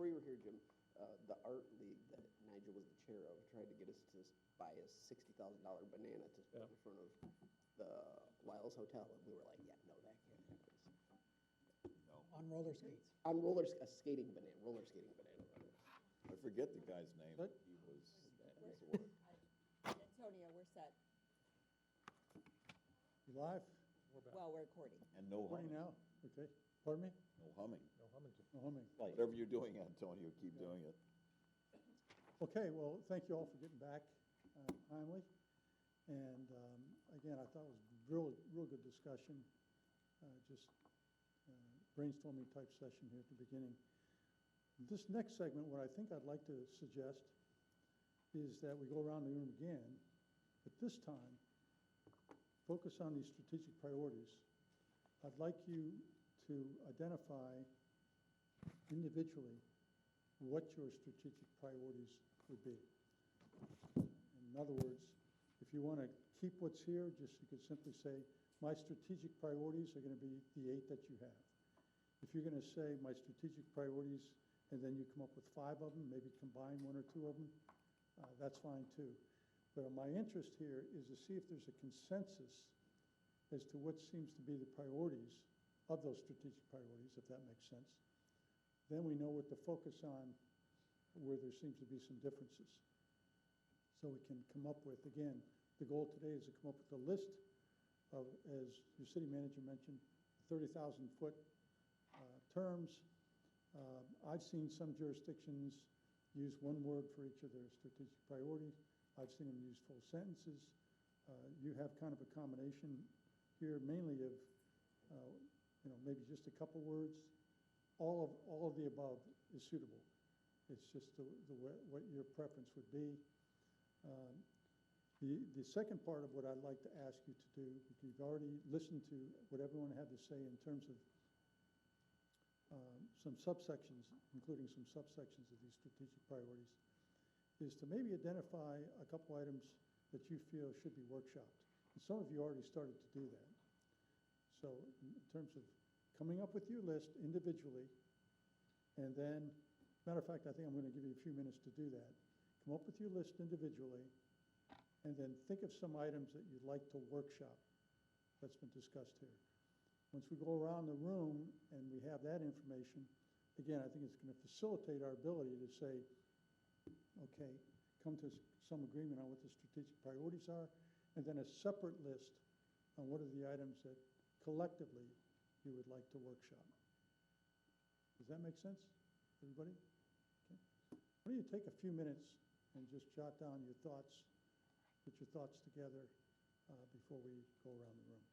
before you were here, Jim, the art league that Nigel was the chair of tried to get us to buy a $60,000 banana to put in front of the Wiles Hotel, and we were like, yeah, no, that can't happen. No. On roller skates. On a skating banana, roller skating banana. I forget the guy's name. What? He was, That was the word. Antonio, we're set. You live? Well, we're recording. and no Recording humming. now? Okay. Pardon me? No humming. No humming. Whatever you're doing, Antonio, keep doing it. Okay, well, thank you all for getting back timely. And again, I thought it was real good discussion, just brainstorming type session here at the beginning. This next segment, what I think I'd like to suggest is that we go around the room again, but this time, focus on these strategic priorities. I'd like you to identify individually what your strategic priorities would be. In other words, if you want to keep what's here, just you could simply say, my strategic priorities are going to be the 8 that you have. If you're going to say my strategic priorities, and then you come up with 5 of them, maybe combine 1 or 2 of them, that's fine too. But my interest here is to see if there's a consensus as to what seems to be the priorities of those strategic priorities, if that makes sense. Then we know what to focus on where there seems to be some differences. So we can come up with, again, the goal today is to come up with a list of, as your city manager mentioned, 30,000-foot terms. I've seen some jurisdictions use one word for each of their strategic priorities. I've seen them use full sentences. You have kind of a combination here, mainly of, maybe just a couple words. All of the above is suitable. It's just what your preference would be. The second part of what I'd like to ask you to do, you've already listened to what everyone had to say in terms of some subsections, including some subsections of these strategic priorities, is to maybe identify a couple items that you feel should be workshopped. And some of you already started to do that. So in terms of coming up with your list individually, and then, matter of fact, I think I'm going to give you a few minutes to do that. Come up with your list individually, and then think of some items that you'd like to workshop that's been discussed here. Once we go around the room and we have that information, again, I think it's going to facilitate our ability to say, okay, come to some agreement on what the strategic priorities are, and then a separate list on what are the items that collectively you would like to workshop. Does that make sense, everybody? Okay. Why don't you take a few minutes and just jot down your thoughts, put your thoughts together before we go around the room.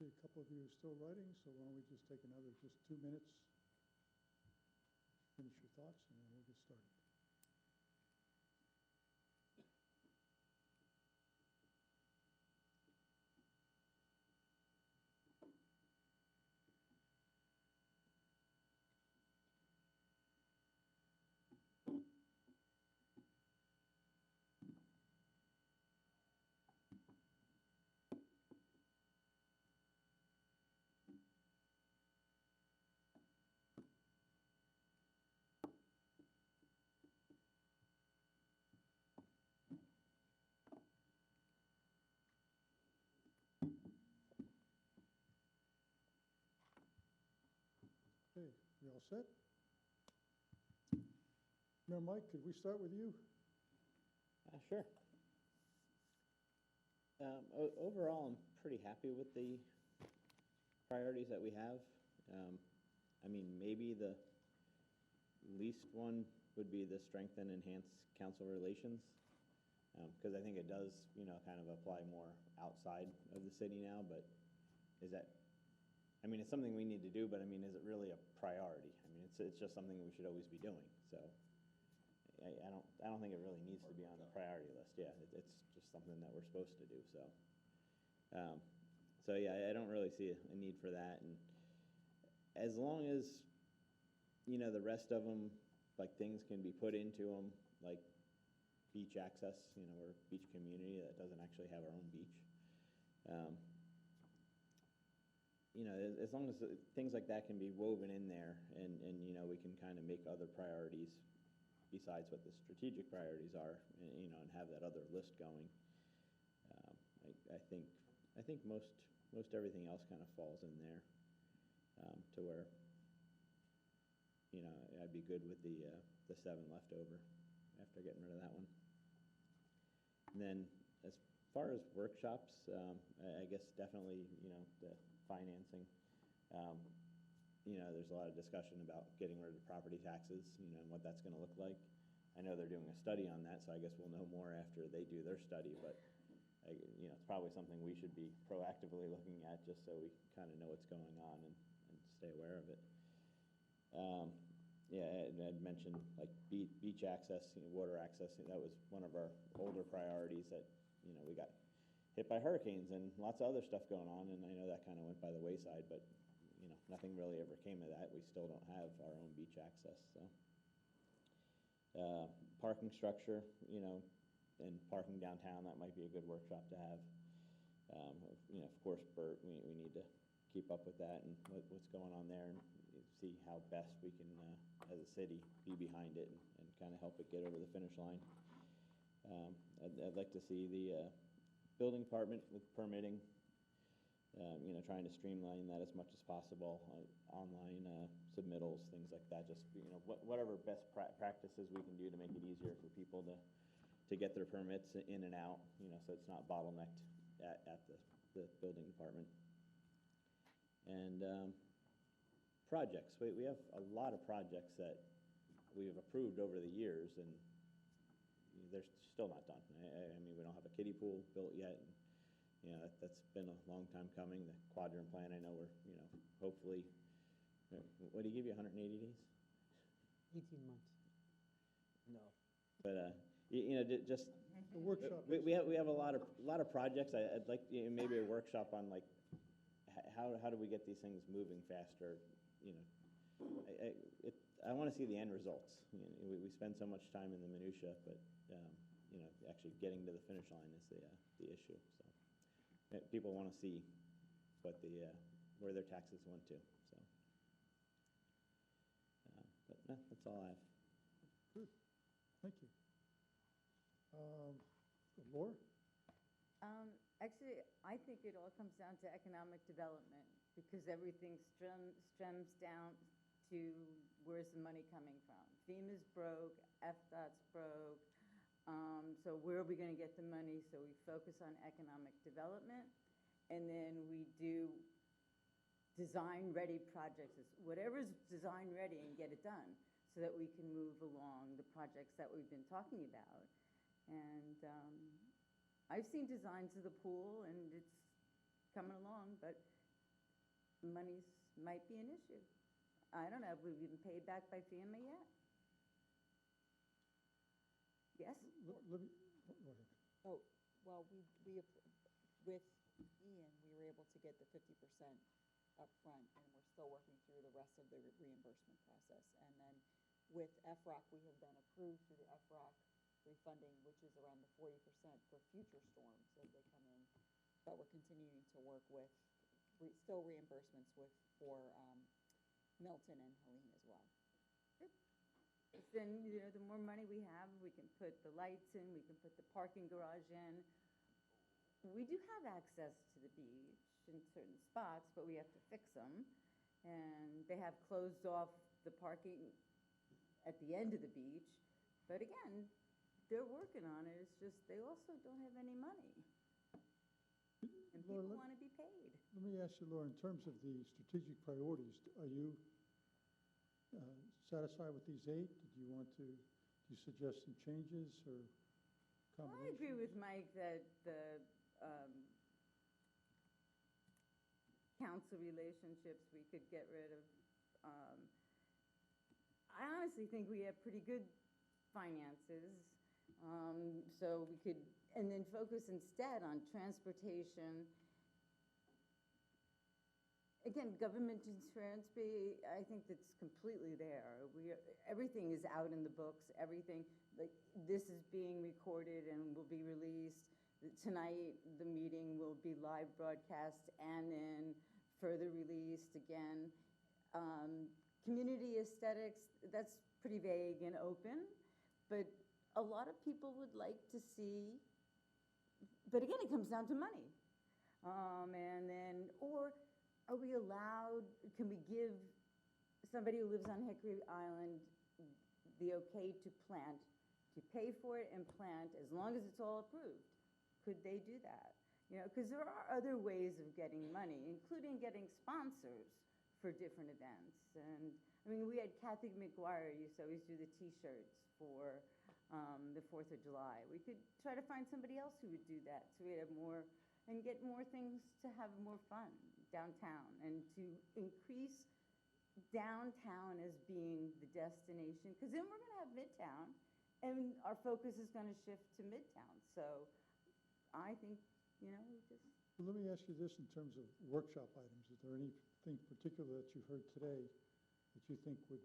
see a couple of you are still writing, so why don't we just take another, just 2 minutes, finish your thoughts, and then we'll get started. Okay, we all set? Mayor Mike, could we start with you? Sure. Overall, I'm pretty happy with the priorities that we have. I mean, maybe the least one would be the strengthen, enhance council relations. Because I think it does, kind of apply more outside of the city now, but is that, I mean, it's something we need to do, but I mean, is it really a priority? I mean, it's just something we should always be doing, so. I don't think it really needs to be on the priority list, yeah, it's just something that we're supposed to do, so. So yeah, I don't really see a need for that, and as long as, the rest of them, like, things can be put into them, like beach access, we're a beach community that doesn't actually have our own beach. As long as things like that can be woven in there, and we can kind of make other priorities besides what the strategic priorities are, and have that other list going. I think most everything else kind of falls in there, to where, I'd be good with the 7 left over after getting rid of that one. And then as far as workshops, I guess definitely, the financing. There's a lot of discussion about getting rid of property taxes, and what that's going to look like. I know they're doing a study on that, so I guess we'll know more after they do their study, but, it's probably something we should be proactively looking at, just so we kind of know what's going on and stay aware of it. I'd mentioned, like, beach access, water access. That was one of our older priorities that, we got hit by hurricanes and lots of other stuff going on, and I know that kind of went by the wayside, but nothing really ever came of that. We still don't have our own beach access, so. Parking structure, and parking downtown, that might be a good workshop to have. Of course, Bert, we need to keep up with that and what's going on there, and see how best we can, as a city, be behind it and kind of help it get over the finish line. I'd like to see the building department with permitting, trying to streamline that as much as possible, online submittals, things like that, just, whatever best practices we can do to make it easier for people to get their permits in and out, so it's not bottlenecked at the building department. And projects, we have a lot of projects that we've approved over the years, and they're still not done. I mean, we don't have a kiddie pool built yet, and, that's been a long time coming. The quadrant plan, I know we're, hopefully, what do you give you, 180 days? 18 months. No. But, just, The workshop. we have a lot of projects. I'd like, maybe a workshop on, like, how do we get these things moving faster, I want to see the end results. We spend so much time in the minutia, but, actually getting to the finish line is the issue, so. People want to see what where their taxes went to, so. But no, that's all I have. Good, thank you. Laura? Actually, I think it all comes down to economic development, because everything stems down to where's the money coming from. FEMA's broke, FDOT's broke, so where are we going to get the money? So we focus on economic development, and then we do design-ready projects, whatever's design-ready, and get it done, so that we can move along the projects that we've been talking about. And I've seen designs of the pool, and it's coming along, but monies might be an issue. I don't know, have we been paid back by FEMA yet? Yes? Let me, go ahead. Oh, well, with Ian, we were able to get the 50% upfront, and we're still working through the rest of the reimbursement process. And then with FROC, we have been approved through the FROC refunding, which is around the 40% for future storms as they come in. But we're continuing to work with, still reimbursements for Milton and Helene as well. Then, you know, the more money we have, we can put the lights in, we can put the parking garage in. We do have access to the beach in certain spots, but we have to fix them. And they have closed off the parking at the end of the beach. But again, they're working on it, it's just they also don't have any money. And people Laura, want to be paid. let me ask you, Laura, in terms of the strategic priorities, are you satisfied with these 8? Do you suggest some changes or Well, I combinations? agree with Mike that the council relationships we could get rid of. I honestly think we have pretty good finances, so we could, and then focus instead on transportation. Again, government transparency, I think that's completely there. Everything is out in the books, everything, like, this is being recorded and will be released. Tonight, the meeting will be live broadcast and then further released again. Community aesthetics, that's pretty vague and open, but a lot of people would like to see, but again, it comes down to money. And then, or are we allowed, can we give somebody who lives on Hickory Island the okay to plant, to pay for it and plant, as long as it's all approved? Could they do that? You know, because there are other ways of getting money, including getting sponsors for different events. And, I mean, we had Kathy McGuire used to always do the T-shirts for the 4th of July. We could try to find somebody else who would do that, so we'd have more, and get more things to have more fun downtown, and to increase downtown as being the destination, because then we're going to have Midtown, and our focus is going to shift to Midtown. So I think, you know, we just, Well, let me ask you this in terms of workshop items. Is there anything particular that you heard today that you think you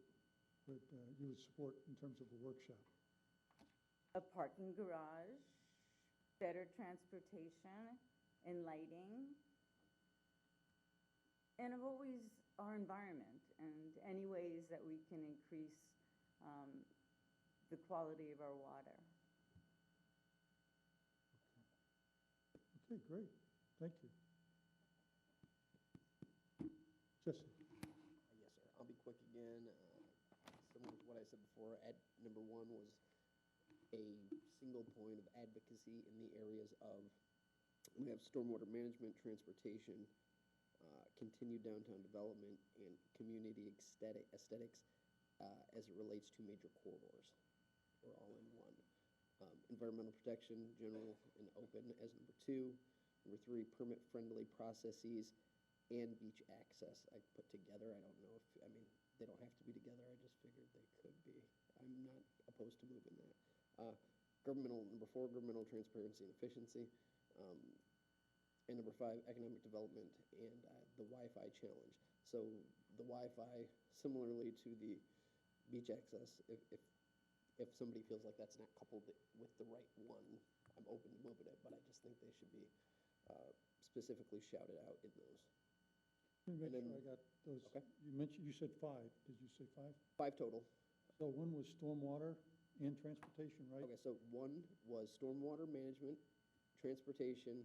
would support in terms of a workshop? a parking garage, better transportation and lighting, and of always our environment and any ways that we can increase the quality of our water. Okay, great. Thank you. Jesse? Yes, sir. I'll be quick again. Similar to what I said before, number 1 was a single point of advocacy in the areas of, we have stormwater management, transportation, continued downtown development, and community aesthetics as it relates to major corridors. We're all in one. Environmental protection, general and open as number 2. Number 3, permit-friendly processes and beach access I put together. I don't know if, I mean, they don't have to be together. I just figured they could be. I'm not opposed to moving that. Number 4, governmental transparency and efficiency. And number 5, economic development and the Wi-Fi challenge. So the Wi-Fi, similarly to the beach access, if somebody feels like that's not coupled with the right one, I'm open to moving it, but I just think they should be specifically shouted out in those. Let me And make then- sure I got those. Okay. You said 5. Did you say 5? 5 total. So one was stormwater and transportation, right? Okay, so 1 was stormwater management, transportation,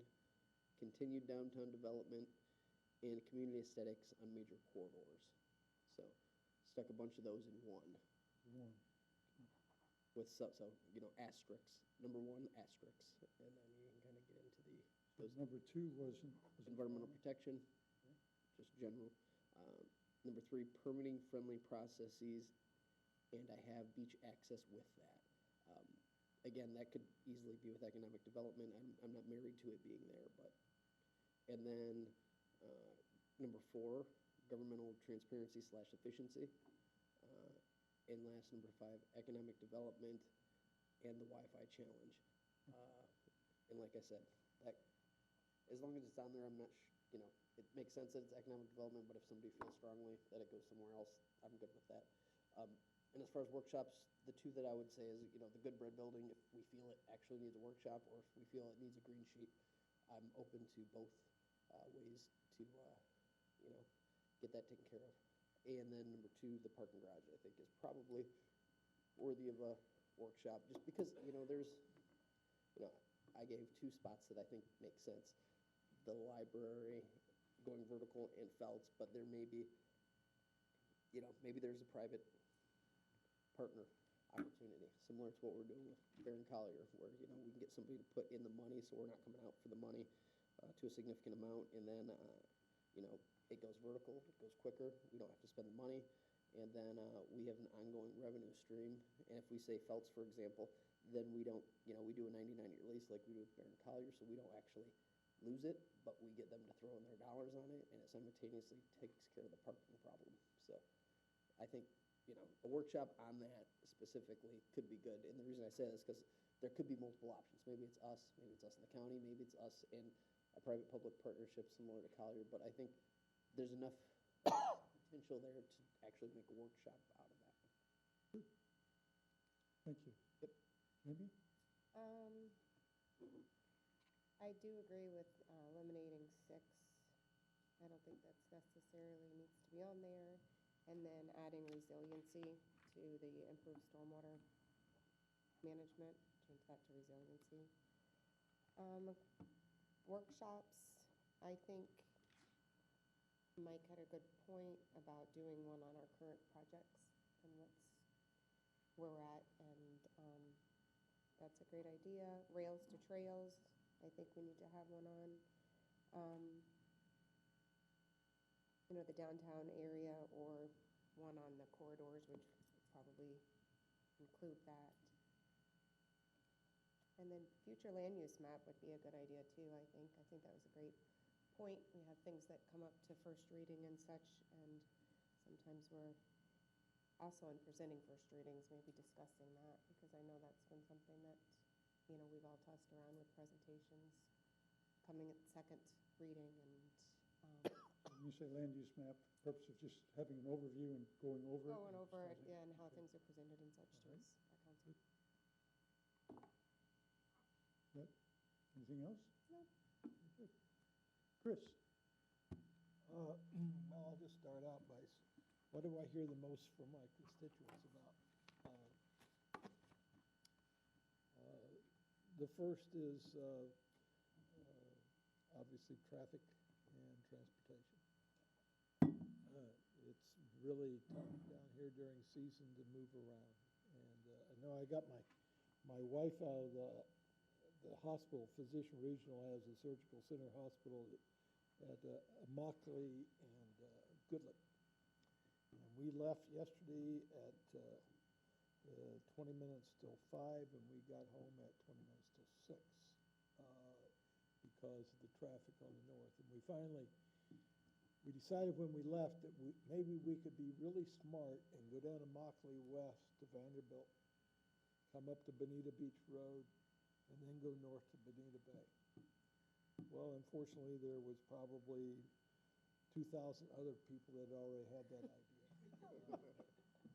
continued downtown development, and community aesthetics on major corridors. So stuck a bunch of those in 1 One. with, so, you know, asterisks. Number 1, asterisks. And then you can kind of get into those Number 2 was environmental protection, just general. Number 3, permitting-friendly processes, and I have beach access with that. Again, that could easily be with economic development. I'm not married to it being there, but, and then number 4, governmental transparency / efficiency. And last, number 5, economic development and the Wi-Fi challenge. And like I said, that, as long as it's on there, I'm not, it makes sense that it's economic development, but if somebody feels strongly that it goes somewhere else, I'm good with that. And as far as workshops, the 2 that I would say is, the Good Bread Building, if we feel it actually needs a workshop, or if we feel it needs a green sheet, I'm open to both ways to, get that taken care of. And then number 2, the parking garage, I think is probably worthy of a workshop, just because, there's, I gave 2 spots that I think make sense. The library going vertical and Feltz, but there may be, maybe there's a private partner opportunity, similar to what we're doing with Baron Collier, where, we can get somebody to put in the money, so we're not coming out for the money to a significant amount, and then, it goes vertical, it goes quicker, we don't have to spend the money, and then we have an ongoing revenue stream. And if we say Feltz, for example, then we don't, we do a 99-year lease like we do with Baron Collier, so we don't actually lose it, but we get them to throw in their dollars on it, and it simultaneously takes care of the parking problem. So I think, a workshop on that specifically could be good. And the reason I say that is because there could be multiple options. Maybe it's us in the county, maybe it's us in a private-public partnership similar to Collier, but I think there's enough potential there to actually make a workshop out of that. Thank you. Yep. Maybe? I do agree with eliminating 6. I don't think that's necessarily needs to be on there. And then adding resiliency to the improved stormwater management, change that to resiliency. Workshops, I think Mike had a good point about doing one on our current projects and where we're at, and that's a great idea. Rails to trails, I think we need to have one on. The downtown area, or one on the corridors, which would probably include that. And then future land use map would be a good idea too, I think. I think that was a great point. We have things that come up to first reading and such, and sometimes we're also in presenting first readings, maybe discussing that, because I know that's been something that, we've all tossed around with presentations coming at second reading, and When you say land use map, purpose of just having an overview and going over it? going and over it, discussing yeah, and how things are presented and such to us, our council. Yep. Anything else? No. Okay. Chris? Well, I'll just start out by, what do I hear the most from my constituents about? The first is obviously traffic and transportation. It's really tough down here during season to move around. And I know I got my wife out of the hospital. Physician Regional has a surgical center hospital at Immokalee and Goodland. And we left yesterday at 20 minutes till 5, and we got home at 20 minutes till 6 because of the traffic on the north. And we decided when we left that maybe we could be really smart and go down Immokalee West to Vanderbilt, come up to Bonita Beach Road, and then go north to Bonita Bay. Well, unfortunately, there was probably 2,000 other people that already had that idea.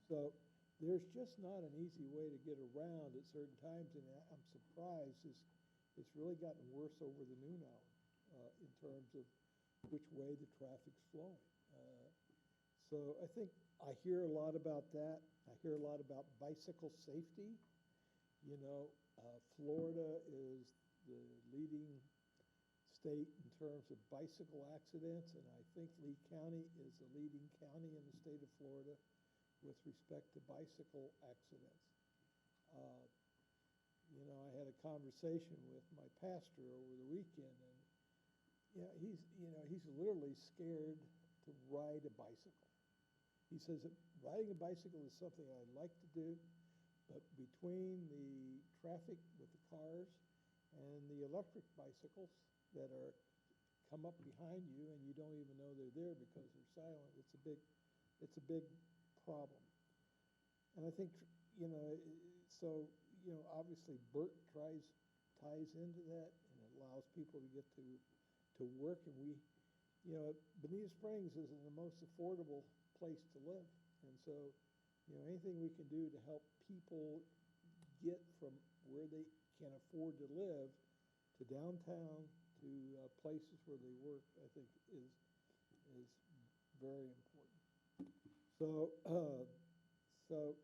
So there's just not an easy way to get around at certain times, and I'm surprised it's really gotten worse over the noon hour in terms of which way the traffic's flowing. So I think I hear a lot about that. I hear a lot about bicycle safety. Florida is the leading state in terms of bicycle accidents, and I think Lee County is the leading county in the state of Florida with respect to bicycle accidents. I had a conversation with my pastor over the weekend, and he's literally scared to ride a bicycle. He says that riding a bicycle is something I like to do, but between the traffic with the cars and the electric bicycles that are come up behind you and you don't even know they're there because they're silent. It's a big problem. And I think, so, obviously Bert ties into that, and it allows people to get to work, and Bonita Springs isn't the most affordable place to live. And so, anything we can do to help people get from where they can afford to live to downtown to places where they work, I think is very important. So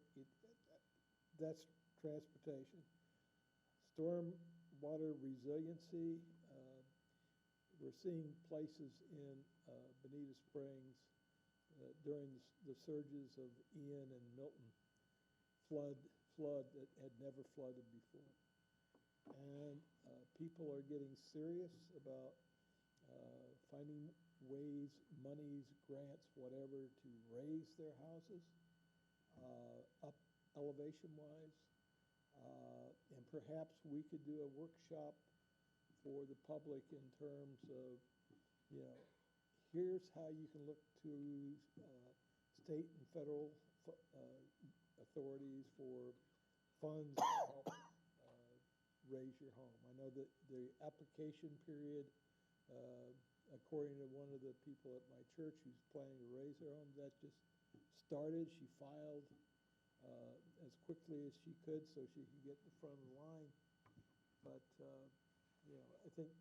that's transportation. Storm water resiliency, we're seeing places in Bonita Springs during the surges of Ian and Milton flood that had never flooded before. And people are getting serious about finding ways, monies, grants, whatever, to raise their houses up elevation-wise. And perhaps we could do a workshop for the public in terms of, here's how you can look to state and federal authorities for funds to help raise your home. I know that the application period, according to one of the people at my church who's planning to raise her home, that just started. She filed as quickly as she could so she could get in front of the line. But, I think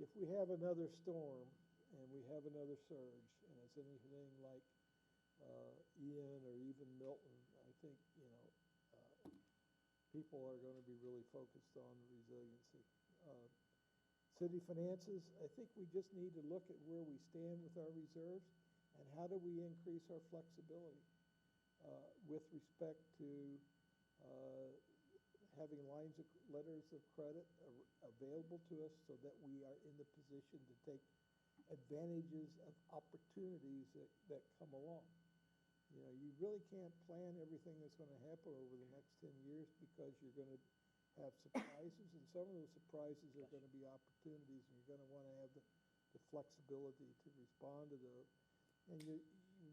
if we have another storm and we have another surge, and it's anything like Ian or even Milton, I think, people are going to be really focused on resiliency. City finances, I think we just need to look at where we stand with our reserves and how do we increase our flexibility with respect to having letters of credit available to us so that we are in the position to take advantages of opportunities that come along. You really can't plan everything that's going to happen over the next 10 years because you're going to have surprises, and some of those surprises are going to be opportunities, and you're going to want to have the flexibility to respond to those. And you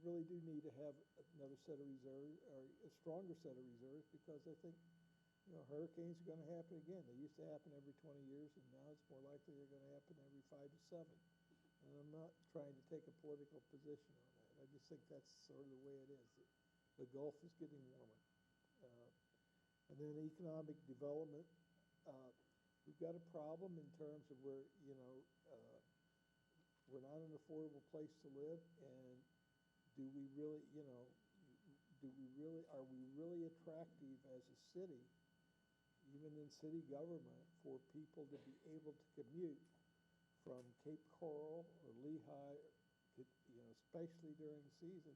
really do need to have another set of reserves, or a stronger set of reserves, because I think, hurricanes are going to happen again. They used to happen every 20 years, and now it's more likely they're going to happen every 5 to 7. And I'm not trying to take a political position on that. I just think that's sort of the way it is. The Gulf is getting warmer. And then economic development, we've got a problem in terms of where, we're not an affordable place to live, and are we really attractive as a city, even in city government, for people to be able to commute from Cape Coral or Lehigh, especially during the season,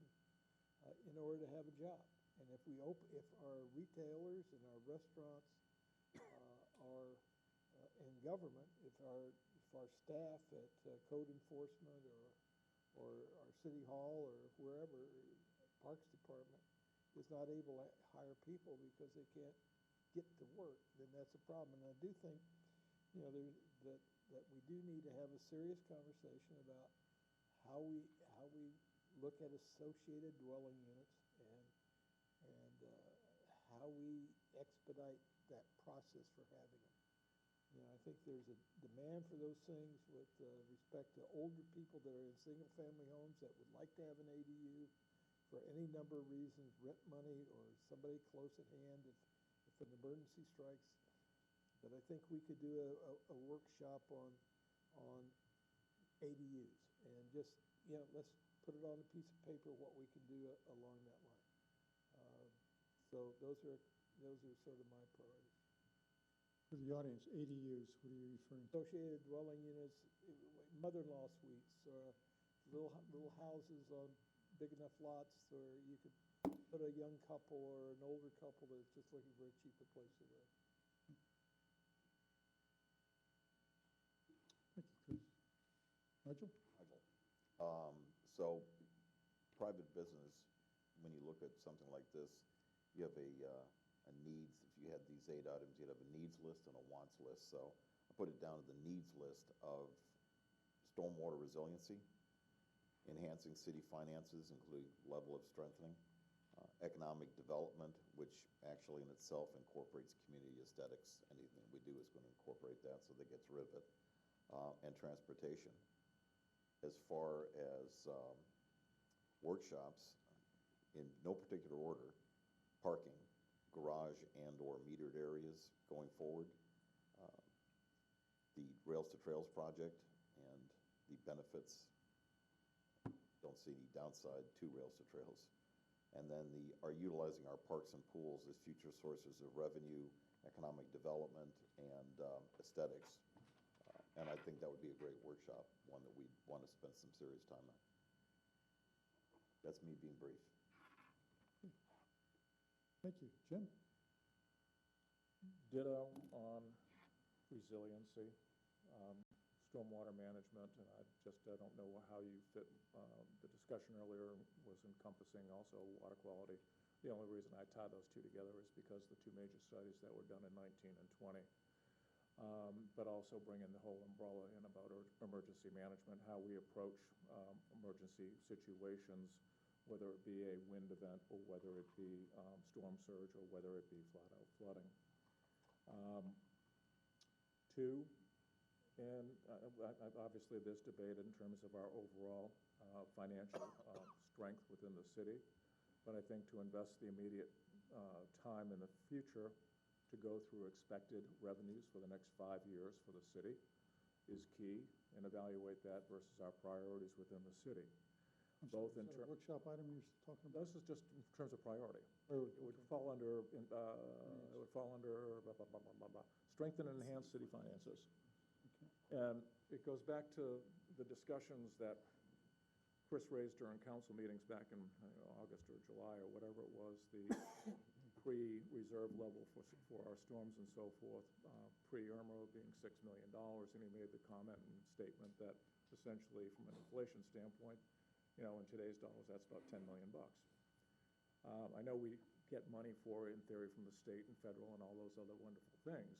in order to have a job. And if our retailers and our restaurants are in government, if our staff at code enforcement or our city hall or wherever, Parks Department, is not able to hire people because they can't get to work, then that's a problem. And I do think, that we do need to have a serious conversation about how we look at associated dwelling units and how we expedite that process for having them. I think there's a demand for those things with respect to older people that are in single-family homes that would like to have an ADU for any number of reasons, rent money or somebody close at hand if an emergency strikes. But I think we could do a workshop on ADUs and just, let's put it on a piece of paper what we can do along that line. So those are sort of my priorities. For the audience, ADUs, what are you referring to? Associated dwelling units, mother-in-law suites, little houses on big enough lots where you could put a young couple or an older couple that's just looking for a cheaper place to live. Thank you, Chris. Nigel? So, private business, when you look at something like this, you have a needs, if you had these 8 items, you'd have a needs list and a wants list. So I put it down to the needs list of stormwater resiliency, enhancing city finances, including level of strengthening, economic development, which actually in itself incorporates community aesthetics. Anything we do is going to incorporate that, so that gets rid of it, and transportation. As far as workshops, in no particular order, parking, garage and/or metered areas going forward, the Rails to Trails project and the benefits, don't see any downside to Rails to Trails. And then are utilizing our parks and pools as future sources of revenue, economic development, and aesthetics. And I think that would be a great workshop, one that we'd want to spend some serious time on. That's me being brief. Thank you. Jim? Ditto on resiliency, stormwater management, and I don't know how you fit, the discussion earlier was encompassing also water quality. The only reason I tie those two together is because the two major studies that were done in 19 and 20. But also bringing the whole umbrella in about emergency management, how we approach emergency situations, whether it be a wind event or whether it be storm surge or whether it be flat-out flooding. Two, and obviously there's debate in terms of our overall financial strength within the city, but I think to invest the immediate time in the future to go through expected revenues for the next 5 years for the city is key, and evaluate that versus our priorities within the city. Both in terms. Workshop item you're talking about? This is just in terms of priority. Priority, It would okay. fall under, blah, blah, blah, blah, blah, blah. Strengthen and enhance city finances. And it goes back to the discussions that Chris raised during council meetings back in August or July or whatever it was, the pre-reserve level for our storms and so forth, pre-Irma being $6 million, and he made the comment and statement that essentially from an inflation standpoint, in today's dollars, that's about $10 million. I know we get money for it in theory from the state and federal and all those other wonderful things,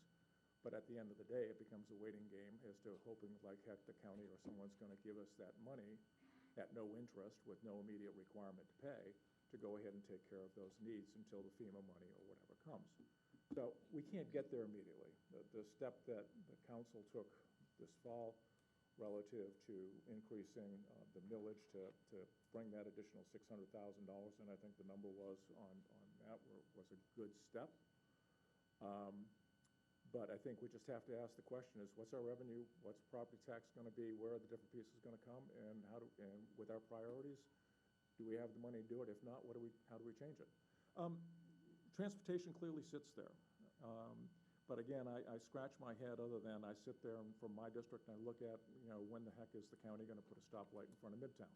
but at the end of the day, it becomes a waiting game as to hoping like heck the county or someone's going to give us that money at no interest with no immediate requirement to pay to go ahead and take care of those needs until the FEMA money or whatever comes. So we can't get there immediately. The step that the council took this fall relative to increasing the millage to bring that additional $600,000, and I think the number was on that was a good step. But I think we just have to ask the question is, what's our revenue? What's property tax going to be? Where are the different pieces going to come? And and with our priorities, do we have the money to do it? If not, how do we change it? Transportation clearly sits there. But again, I scratch my head other than I sit there and from my district and I look at, when the heck is the county going to put a stoplight in front of Midtown?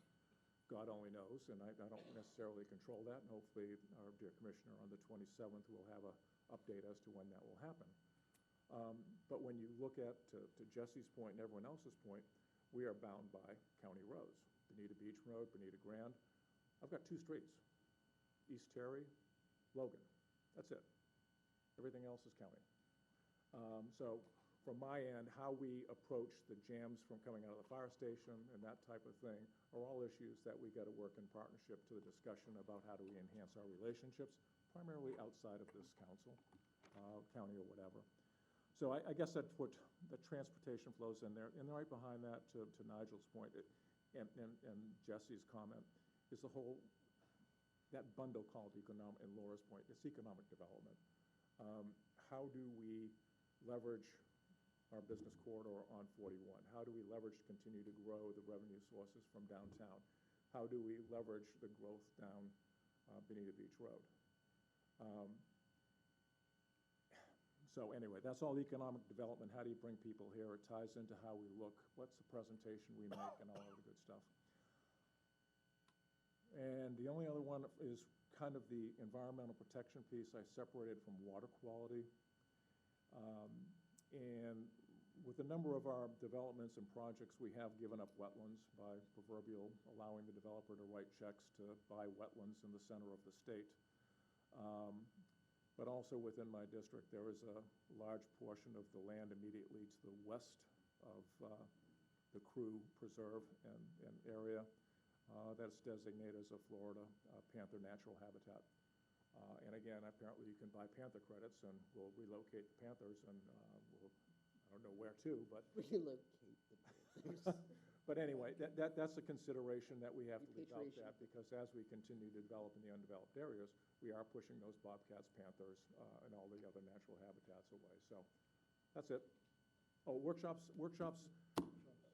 God only knows, and I don't necessarily control that, and hopefully our dear commissioner on the 27th will have an update as to when that will happen. But when you look at, to Jesse's point and everyone else's point, we are bound by county roads. Bonita Beach Road, Bonita Grand. I've got 2 streets, East Terry, Logan. That's it. Everything else is county. So from my end, how we approach the jams from coming out of the fire station and that type of thing are all issues that we got to work in partnership to the discussion about how do we enhance our relationships, primarily outside of this council, county or whatever. So I guess I'd put the transportation flows in there. And right behind that, to Nigel's point, and Jesse's comment, is the whole, that bundle called economic, and Laura's point, it's economic development. How do we leverage our business corridor on 41? How do we leverage to continue to grow the revenue sources from downtown? How do we leverage the growth down Bonita Beach Road? So anyway, that's all economic development. How do you bring people here? It ties into how we look. What's the presentation we make and all of the good stuff. And the only other one is kind of the environmental protection piece I separated from water quality. And with a number of our developments and projects, we have given up wetlands by proverbial allowing the developer to write checks to buy wetlands in the center of the state. But also within my district, there is a large portion of the land immediately to the west of the Crew Preserve and area that's designated as a Florida panther natural habitat. And again, apparently you can buy panther credits, and we'll relocate the panthers, and we'll, I don't know where to, but Relocate the Panthers. but anyway, that's a consideration that we have to leave out Repatriation. that, because as we continue to develop in the undeveloped areas, we are pushing those bobcats, panthers, and all the other natural habitats away. So that's it. Oh, workshops,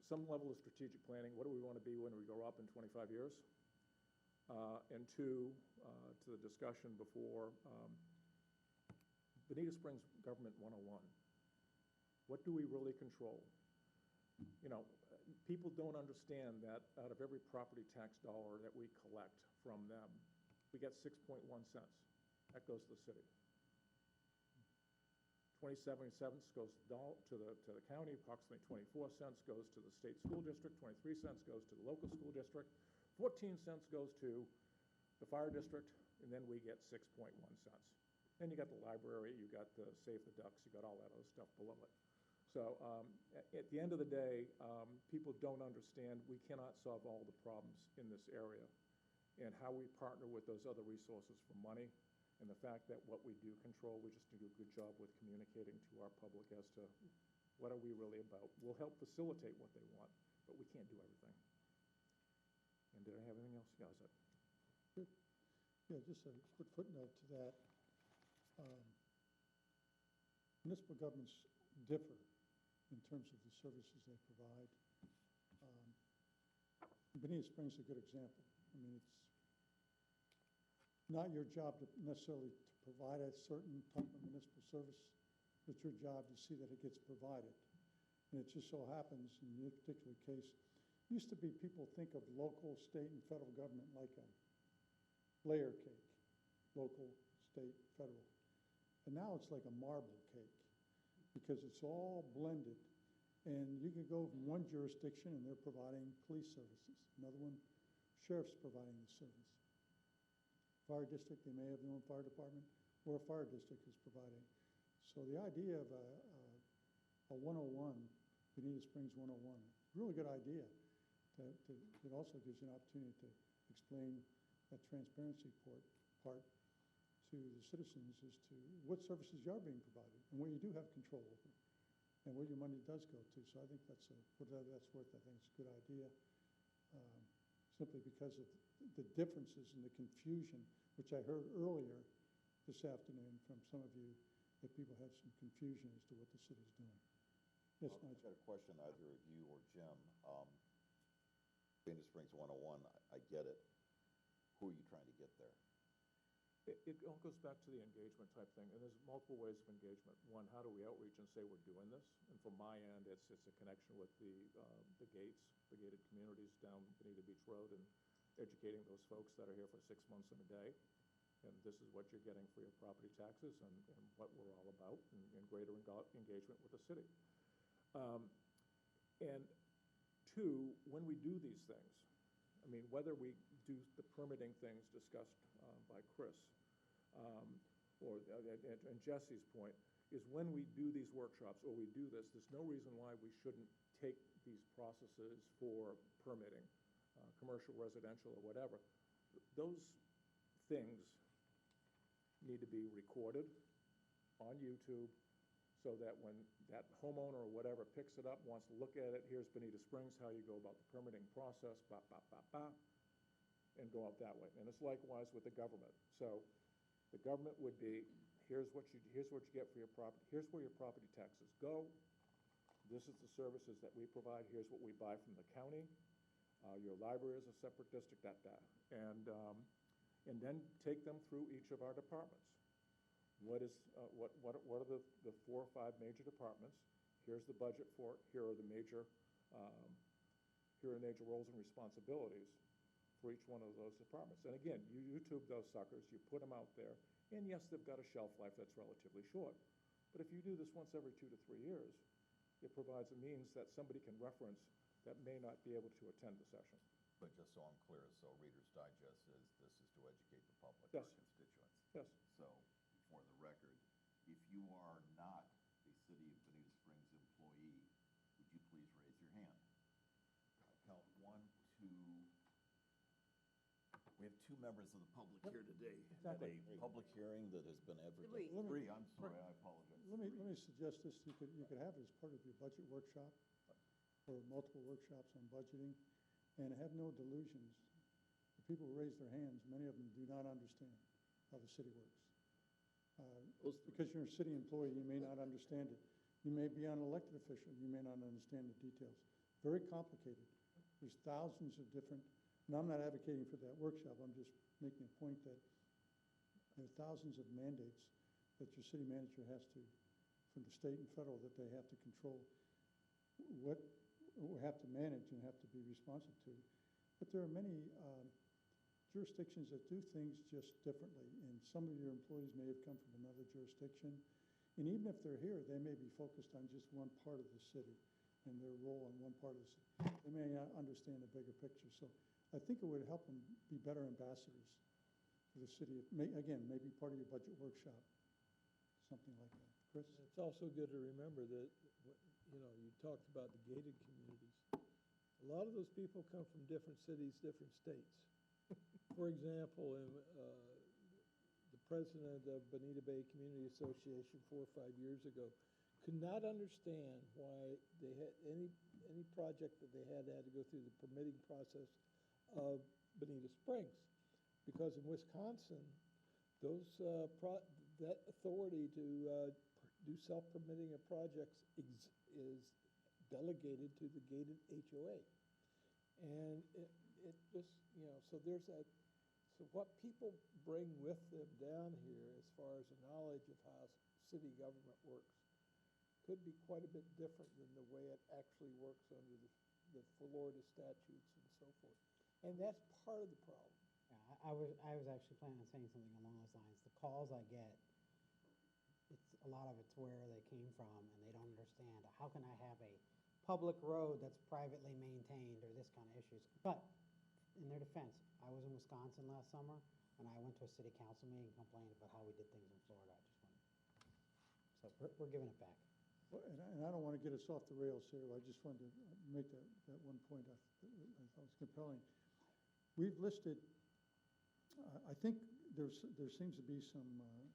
some level of strategic planning. What do we want to be when we grow up in 25 years? And two, to the discussion before, Bonita Springs Government 101. What do we really control? You know, people don't understand that out of every property tax dollar that we collect from them, we get 6.1 cents. That goes to the city. 27 cents goes to the county, approximately 24 cents goes to the state school district, 23 cents goes to the local school district, 14 cents goes to the fire district, and then we get 6.1 cents. Then you got the library, you got the Save the Ducks, you got all that other stuff below it. So at the end of the day, people don't understand we cannot solve all the problems in this area, and how we partner with those other resources for money, and the fact that what we do control, we just do a good job with communicating to our public as to what are we really about. We'll help facilitate what they want, but we can't do everything. And did I have anything else? Yeah, is that? Yeah, just a quick footnote to that. Municipal governments differ in terms of the services they provide. Bonita Springs is a good example. I mean, it's not your job to necessarily to provide a certain type of municipal service, but your job to see that it gets provided. And it just so happens, in your particular case, used to be people think of local, state, and federal government like a layer cake, local, state, federal. And now it's like a marble cake, because it's all blended. And you can go from one jurisdiction and they're providing police services, another one, sheriff's providing the service. Fire district, they may have their own fire department, or a fire district is providing. So the idea of a 101, Bonita Springs 101, really good idea. It also gives you an opportunity to explain that transparency part to the citizens as to what services you are being provided and where you do have control over, and where your money does go to. So I think that's whatever that's worth. I think it's a good idea, simply because of the differences and the confusion, which I heard earlier this afternoon from some of you, that people have some confusion as to what the city's doing. Yes, I've Nigel? got a question, either of you or Jim. Bonita Springs 101, I get it. Who are you trying to get there? It all goes back to the engagement type thing, and there's multiple ways of engagement. One, how do we outreach and say we're doing this? And from my end, it's a connection with the gates, the gated communities down Bonita Beach Road, and educating those folks that are here for 6 months and a day. And this is what you're getting for your property taxes, and what we're all about, and greater engagement with the city. And two, when we do these things, I mean, whether we do the permitting things discussed by Chris, and Jesse's point, is when we do these workshops, or we do this, there's no reason why we shouldn't take these processes for permitting, commercial, residential, or whatever. Those things need to be recorded on YouTube, so that when that homeowner or whatever picks it up, wants to look at it, here's Bonita Springs, how you go about the permitting process, and go out that way. And it's likewise with the government. So the government would be, here's what you get for your property, here's where your property taxes go, this is the services that we provide, here's what we buy from the county, your library is a separate district, and then take them through each of our departments. What are the 4 or 5 major departments? Here's the budget for it. Here are the major roles and responsibilities for each one of those departments. And again, you YouTube those suckers, you put them out there, and yes, they've got a shelf life that's relatively short. But if you do this once every 2 to 3 years, it provides a means that somebody can reference that may not be able to attend the session. But just so I'm clear, so Reader's Digest is, this is to educate the public, Yes. our constituents. Yes. So, for the record, if you are not a City of Bonita Springs employee, would you please raise your hand? We have two members of the public here today. Exactly. A public hearing that has been advertised. Three. Three, I'm sorry, I apologize. Let me suggest this, you could have it as part of your budget workshop, or multiple workshops on budgeting, and have no delusions. The people who raise their hands, many of them do not understand how the city works. Because you're a city employee, you may not understand it. You may be an elected official, you may not understand the details. Very complicated. There's thousands of different, and I'm not advocating for that workshop, I'm just making a point that there are thousands of mandates that your city manager has to, from the state and federal, that they have to control, what have to manage and have to be responsive to. But there are many jurisdictions that do things just differently, and some of your employees may have come from another jurisdiction. And even if they're here, they may be focused on just one part of the city and their role in one part of the city. They may not understand the bigger picture. So I think it would help them be better ambassadors for the city. Again, maybe part of your budget workshop, something like that. Chris? It's also good to remember that, you talked about the gated communities. A lot of those people come from different cities, different states. For example, the president of Bonita Bay Community Association 4 or 5 years ago could not understand why they had any project that they had to go through the permitting process of Bonita Springs. Because in Wisconsin, that authority to do self-permitting of projects is delegated to the gated HOA. And it just, so so what people bring with them down here as far as a knowledge of how city government works could be quite a bit different than the way it actually works under the Florida statutes and so forth. And that's part of the problem. Yeah, I was actually planning on saying something along those lines. The calls I get, a lot of it's where they came from, and they don't understand, how can I have a public road that's privately maintained, or this kind of issues. But in their defense, I was in Wisconsin last summer, and I went to a city council meeting and complained about how we did things in Florida. So we're giving it back. Well, and I don't want to get us off the rails here. I just wanted to make that one point I thought was compelling. We've listed, I think there seems to be some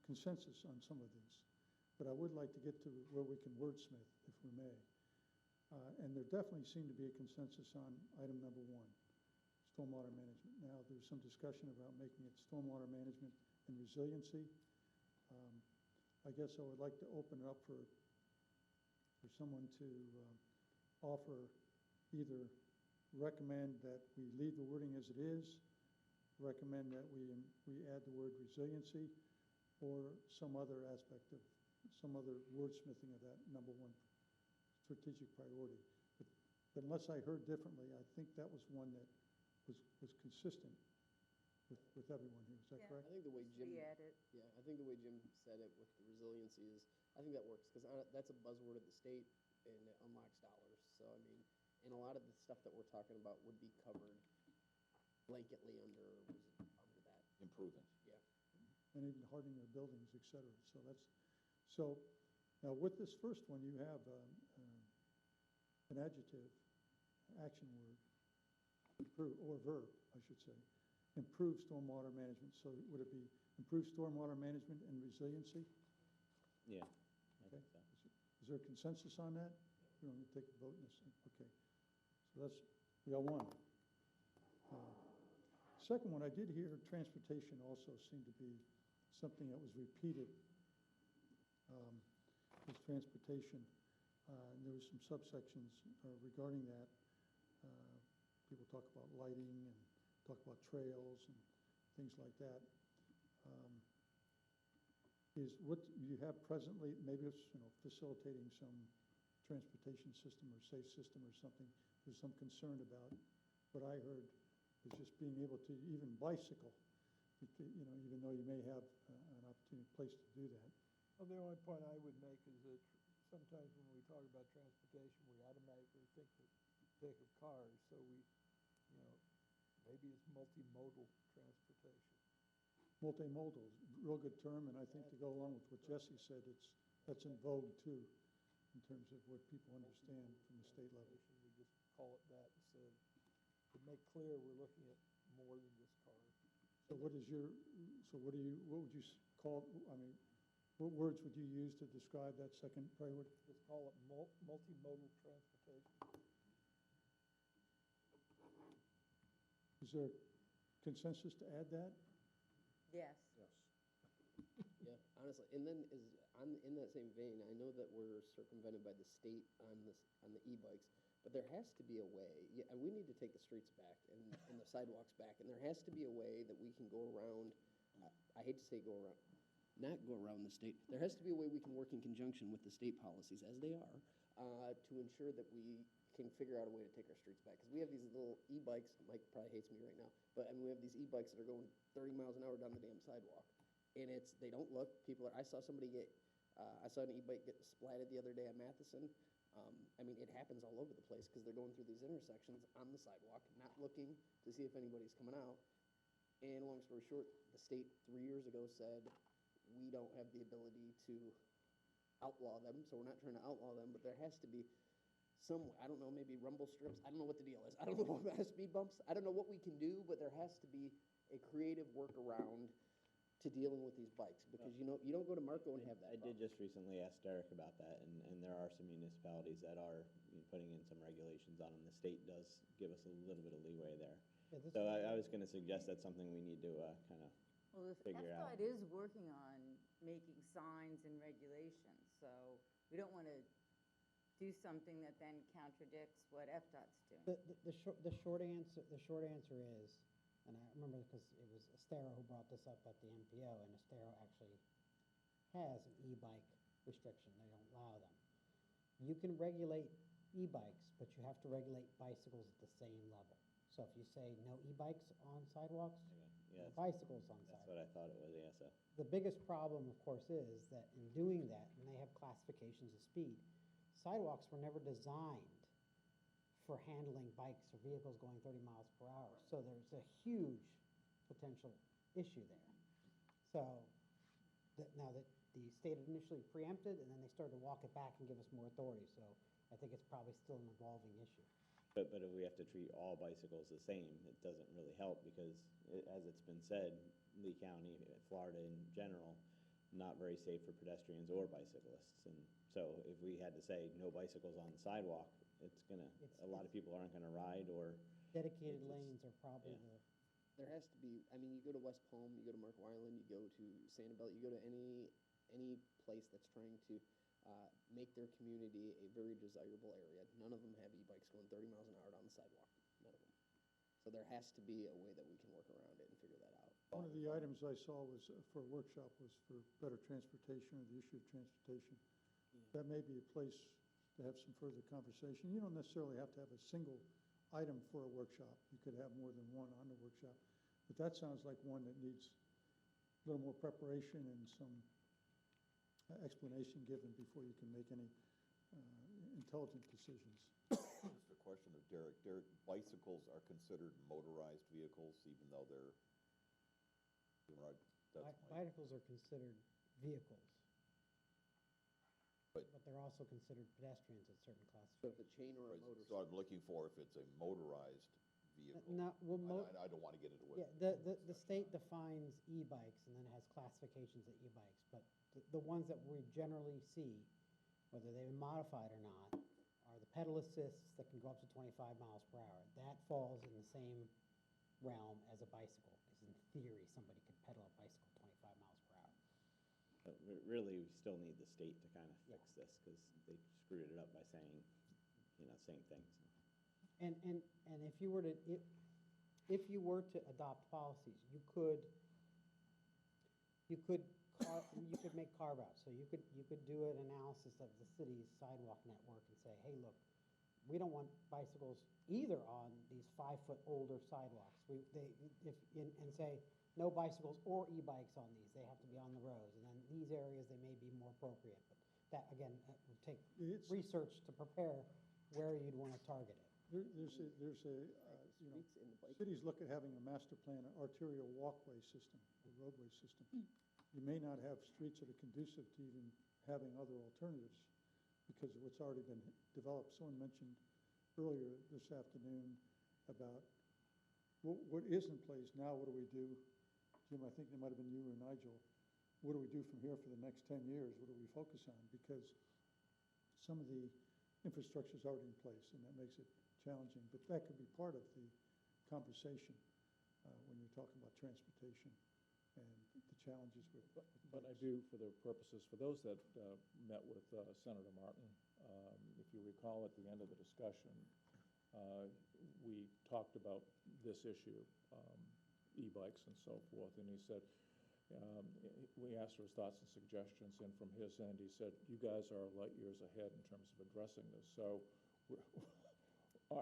consensus on some of these, but I would like to get to where we can wordsmith, if we may. And there definitely seemed to be a consensus on item number 1, stormwater management. Now, there's some discussion about making it stormwater management and resiliency. I guess I would like to open it up for someone to offer, either recommend that we leave the wording as it is, recommend that we add the word resiliency, or some other aspect of, some other wordsmithing of that number 1 strategic priority. But unless I heard differently, I think that was one that was consistent with everyone here. Is that Yeah. correct? I think the way Jim, We add it. yeah, I think the way Jim said it with the resiliency is, I think that works, because that's a buzzword of the state, and it unlocks dollars. So, I mean, and a lot of the stuff that we're talking about would be covered blanketly under that. Improvement. Yeah. And even hardening their buildings, et cetera. So now with this first one, you have an adjective, action word, improve, or verb, I should say. Improve stormwater management. So would it be improve stormwater management and resiliency? Yeah, I Okay. think so. Is there a consensus on that? We don't need to take a vote in this. Okay. So we got one. Second one, I did hear transportation also seemed to be something that was repeated, was transportation. And there was some subsections regarding that. People talk about lighting and talk about trails and things like that. Is what you have presently, maybe it's, facilitating some transportation system or safe system or something. There's some concern about what I heard is just being able to even bicycle, even though you may have an opportunity place to do that. Well, the only point I would make is that sometimes when we talk about transportation, we automatically think of cars. So maybe it's multimodal transportation. Multimodal, real good term, and I think to go along with what Jesse said, that's in vogue too, in terms of what people understand from the state level. We just call it that instead, to make clear we're looking at more than just cars. So what is your, so what do you, what would you call, I mean, what words would you use to describe that second priority? Let's call it multimodal transportation. Is there consensus to add that? Yes. Yes. Yeah, honestly, and then in that same vein, I know that we're circumvented by the state on the e-bikes, but there has to be a way, yeah, and we need to take the streets back and the sidewalks back, and there has to be a way that we can go around, I hate to say go around, not go around the state. There has to be a way we can work in conjunction with the state policies, as they are, to ensure that we can figure out a way to take our streets back. Because we have these little e-bikes, Mike probably hates me right now, but I mean, we have these e-bikes that are going 30 miles an hour down the damn sidewalk. And they don't look, I saw somebody I saw an e-bike get splatted the other day at Matheson. I mean, it happens all over the place because they're going through these intersections on the sidewalk, not looking to see if anybody's coming out. And long story short, the state 3 years ago said, we don't have the ability to outlaw them, so we're not trying to outlaw them, but there has to be some, I don't know, maybe rumble strips, I don't know what the deal is. I don't know about speed bumps, I don't know what we can do, but there has to be a creative workaround to dealing with these bikes, because you don't go to Marco and have that I did problem. just recently ask Derek about that, and there are some municipalities that are putting in some regulations on them. The state does give us a little bit of leeway there. Yeah, this- So I was gonna suggest that's something we need to, kind of, Well, if figure out. FDOT is working on making signs and regulations, so we don't want to do something that then contradicts what FDOT's doing. The short answer is, and I remember because it was Estero who brought this up at the MPO, and Estero actually has an e-bike restriction. They don't allow them. You can regulate e-bikes, but you have to regulate bicycles at the same level. So if you say no e-bikes on sidewalks, yeah, no bicycles on that's sidewalks. what I thought it was, yeah, so. The biggest problem, of course, is that in doing that, and they have classifications of speed, sidewalks were never designed for handling bikes or vehicles going 30 miles per hour. So there's a huge potential issue there. So now that the state initially preempted, and then they started to walk it back and give us more authority. So I think it's probably still an evolving issue. But if we have to treat all bicycles the same, it doesn't really help, because as it's been said, Lee County, Florida in general, not very safe for pedestrians or bicyclists. And so if we had to say no bicycles on the sidewalk, a lot of people aren't gonna ride, or, Dedicated lanes are probably Yeah. There has to be, I mean, you go to West Palm, you go to Marco Island, you go to Sanibel, you go to any place that's trying to make their community a very desirable area. None of them have e-bikes going 30 miles an hour down the sidewalk, none of them. So there has to be a way that we can work around it and figure that out. One of the items I saw was, for a workshop, was for better transportation, or the issue of transportation. That may be a place to have some further conversation. You don't necessarily have to have a single item for a workshop. You could have more than one on the workshop. But that sounds like one that needs a little more preparation and some explanation given before you can make any intelligent decisions. Just a question of Derek. Derek, bicycles are considered motorized vehicles, even though they're, right, that's my, bicycles are considered vehicles. But- But they're also considered pedestrians at certain classes. So if a chain or a right, motor. so I'm looking for if it's a motorized vehicle. No, well, I don't want to get into what. yeah, the state defines e-bikes and then has classifications of e-bikes, but the ones that we generally see, whether they've been modified or not, are the pedal assists that can go up to 25 miles per hour. That falls in the same realm as a bicycle, because in theory, somebody could pedal a bicycle 25 miles per hour. but really, we still need the state to kind of fix this, because they screwed it up by saying, same things. And if you were to adopt policies, you could make carve-outs. So you could do an analysis of the city's sidewalk network and say, hey, look, we don't want bicycles either on these 5-foot older sidewalks. And say, no bicycles or e-bikes on these. They have to be on the roads. And then these areas, they may be more appropriate. But that, again, would take It's- research to prepare where you'd want to target it. There's a, Streets in the bike. cities look at having a master plan, an arterial walkway system, a roadway system. You may not have streets that are conducive to even having other alternatives because of what's already been developed. Someone mentioned earlier this afternoon about what is in place now, what do we do Jim, I think it might have been you or Nigel, what do we do from here for the next 10 years? What do we focus on? Because some of the infrastructure is already in place, and that makes it challenging. But that could be part of the conversation when you're talking about transportation and the challenges with. But I do, for the purposes, for those that met with Senator Martin, if you recall at the end of the discussion, we talked about this issue, e-bikes and so forth, and he said, we asked for his thoughts and suggestions, and from his end, he said, you guys are light years ahead in terms of addressing this. So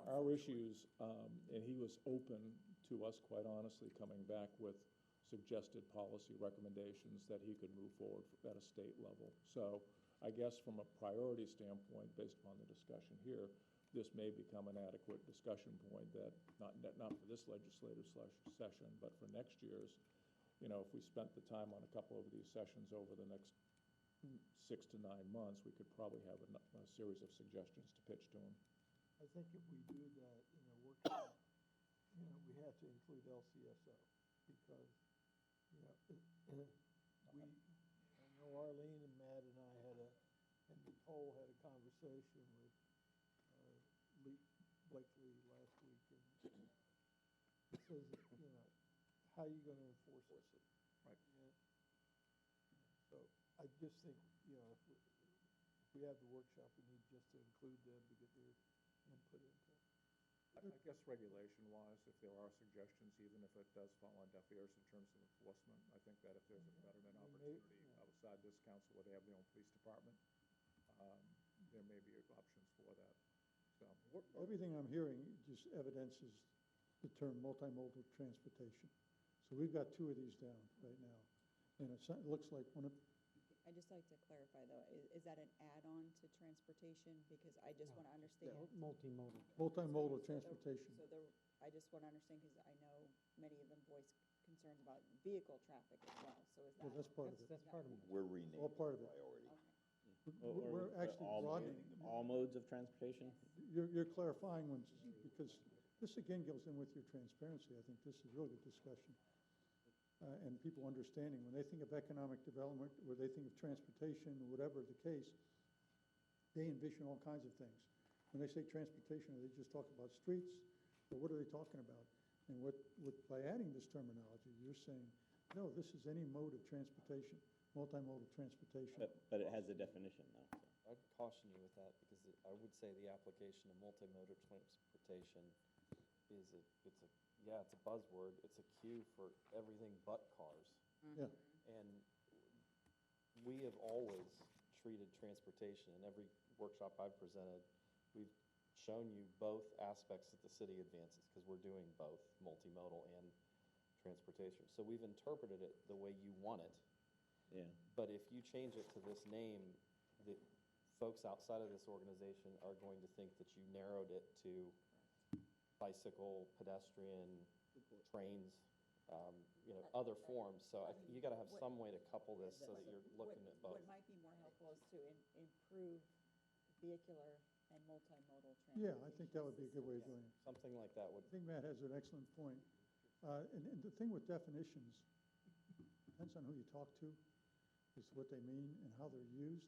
our issues, and he was open to us, quite honestly, coming back with suggested policy recommendations that he could move forward at a state level. So I guess from a priority standpoint, based upon the discussion here, this may become an adequate discussion point that, not for this legislative session, but for next year's, if we spent the time on a couple of these sessions over the next 6 to 9 months, we could probably have a series of suggestions to pitch to them. I think if we do that in a workshop, we have to include LCSO, because, I know Arlene and Matt and I and Nicole had a conversation with Blakely last week, and it says, how are you gonna enforce it? Right. So I just think, if we have the workshop, we need just to include them to get their input into it. I guess regulation-wise, if there are suggestions, even if it does fall on deaf ears in terms of enforcement, I think that if there's a betterment opportunity outside this council where they have their own police department, there may be options for that, so. Everything I'm hearing just evidences the term multimodal transportation. So we've got 2 of these down right now. And it looks like one of, I'd just like to clarify, though, is that an add-on to transportation? Because I just want to understand. Multimodal. multimodal So transportation. I just want to understand, because I know many of them voice concerns about vehicle traffic as well, so is that? Well, that's part of it. That's part of it. We're renaming All part of it. priority. Okay. We're actually broadening. All modes of transportation? You're clarifying ones, because this again goes in with your transparency. I think this is really good discussion. And people understanding, when they think of economic development, or they think of transportation, or whatever the case, they envision all kinds of things. When they say transportation, are they just talking about streets, or what are they talking about? And by adding this terminology, you're saying, no, this is any mode of transportation, multimodal transportation. But it has a definition, though. I'd caution you with that, because I would say the application of multimodal transportation is it's a buzzword. It's a cue for everything but cars. Yeah. And we have always treated transportation, in every workshop I've presented, we've shown you both aspects that the city advances, because we're doing both multimodal and transportation. So we've interpreted it the way you want it. Yeah. But if you change it to this name, the folks outside of this organization are going to think that you narrowed it to bicycle, pedestrian, trains, other forms. So you got to have some way to couple this so that you're looking at both. What might be more helpful is to improve vehicular and multimodal transportation. Yeah, I think that would be a good way of doing it. Something like that would. I think Matt has an excellent point. And the thing with definitions, depends on who you talk to, is what they mean and how they're used.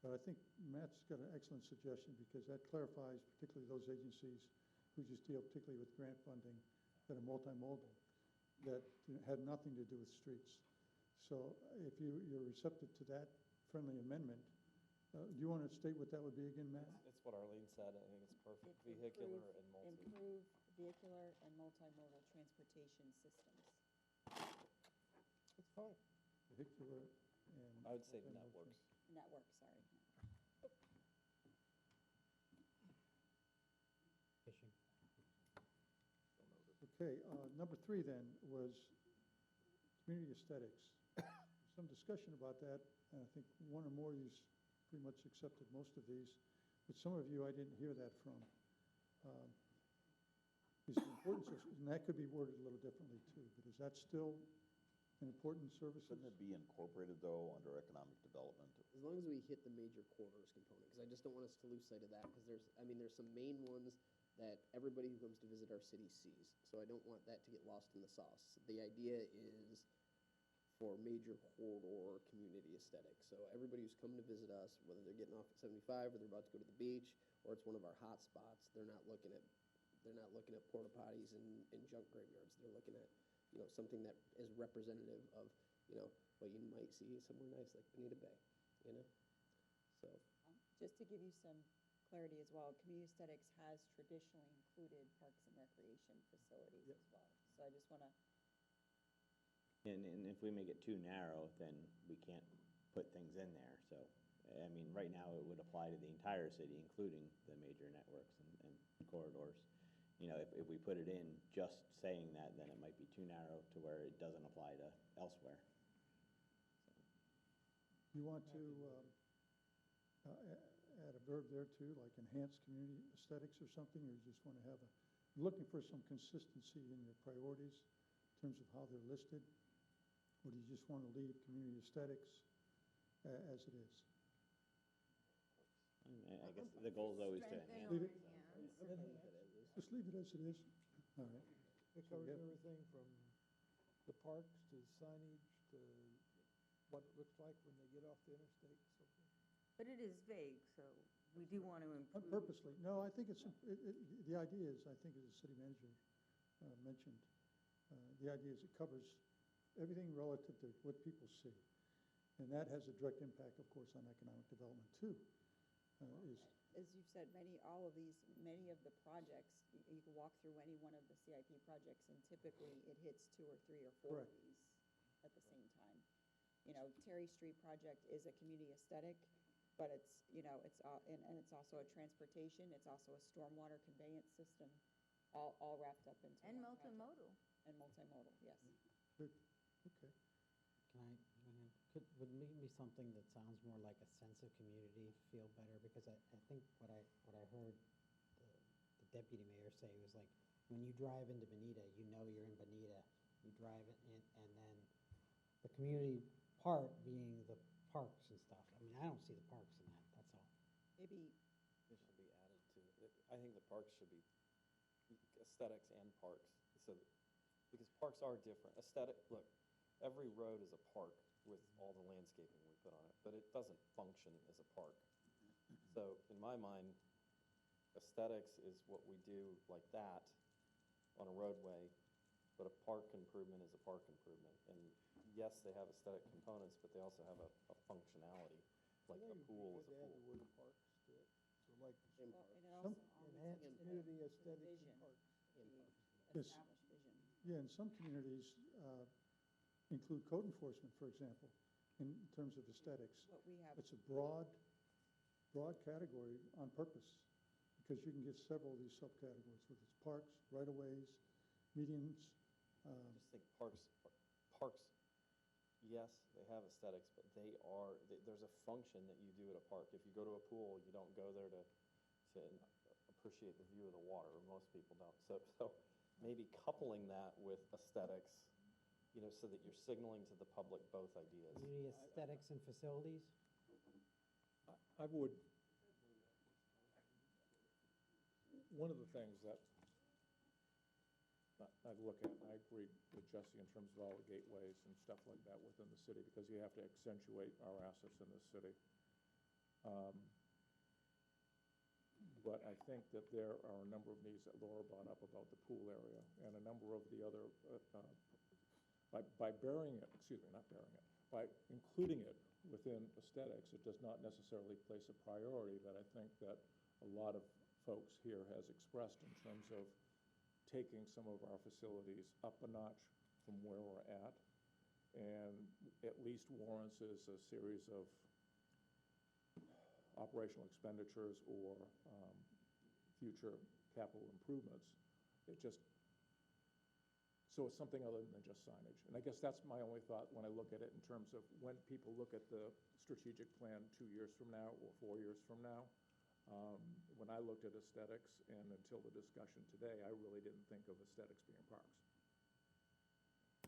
But I think Matt's got an excellent suggestion, because that clarifies particularly those agencies who just deal particularly with grant funding that are multimodal, that had nothing to do with streets. So if you're receptive to that friendly amendment, do you want to state what that would be again, Matt? It's what Arlene said. I think it's perfect. Vehicular and multi. Improve vehicular and multimodal transportation systems. It's fine. Vehicular and. I would say multimodal networks. Network, sorry. Fishing. Okay, number 3 then was community aesthetics. Some discussion about that, and I think one or more of you pretty much accepted most of these, but some of you I didn't hear that from. Is the importance of, and that could be worded a little differently too, but is that still an important service? Shouldn't it be incorporated, though, under economic development? As long as we hit the major corridors component, because I just don't want us to lose sight of that, because there's some main ones that everybody who comes to visit our city sees. So I don't want that to get lost in the sauce. The idea is for major corridor community aesthetics. So everybody who's coming to visit us, whether they're getting off at 75 or they're about to go to the beach, or it's one of our hot spots, they're not looking at porta potties and junk graveyards. They're looking at, something that is representative of, what you might see somewhere nice like Bonita Bay, So, Just to give you some clarity as well, community aesthetics has traditionally included parks and recreation facilities as well. So I just want to, And if we make it too narrow, then we can't put things in there. So, I mean, right now it would apply to the entire city, including the major networks and corridors. If we put it in just saying that, then it might be too narrow to where it doesn't apply to elsewhere. You want to add a verb there too, like enhance community aesthetics or something, or you just want to have looking for some consistency in your priorities in terms of how they're listed? Or do you just want to leave community aesthetics as it is? I guess the goal is always to Strengthen enhance. Leave or it. enhance. Just leave it as it is. All right. It covers everything from the parks to signage to what it looks like when they get off the interstate and so forth. But it is vague, so we do want to improve. Purposely. No, I think the idea is, I think as the city manager mentioned, the idea is it covers everything relative to what people see. And that has a direct impact, of course, on economic development too. as you've said, many of the projects, you can walk through any one of the CIP projects, and typically it hits 2 or 3 or 4 of Correct. these at the same time. Terry Street project is a community aesthetic, but it's, and it's also a transportation, it's also a stormwater conveyance system, all wrapped up into And one project. multimodal. And multimodal, yes. Good, okay. Would maybe something that sounds more like a sense of community feel better? Because I think what I heard the deputy mayor say was like, when you drive into Bonita, you know you're in Bonita. You drive it in, and then the community part being the parks and stuff. I mean, I don't see the parks in that, that's all. Maybe, It should be added to, I think the parks should be aesthetics and parks, because parks are different. Look, every road is a park with all the landscaping we put on it, but it doesn't function as a park. So in my mind, aesthetics is what we do like that on a roadway, but a park improvement is a park improvement. And yes, they have aesthetic components, but they also have a functionality, like a pool is a They add pool. the word parks to it, so like and it also enhance always community the aesthetics vision, and parks. the Yes. established vision. Yeah, and some communities include code enforcement, for example, in terms of aesthetics. What we have, It's a broad category on purpose, because you can get several of these subcategories, whether it's parks, right-of-ways, medians. I just think parks, yes, they have aesthetics, but there's a function that you do at a park. If you go to a pool, you don't go there to appreciate the view of the water, or most people don't. So maybe coupling that with aesthetics, so that you're signaling to the public both ideas. Community aesthetics and facilities? I would, one of the things that I'd look at, and I agree with Jesse in terms of all the gateways and stuff like that within the city, because you have to accentuate our assets in this city. But I think that there are a number of needs that Laura brought up about the pool area, and a number of the other, by by including it within aesthetics, it does not necessarily place a priority that I think that a lot of folks here has expressed in terms of taking some of our facilities up a notch from where we're at, and at least warrants a series of operational expenditures or future capital improvements. So it's something other than just signage. And I guess that's my only thought when I look at it in terms of when people look at the strategic plan 2 years from now or 4 years from now. When I looked at aesthetics, and until the discussion today, I really didn't think of aesthetics being parks.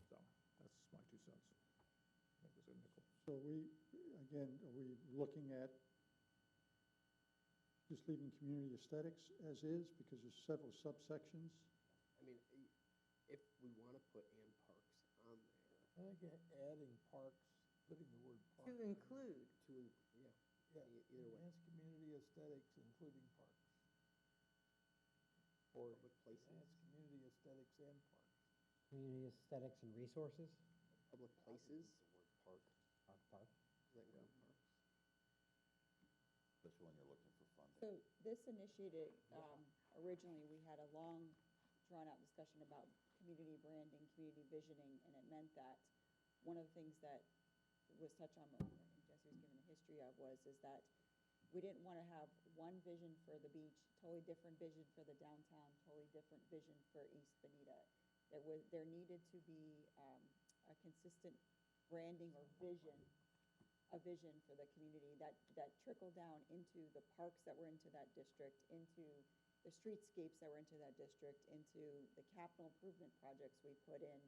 So that's my 2 cents. I think it was a nickel. So are we looking at just leaving community aesthetics as is, because there's several subsections? I mean, if we want to put and parks on there, I think adding parks, putting the word park. To include. yeah, Yeah, either way. enhance community aesthetics, including parks. Or Public places. enhance community aesthetics and parks. Community aesthetics and resources? Public places, The word park. Park? does that go parks? Especially when you're looking for funding. So this initiated, originally, we had a long, drawn-out discussion about community branding, community visioning, and it meant that one of the things that was touched on, and Jesse was given a history of, is that we didn't want to have one vision for the beach, totally different vision for the downtown, totally different vision for East Bonita. There needed to be a consistent branding or vision, a vision for the community that trickled down into the parks that were into that district, into the streetscapes that were into that district, into the capital improvement projects we put in,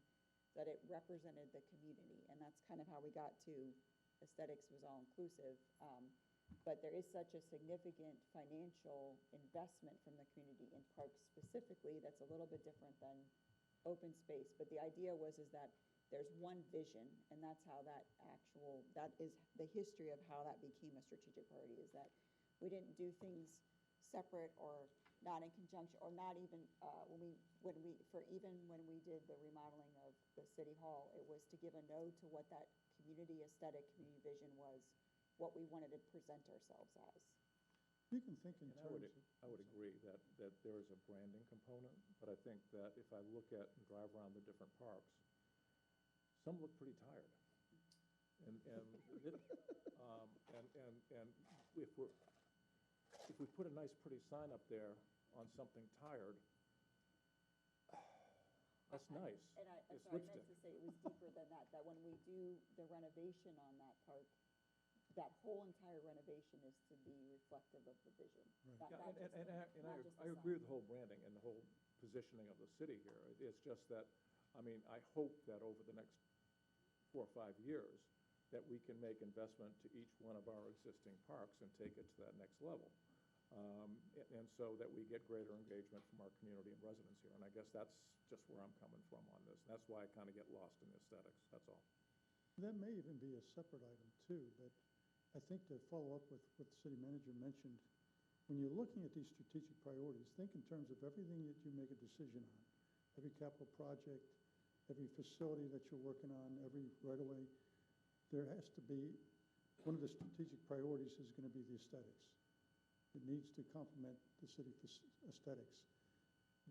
that it represented the community. And that's kind of how we got to aesthetics was all inclusive. But there is such a significant financial investment from the community in parks specifically that's a little bit different than open space. But the idea is that there's one vision, and that's how that is the history of how that became a strategic priority, is that we didn't do things separate or not in conjunction, or not even, when we did the remodeling of the city hall, it was to give a nod to what that community aesthetic, community vision was, what we wanted to present ourselves as. You can think in And terms of. I would agree that there is a branding component, but I think that if I look at and drive around the different parks, some look pretty tired. And if we put a nice pretty sign up there on something tired, that's nice. And I It's meant lipstick. to say it was deeper than that when we do the renovation on that park, that whole entire renovation is to be reflective of the vision. Right. Not just the- not just the I agree sign. with the whole branding and the whole positioning of the city here. It's just that, I hope that over the next 4 or 5 years, that we can make investment to each one of our existing parks and take it to that next level. And so that we get greater engagement from our community and residents here. And I guess that's just where I'm coming from on this. That's why I kind of get lost in the aesthetics, that's all. That may even be a separate item too, but I think to follow up with what the city manager mentioned, when you're looking at these strategic priorities, think in terms of everything that you make a decision on, every capital project, every facility that you're working on, every right-of-way. There has to be, one of the strategic priorities is going to be the aesthetics. It needs to complement the city aesthetics.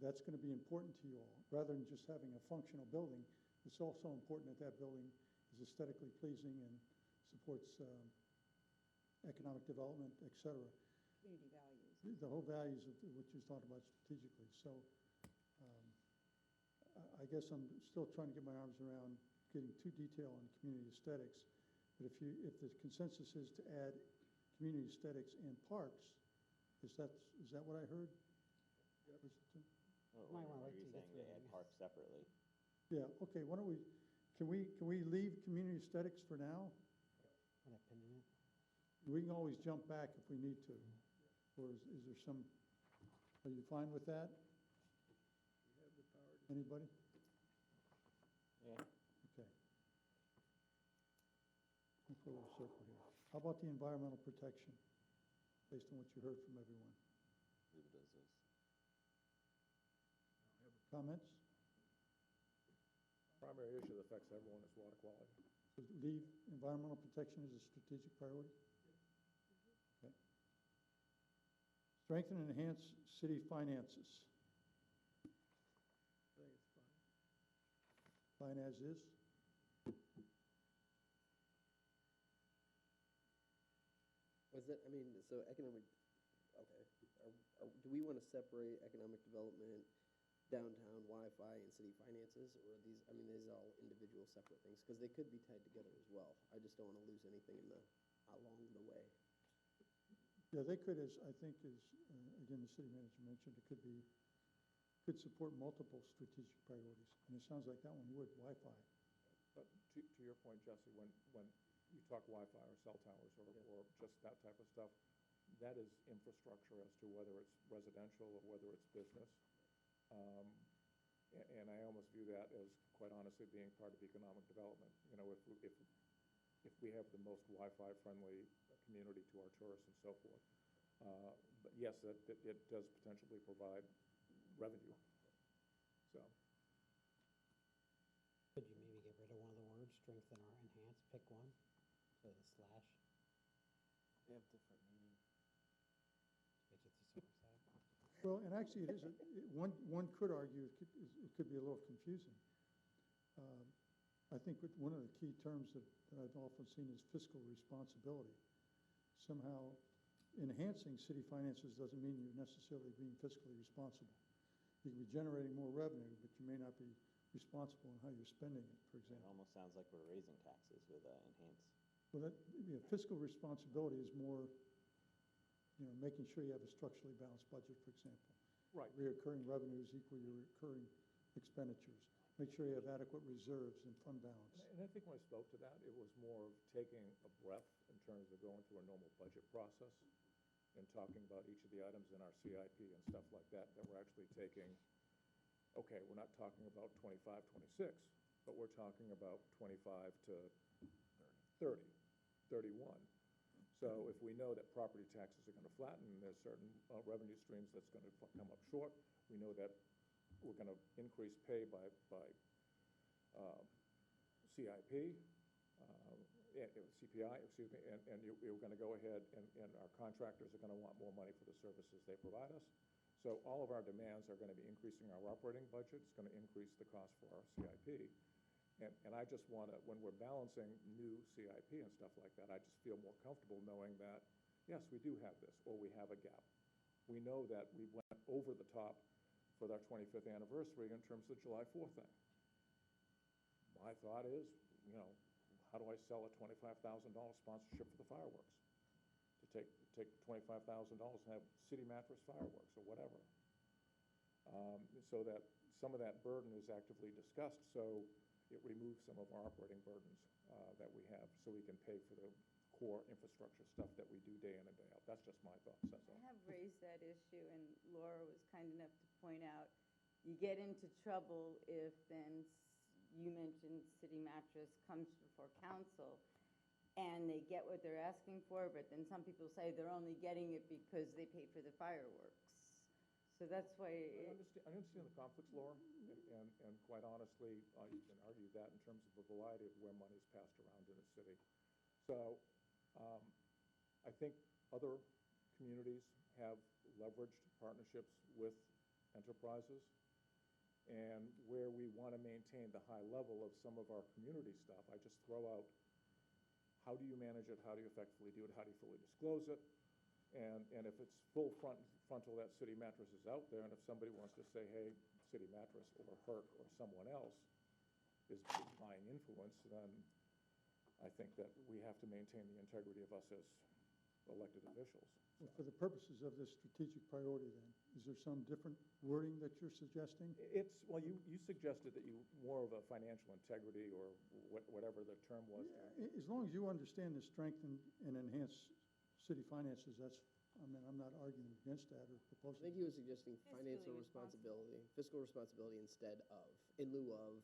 That's going to be important to you all. Rather than just having a functional building, it's also important that that building is aesthetically pleasing and supports economic development, et cetera. Community values. The whole values of what you're talking about strategically. So I guess I'm still trying to get my arms around getting too detailed on community aesthetics. But if the consensus is to add community aesthetics and parks, is that what I heard? Or Might wanna are wait you till you get saying through to it. add parks separately? Yeah, okay, why don't we, can we leave community aesthetics for now? An opinion? We can always jump back if we need to. Or is there some, are you fine with that? Anybody? Yeah. Okay. Let's put a little circle here. How about the environmental protection, based on what you heard from everyone? Leave it as is. Comments? Primary issue that affects everyone is water quality. So leave environmental protection as a strategic priority? Okay. Strengthen and enhance city finances. I think it's fine. Fine as is? Was that, so economic, okay, do we want to separate economic development, downtown, Wi-Fi, and city finances, or are these are all individual separate things? Because they could be tied together as well. I just don't want to lose anything along the way. Yeah, they could, I think, again, the city manager mentioned, it could support multiple strategic priorities. And it sounds like that one would, Wi-Fi. But to your point, Jesse, when you talk Wi-Fi or cell towers or just that type of stuff, that is infrastructure as to whether it's residential or whether it's business. And I almost view that as, quite honestly, being part of economic development. You know, if we have the most Wi-Fi friendly community to our tourists and so forth. But yes, it does potentially provide revenue, so. Could you maybe get rid of one of the words, strengthen or enhance, pick one, so the slash, They have different meaning. get you to source that? Well, and actually, it is, one could argue it could be a little confusing. I think one of the key terms that I've often seen is fiscal responsibility. Somehow, enhancing city finances doesn't mean you're necessarily being fiscally responsible. You can be generating more revenue, but you may not be responsible in how you're spending it, for It example. almost sounds like we're raising taxes with enhance. Well, fiscal responsibility is more, making sure you have a structurally balanced budget, for example. Right. Reoccurring revenues equal your recurring expenditures. Make sure you have adequate reserves and fund balance. And I think when I spoke to that, it was more of taking a breath in terms of going through a normal budget process and talking about each of the items in our CIP and stuff like that, that we're actually taking, okay, we're not talking about 25, 26, but we're talking about 25 to 30, 31. So if we know that property taxes are going to flatten, there's certain revenue streams that's going to come up short, we know that we're going to increase pay by CIP, CPI, excuse me, and you're going to go ahead and our contractors are going to want more money for the services they provide us. So all of our demands are going to be increasing our operating budget. It's going to increase the cost for our CIP. And I just want to, when we're balancing new CIP and stuff like that, I just feel more comfortable knowing that, yes, we do have this, or we have a gap. We know that we went over the top for our 25th anniversary in terms of the July 4th thing. My thought is, how do I sell a $25,000 sponsorship for the fireworks? To take $25,000 and have City Mattress fireworks or whatever. So that some of that burden is actively discussed, so it removes some of our operating burdens that we have, so we can pay for the core infrastructure stuff that we do day in and day out. That's just my thoughts, that's all. I have raised that issue, and Laura was kind enough to point out, you get into trouble if then, you mentioned City Mattress comes before council, and they get what they're asking for, but then some people say they're only getting it because they paid for the fireworks. So that's why. I understand the conflicts, Laura, and quite honestly, you can argue that in terms of a variety of where money is passed around in the city. So I think other communities have leveraged partnerships with enterprises, and where we want to maintain the high level of some of our community stuff, I just throw out, how do you manage it? How do you effectively do it? How do you fully disclose it? And if it's full frontal that City Mattress is out there, and if somebody wants to say, hey, City Mattress or Herc or someone else is buying influence, then I think that we have to maintain the integrity of us as elected officials. Well, for the purposes of this strategic priority then, is there some different wording that you're suggesting? Well, you suggested that you, more of a financial integrity or whatever the term was. As long as you understand the strength and enhance city finances, I'm not arguing against that or I proposing. think he was suggesting financial Fiscally fiscal responsibility instead of, in lieu of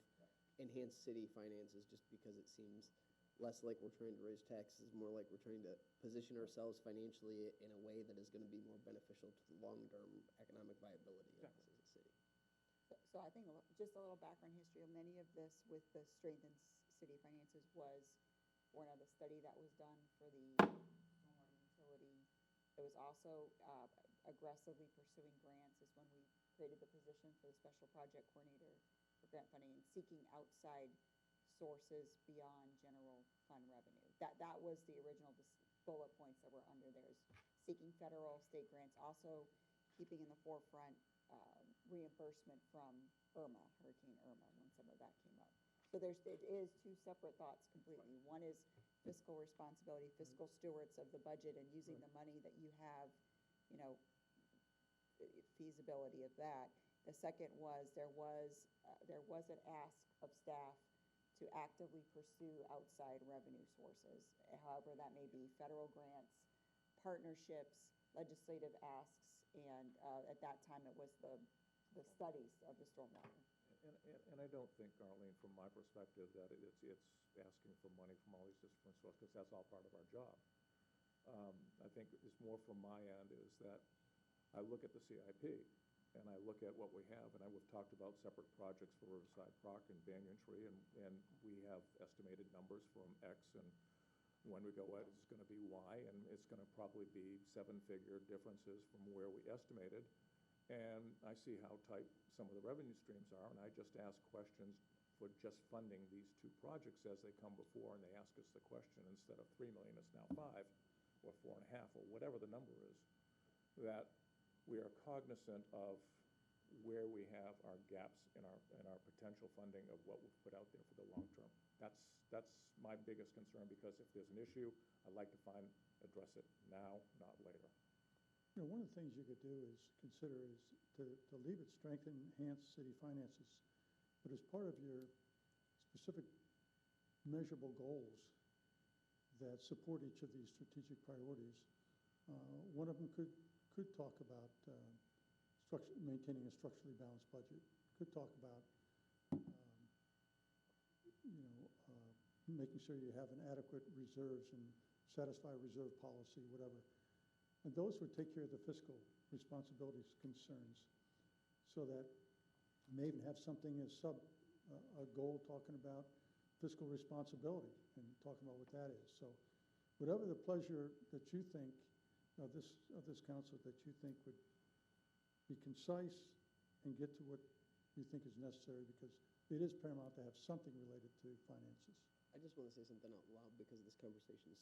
enhanced city finances, just because it seems less like we're trying to raise taxes, more like we're trying to position ourselves financially in a way that is going to be more beneficial to the long-term economic viability of us as a city. So I think just a little background history of many of this with the strengthened city finances was one of the study that was done for the stormwater utility. It was also aggressively pursuing grants is when we created the position for the special project coordinator for grant funding and seeking outside sources beyond general fund revenue. That was the original bullet points that were under there, is seeking federal, state grants, also keeping in the forefront reimbursement from Hurricane Irma, when some of that came up. So it is two separate thoughts completely. One is fiscal responsibility, fiscal stewards of the budget, and using the money that you have, feasibility of that. The second was, there was an ask of staff to actively pursue outside revenue sources, however that may be, federal grants, partnerships, legislative asks, and at that time, it was the studies of the stormwater. And I don't think, Arlene, from my perspective, that it's asking for money from all these different sources, because that's all part of our job. I think it's more from my end is that I look at the CIP, and I look at what we have, and we've talked about separate projects for Riverside Park and Banyan Tree, and we have estimated numbers from X, and when we go out, it's gonna be Y, and it's gonna probably be seven-figure differences from where we estimated. And I see how tight some of the revenue streams are, and I just ask questions for just funding these two projects as they come before, and they ask us the question, instead of 3 million, it's now 5, or 4.5, or whatever the number is, that we are cognizant of where we have our gaps in our potential funding of what we've put out there for the long term. That's my biggest concern, because if there's an issue, I'd like to address it now, not later. You know, one of the things you could do is consider is to leave it strengthen, enhance city finances, but as part of your specific measurable goals that support each of these strategic priorities, one of them could talk about maintaining a structurally balanced budget, could talk about making sure you have an adequate reserves and satisfy reserve policy, whatever. And those would take care of the fiscal responsibilities concerns, so that you may even have something as a goal talking about fiscal responsibility and talking about what that is. So whatever the pleasure that you think of this council that you think would be concise and get to what you think is necessary, because it is paramount to have something related to finances. I just want to say something out loud, because this conversation's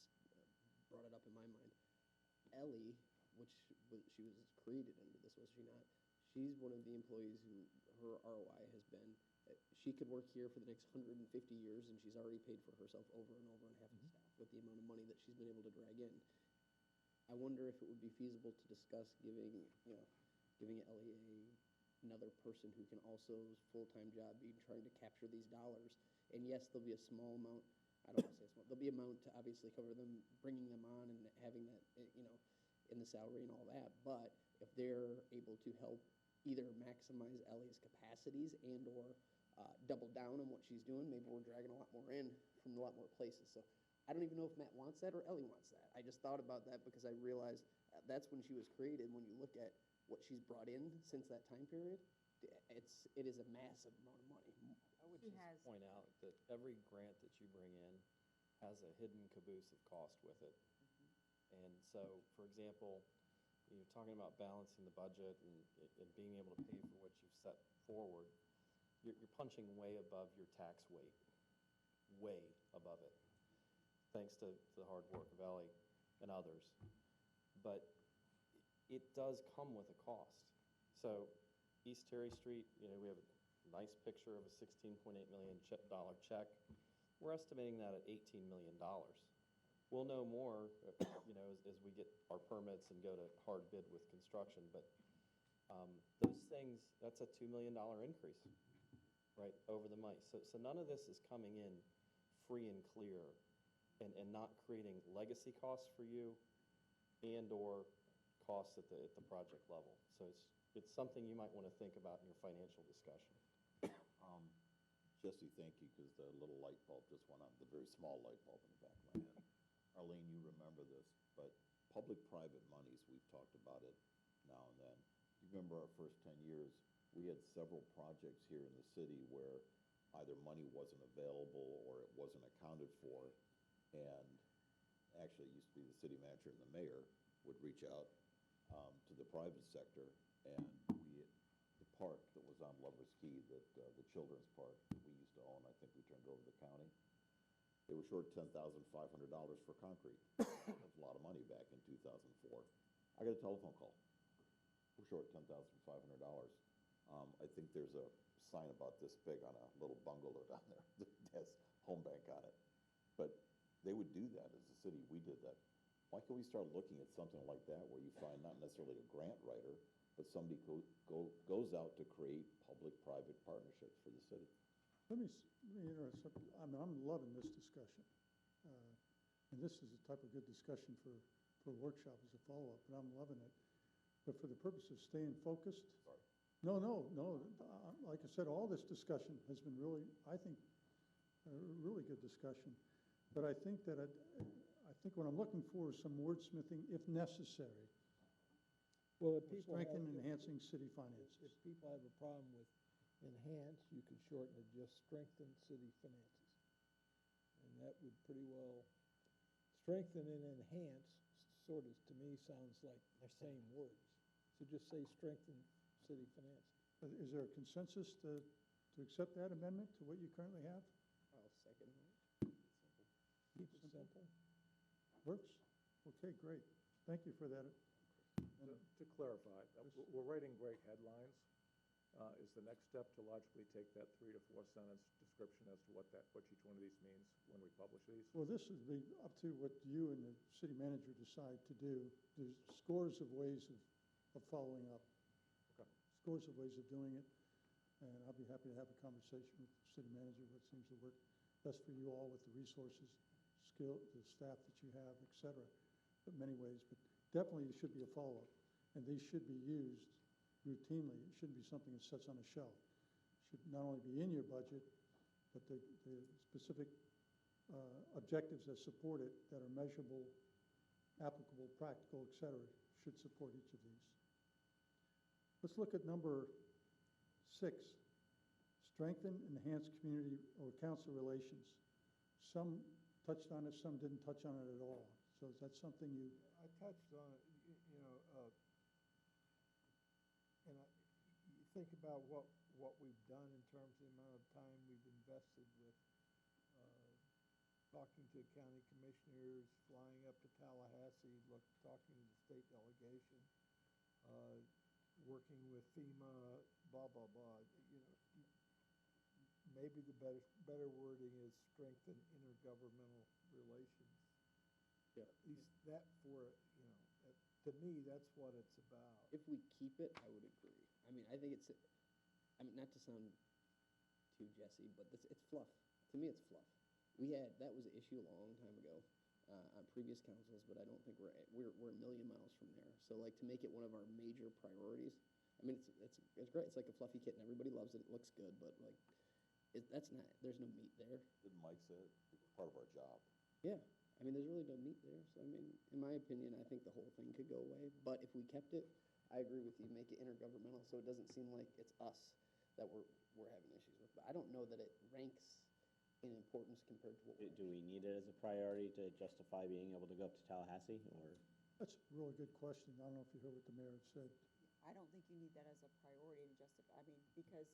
brought it up in my mind. Ellie, she was created under this, was she not? She's one of the employees who her ROI has been, she could work here for the next 150 years, and she's already paid for herself over and over and half the staff with the amount of money that she's been able to drag in. I wonder if it would be feasible to discuss giving Ellie another person who can also, full-time job, be trying to capture these dollars. And yes, there'll be a small amount, I don't want to say small, there'll be an amount to obviously cover them, bringing them on and having that, in the salary and all that. But if they're able to help either maximize Ellie's capacities and/or double down on what she's doing, maybe we're dragging a lot more in from a lot more places. So I don't even know if Matt wants that or Ellie wants that. I just thought about that because I realized that's when she was created. When you look at what she's brought in since that time period, it is a massive amount of money. I would She just has- point out that every grant that you bring in has a hidden caboose of cost with it. And so, for example, you're talking about balancing the budget and being able to pay for what you've set forward. You're punching way above your tax weight, way above it, thanks to the hard work of Ellie and others. But it does come with a cost. So East Terry Street, we have a nice picture of a $16.8 million check. We're estimating that at $18 million. We'll know more, as we get our permits and go to hard bid with construction, but those things, that's a $2 million increase, right, over the money. So none of this is coming in free and clear and not creating legacy costs for you and/or costs at the project level. So it's something you might want to think about in your financial discussion. Jesse, thank you, because the little light bulb just went on, the very small light bulb in the back of my head. Arlene, you remember this, but public-private monies, we've talked about it now and then. You remember our first 10 years, we had several projects here in the city where either money wasn't available or it wasn't accounted for. And actually, it used to be the city manager and the mayor would reach out to the private sector, and the park that was on Lover's Key, the children's park that we used to own, I think we turned over to the county. They were short $10,500 for concrete. That was a lot of money back in 2004. I got a telephone call. We're short $10,500. I think there's a sign about this big on a little bungalow down there that has Home Bank on it. But they would do that as a city. We did that. Why can't we start looking at something like that where you find not necessarily a grant writer, but somebody goes out to create public-private partnerships for the city? Let me interrupt something. I'm loving this discussion. And this is the type of good discussion for for a workshop as a follow-up, but I'm loving it. But for the purpose of staying focused. Sorry. No, like I said, all this discussion has been really, I think, a really good discussion. But I think that, I think what I'm looking for is some wordsmithing if necessary. Well, if For people have, strengthen and enhancing city finances. if people have a problem with enhance, you could shorten it, just strengthen city finances. And that would pretty well, strengthen and enhance, sort of, to me, sounds like the same words. So just say strengthen city finances. Is there a consensus to accept that amendment to what you currently have? I'll second that. Keep it simple. Works? Okay, great. Thank you for that. To clarify, we're writing great headlines. Is the next step to logically take that 3 to 4 sentence description as to what each one of these means when we publish these? Well, this would be up to what you and the city manager decide to do. There's scores of ways of following up, Okay. scores of ways of doing it. And I'll be happy to have a conversation with the city manager, what seems to work best for you all with the resources, skill, the staff that you have, et cetera, but many ways. But definitely it should be a follow-up, and these should be used routinely. It shouldn't be something that sits on a shelf. It should not only be in your budget, but the specific objectives that support it, that are measurable, applicable, practical, et cetera, should support each of these. Let's look at number 6, strengthen, enhance community or council relations. Some touched on it, some didn't touch on it at all. So is that something you? I touched on it, and you think about what we've done in terms of the amount of time we've invested with talking to county commissioners, flying up to Tallahassee, talking to the state delegation, working with FEMA, blah, blah, blah. Maybe the better wording is strengthen intergovernmental relations. Yeah. At least that to me, that's what it's about. If we keep it, I would agree. I mean, I think not to sound too Jesse, but it's fluff. To me, it's fluff. That was an issue a long time ago on previous councils, but I don't think we're a million miles from there. So like to make it one of our major priorities, I mean, it's great. It's like a fluffy kitten. Everybody loves it. It looks good, but like, there's no meat there. Didn't Mike say it? It's part of our job. Yeah. I mean, there's really no meat there. So, I mean, in my opinion, I think the whole thing could go away. But if we kept it, I agree with you, make it intergovernmental so it doesn't seem like it's us that we're having issues with. But I don't know that it ranks in importance compared to what we're. Do we need it as a priority to justify being able to go up to Tallahassee, or? That's a really good question. I don't know if you heard what the mayor had said. I don't think you need that as a priority to justify, I mean, because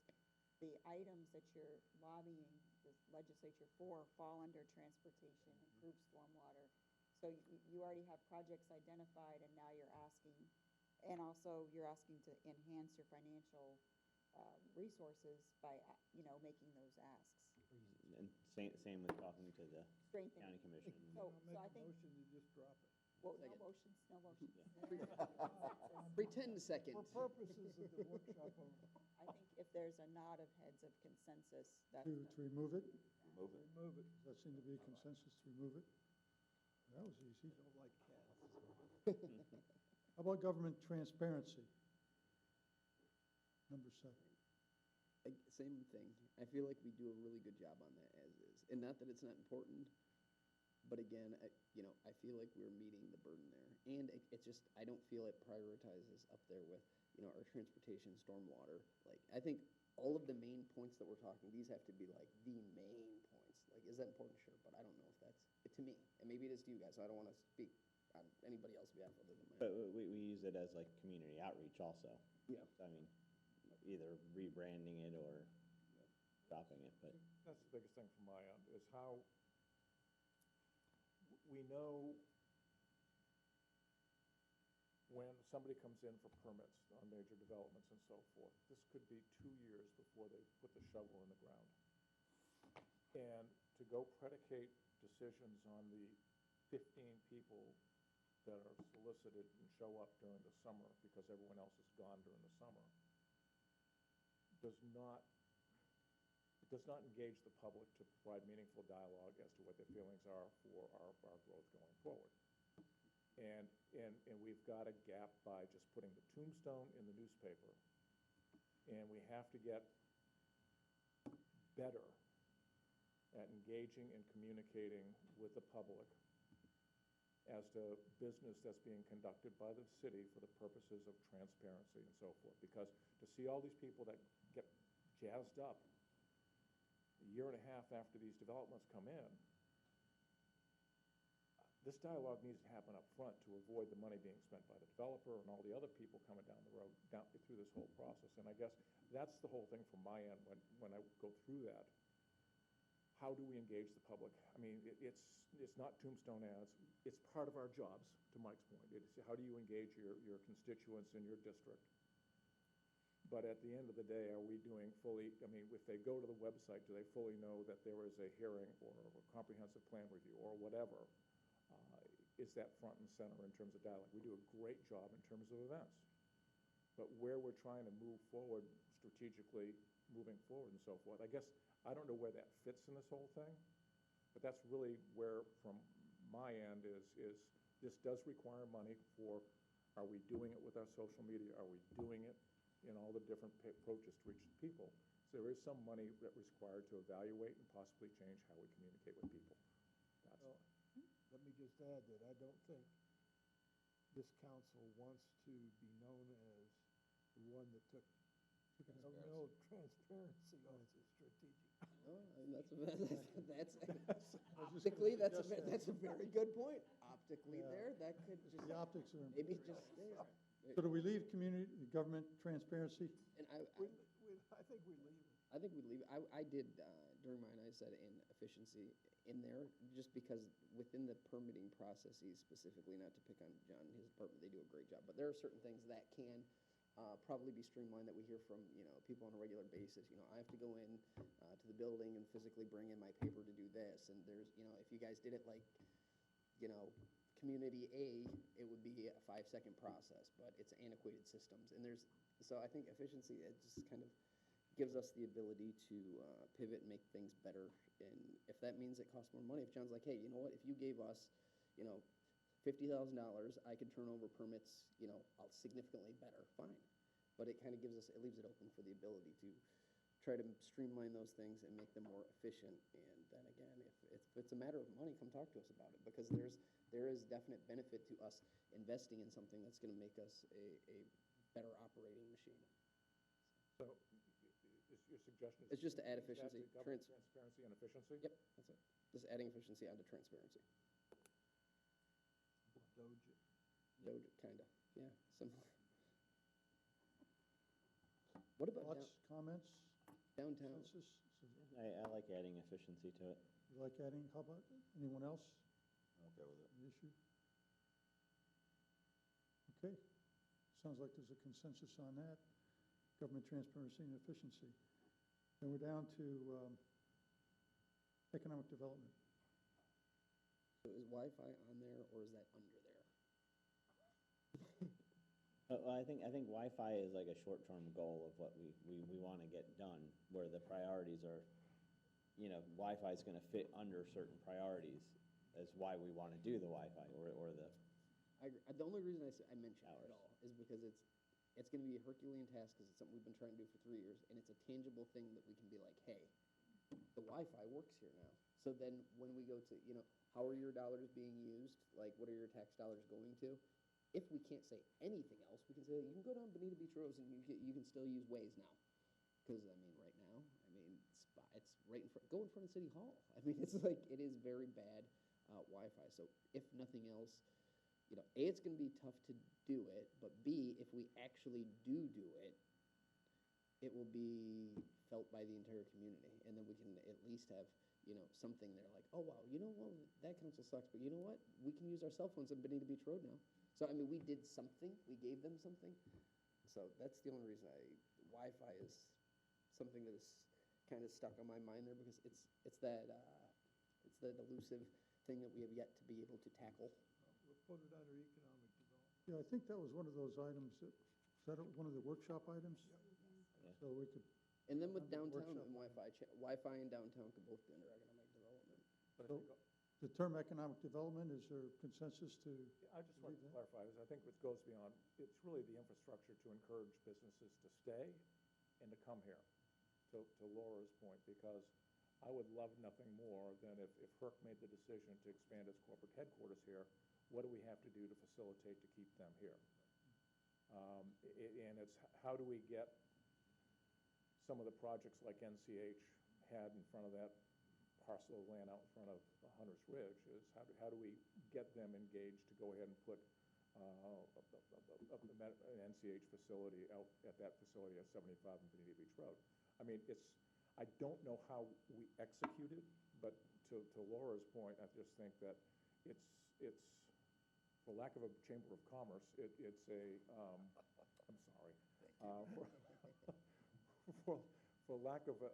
the items that you're lobbying the legislature for fall under transportation, improved stormwater. So you already have projects identified, and now you're asking, and also you're asking to enhance your financial resources by, making those asks. And same with talking to the Strengthen. county commission. So I'll I make a think, motion to just drop it. well, no Second. motions, no motions. Pretend second. For purposes of the workshop only. I think if there's a nod of heads of consensus, that's. To remove it? Remove it. Remove it. Does that seem to be a consensus to remove it? That was easy. Don't like cats. How about government transparency? Number 7. Same thing. I feel like we do a really good job on that as is. And not that it's not important, but again, I feel like we're meeting the burden there. And it's just, I don't feel it prioritizes up there with, our transportation, stormwater. Like, I think all of the main points that we're talking, these have to be like the main points. Like, is that important? Sure, but I don't know if that's, to me, and maybe it is to you guys, so I don't want to speak on anybody else's behalf other than mine. But we use it as like community outreach also. Yeah. So, I mean, either rebranding it or dropping it, but. That's the biggest thing from my end, is how we know when somebody comes in for permits on major developments and so forth, this could be 2 years before they put the shovel in the ground. And to go predicate decisions on the 15 people that are solicited and show up during the summer because everyone else is gone during the summer does not engage the public to provide meaningful dialogue as to what their feelings are for our growth going forward. And we've got a gap by just putting the tombstone in the newspaper. And we have to get better at engaging and communicating with the public as to business that's being conducted by the city for the purposes of transparency and so forth. Because to see all these people that get jazzed up a year and a half after these developments come in, this dialogue needs to happen up front to avoid the money being spent by the developer and all the other people coming down the road, down through this whole process. And I guess that's the whole thing from my end when I go through that. How do we engage the public? I mean, it's not tombstone ads. It's part of our jobs, to Mike's point. It's how do you engage your constituents in your district? But at the end of the day, are we doing fully, I mean, if they go to the website, do they fully know that there is a hearing or a comprehensive plan review or whatever? Is that front and center in terms of dialogue? We do a great job in terms of events. But where we're trying to move forward strategically, moving forward and so forth, I guess, I don't know where that fits in this whole thing, but that's really where, from my end, is this does require money for, are we doing it with our social media? Are we doing it in all the different approaches to reach people? So there is some money that is required to evaluate and possibly change how we communicate with people. That's Well, let me just add that I don't think this council wants to be known as the one that took transparency off the strategic. Oh, and optically, that's a very good point. Optically Yeah. there, that could just, The optics are maybe important. just stay there. So do we leave community, government transparency? And I think we leave it. I think we leave, I did, during mine, I said in efficiency in there, just because within the permitting processes specifically, not to pick on John and his department, they do a great job, but there are certain things that can probably be streamlined that we hear from, people on a regular basis. I have to go in to the building and physically bring in my paper to do this, and there's, if you guys did it like, community A, it would be a 5-second process, but it's antiquated systems, and so I think efficiency, it just kind of gives us the ability to pivot and make things better. And if that means it costs more money, if John's like, hey, you know what, if you gave us, $50,000, I could turn over permits, significantly better, fine. But it kind of leaves it open for the ability to try to streamline those things and make them more efficient. And then again, if it's a matter of money, come talk to us about it, because there is definite benefit to us investing in something that's going to make us a better operating machine. So your suggestion is? It's just to add use that efficiency, government transparency and efficiency? Yep, that's it. Just adding efficiency onto transparency. Doge, kind of, yeah, similar. What about Thoughts, comments, downtown? consensus? I like adding efficiency to it. You like adding, how about, anyone else? I'm okay with it. The issue? Okay, sounds like there's a consensus on that, government transparency and efficiency. Then we're down to economic development. So is Wi-Fi on there, or is that under there? Well, I think Wi-Fi is like a short-term goal of what we want to get done, where the priorities are, Wi-Fi is going to fit under certain priorities as why we want to do the Wi-Fi or the. The only reason I mention it at all is because it's going to be a Herculean task, because it's something we've been trying to do for 3 years, and it's a tangible thing that we can be like, hey, the Wi-Fi works here now. So then when we go to, how are your dollars being used? Like, what are your tax dollars going to? If we can't say anything else, we can say, you can go down Bonita Beach Road and you can still use Waze now. Because, right now, it's right in front, go in front of City Hall. It's like, it is very bad Wi-Fi. So if nothing else, A, it's going to be tough to do it, but B, if we actually do it, it will be felt by the entire community. And then we can at least have, something there like, oh, wow, well, that council sucks, but you know what? We can use our cell phones on Bonita Beach Road now. So, we did something, we gave them something. So that's the only reason Wi-Fi is something that is kind of stuck on my mind there, because it's that elusive thing that we have yet to be able to tackle. We'll put it under economic development. Yeah, I think that was one of those items is that one of the workshop items? Yeah. So we could, And then with Under downtown workshop. and Wi-Fi and downtown could both be under economic development. But So- the term economic development, is there consensus to, I just want to Leave that. clarify this. I think it goes beyond, it's really the infrastructure to encourage businesses to stay and to come here, to Laura's point, because I would love nothing more than if HERC made the decision to expand its corporate headquarters here, what do we have to do to facilitate to keep them here? And it's, how do we get some of the projects like NCH had in front of that parcel of land out in front of Hunter's Ridge, is how do we get them engaged to go ahead and put an NCH facility out at that facility at 75 and Bonita Beach Road? I mean, I don't know how we execute it, but to Laura's point, I just think that it's for lack of a Chamber of Commerce, it's a, I'm sorry, for lack of a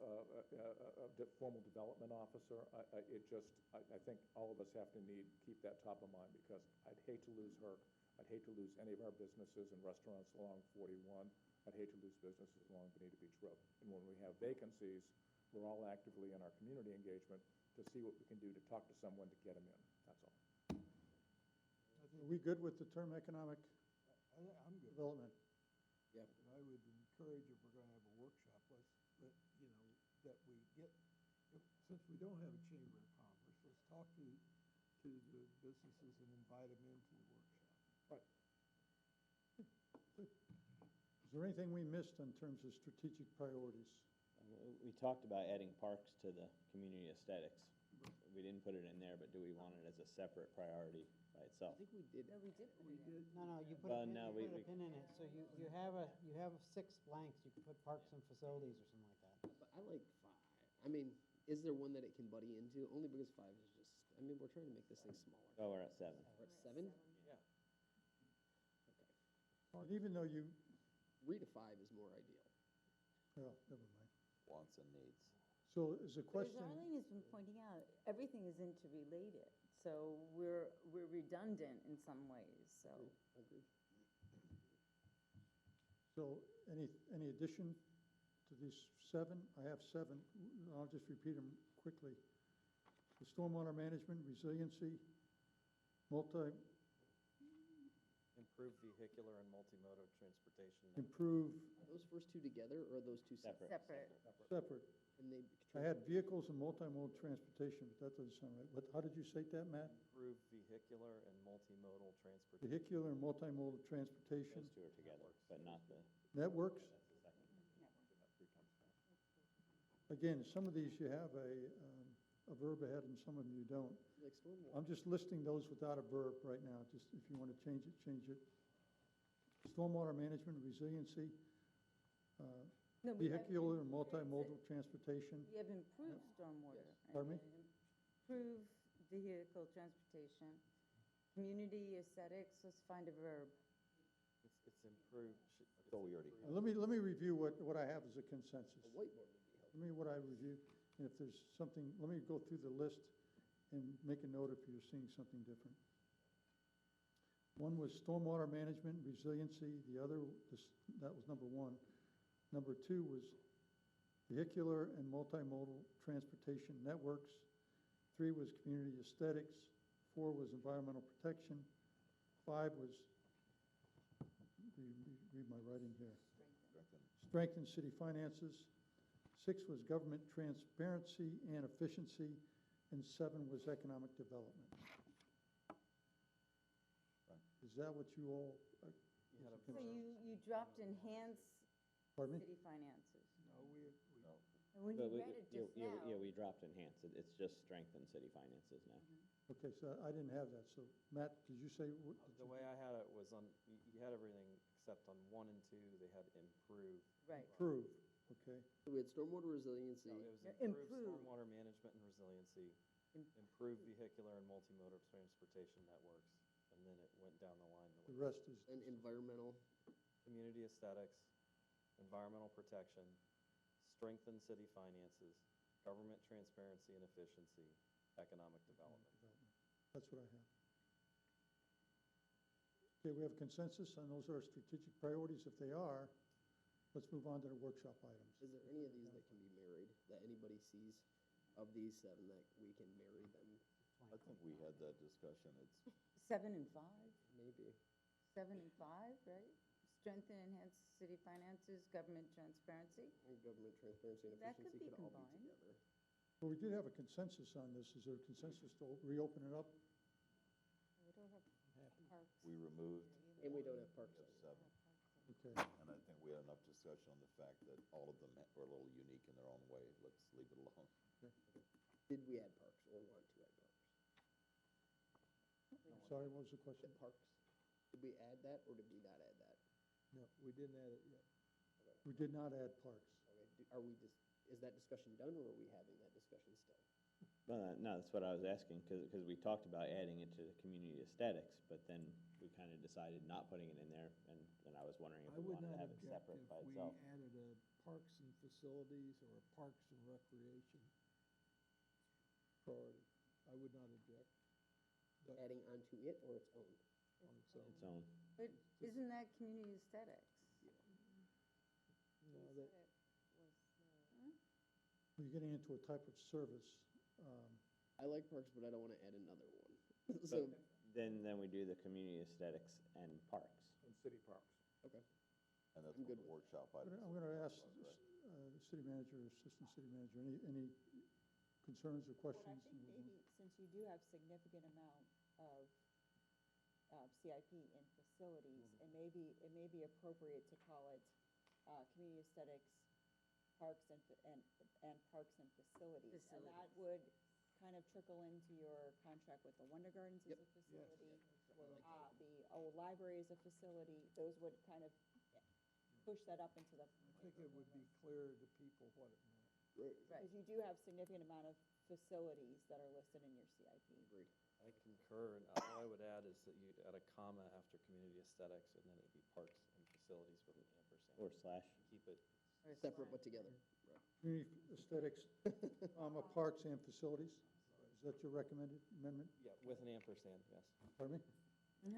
formal development officer, I think all of us have to keep that top of mind, because I'd hate to lose HERC. I'd hate to lose any of our businesses and restaurants along 41. I'd hate to lose businesses along Bonita Beach Road. And when we have vacancies, we're all actively in our community engagement to see what we can do to talk to someone to get them in. That's all. are we good with the term economic I'm good. development? Yeah. And I would encourage, if we're gonna have a workshop, that we get, since we don't have a Chamber of Commerce, let's talk to the businesses and invite them into the workshop. Right. Is there anything we missed in terms of strategic priorities? We talked about adding parks to the community aesthetics. We didn't put it in there, but do we want it as a separate priority by I itself? think we did. No, we did put it in. No, you put Well, a pin, no, you we- put a pin in it, so you have 6 blanks, you can put parks and facilities or something like that. But I like 5. I mean, is there one that it can buddy into? Only because 5 is just, I mean, we're trying to make this thing smaller. Oh, we're at 7. We're at 7? Yeah. Okay. And even though you, 3 to 5 is more ideal. well, never mind. Wants and needs. So is the But as question, Arlene has been pointing out, everything is interrelated, so we're redundant in some ways, so. Agreed. so any addition to these 7? I have 7. I'll just repeat them quickly. The stormwater management, resiliency, Improve vehicular and multimodal transportation. improve, Are those first 2 together, or are those 2 separate? Separate. separate. And they. I had vehicles and multimodal transportation, but that doesn't sound right. How did you state that, Matt? Improve vehicular and multimodal transportation. Vehicular and multimodal transportation, Those 2 are together, but not the, networks. that's the second. Again, some of these you have a verb ahead and some of them you don't. Like stormwater. I'm just listing those without a verb right now, just if you want to change it, change it. Stormwater management, resiliency, No, we have vehicular and multimodal transportation. We have improved stormwater. and Pardon me? then Improve vehicle transportation, community aesthetics, let's find a verb. It's improved. So we already, Let me review what I have as a consensus. A whiteboard would be helpful. Let me, what I review, and if there's something, let me go through the list and make a note if you're seeing something different. One was stormwater management, resiliency. The other, that was number 1. Number 2 was vehicular and multimodal transportation networks. 3 was community aesthetics. 4 was environmental protection. 5 was, read my writing here, strengthen city finances. 6 was government transparency and efficiency, and 7 was economic development. Is that what you all? You had a So you dropped enhance Pardon me? city finances. No, we And when you read it just now. Yeah, we dropped enhance. It's just strengthen city finances now. Okay, so I didn't have that. So Matt, did you say? The way I had it was you had everything except on 1 and 2, they had improve. Right. Improve, okay. So we had stormwater resiliency. No, it was No, improve improve. stormwater management and resiliency, improve vehicular and multimodal transportation networks, and then it went down the line. The rest is, And environmental. Community aesthetics, environmental protection, strengthen city finances, government transparency and efficiency, economic development. that's what I have. Okay, we have a consensus, and those are strategic priorities. If they are, let's move on to the workshop items. Is there any of these that can be married, that anybody sees of these 7 that we can marry them I think we had that discussion. It's, 7 and 5, Maybe. 7 and 5, right? Strengthen and enhance city finances, government transparency. And government transparency and That could efficiency be could all be combined. together. Well, we did have a consensus on this. Is there a consensus to reopen it up? We don't have parks. we removed And we don't have parks. seven. Okay, And I think we had enough discussion on the fact that all of them were a little unique in their own way. Let's leave it alone. Did we add parks or want to add parks? I'm sorry, what was the question? The parks, did we add that or did we not add that? No, we didn't add it yet. We did not add parks. Okay, are we just, is that discussion done or are we having that discussion still? No, that's what I was asking, because we talked about adding it to the community aesthetics, but then we kind of decided not putting it in there, and I was wondering if I we would wanted to not have it object separate if by we itself. added a parks and facilities or a parks and recreation priority. I would not object. But Adding onto it or its own? on its own. Its own. But isn't that community aesthetics? No, that, We're getting into a type of service. I like parks, but I don't want to add another one. So, Then we do the community aesthetics and parks. In city parks. okay. And that's I'm one good of the with workshop I'm items. going to ask was, right? the city manager, assistant city manager, any concerns or But I questions? think maybe, since you do have significant amount of CIP in facilities, it may be appropriate to call it community aesthetics, parks and parks and facilities. And that would kind of trickle into your contract with the Wonder Gardens as Yep. a facility, the old library as a facility. Those would kind of push that up into the, I think it would be clear to people what it meant. because you do have significant amount of facilities that are listed in your CIP. Agreed. I concur, and all I would add is that you add a comma after community aesthetics, and then it'd be parks and facilities with an ampersand. Or slash. Keep it, Separate but together. Community aesthetics, parks and facilities? Is that your recommended amendment? yeah, with an ampersand, yes. Pardon me? He's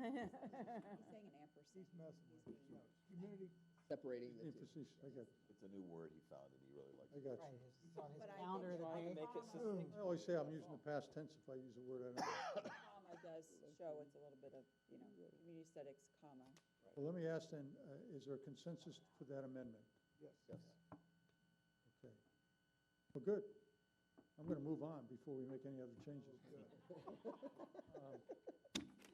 saying an ampersand. He's messing with us. No, community, Separating the two. Emphasis, I got, It's a new word he found and he really liked I it. got Right, you. it's on his But I calendar think today. Trying to make it succinct. I always say I'm using the past tense if I use a word I don't know. Comma does show it's a little bit of, community aesthetics, comma. Well, let me ask then, is there a consensus for that amendment? yes. Yes. Okay. Well, good. I'm going to move on before we make any other changes.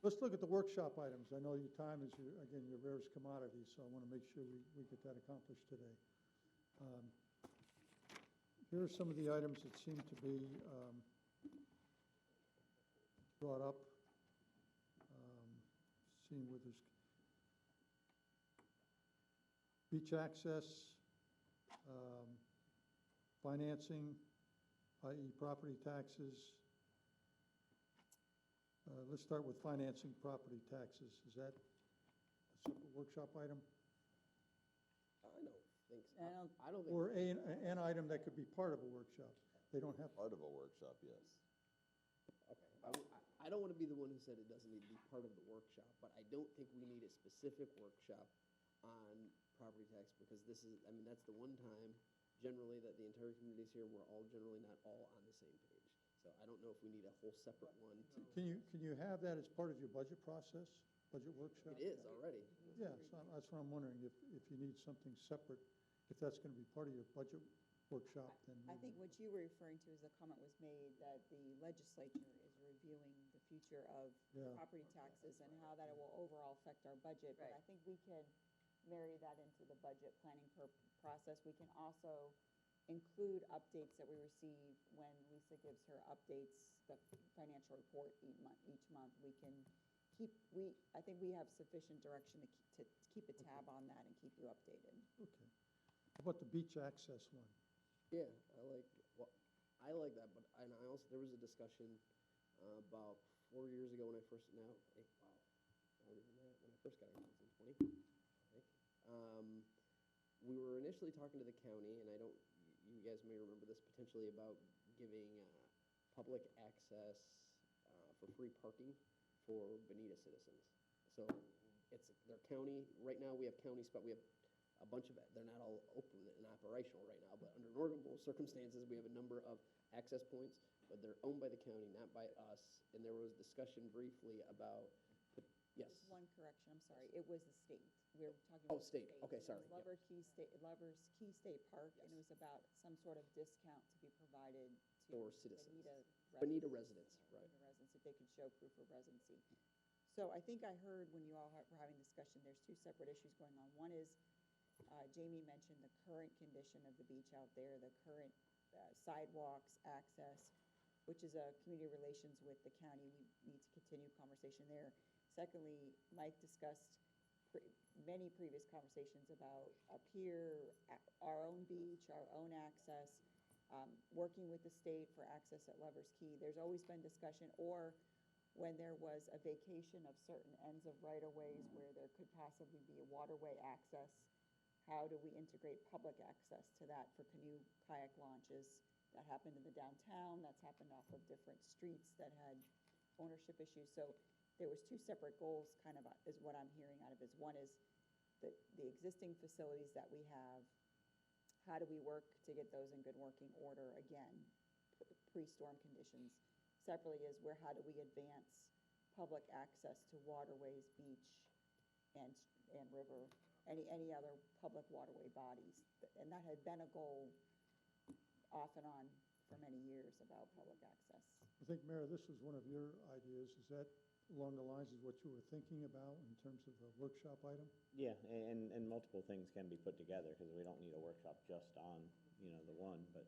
Let's look at the workshop items. I know your time is, again, your rarest commodity, so I want to make sure we get that accomplished today. Here are some of the items that seem to be brought up. Seeing where there's beach access, financing, i.e. property taxes. Let's start with financing property taxes. Is that a separate workshop item? I don't think so. I don't- I don't think. Or an item that could be part of a workshop? They don't have, Part of a workshop, yes. Okay. I don't want to be the one who said it doesn't need to be part of the workshop, but I don't think we need a specific workshop on property tax, because this is, I mean, that's the one time generally that the entire community's here, we're all generally not all on the same page. So I don't know if we need a whole separate one to. can you have that as part of your budget process, budget workshop? It is already. Yeah, so that's what I'm wondering, if you need something separate, if that's going to be part of your budget workshop, then I maybe. think what you were referring to is a comment was made that the legislature is reviewing the future of Yeah. property taxes and how that will overall affect our budget. But I Right. think we can marry that into the budget planning process. We can also include updates that we receive when Lisa gives her updates, the financial report each month. We can I think we have sufficient direction to keep a tab on that and keep you updated. Okay. How about the beach access one? Yeah, I like that, but, and I also, there was a discussion about 4 years ago when I first, now, wow, longer than that, when I first got on council, 20, I think. We were initially talking to the county, and you guys may remember this potentially, about giving public access for free parking for Bonita citizens. So their county, right now we have county spot, we have a bunch of it. They're not all open and operational right now, but under normal circumstances, we have a number of access points, but they're owned by the county, not by us. And there was discussion briefly about, yes. Just one correction, I'm sorry, it was the state. We were talking Oh, about. the state. Okay, It was sorry, yep. Lover's Key State Park, and it was about some sort of discount to be provided to. For citizens. Bonita Bonita residents, right. Bonita residents, if they could show proof of residency. So I think I heard when you all were having discussion, there's two separate issues going on. One is, Jamie mentioned the current condition of the beach out there, the current sidewalks, access, which is a community relations with the county. We need to continue conversation there. Secondly, Mike discussed many previous conversations about up here, our own beach, our own access, working with the state for access at Lover's Key. There's always been discussion, or when there was a vacation of certain ends of right-of-ways where there could possibly be a waterway access, how do we integrate public access to that for canoe kayak launches? That happened in the downtown, that's happened off of different streets that had ownership issues. So there was two separate goals, kind of, is what I'm hearing out of it. One is the existing facilities that we have, how do we work to get those in good working order again, pre-storm conditions? Separately is how do we advance public access to waterways, beach, and river, any other public waterway bodies? And that had been a goal off and on for many years about public access. I think, Mayor, this was one of your ideas. Is that along the lines of what you were thinking about in terms of a workshop item? Yeah, and multiple things can be put together, because we don't need a workshop just on, the one, but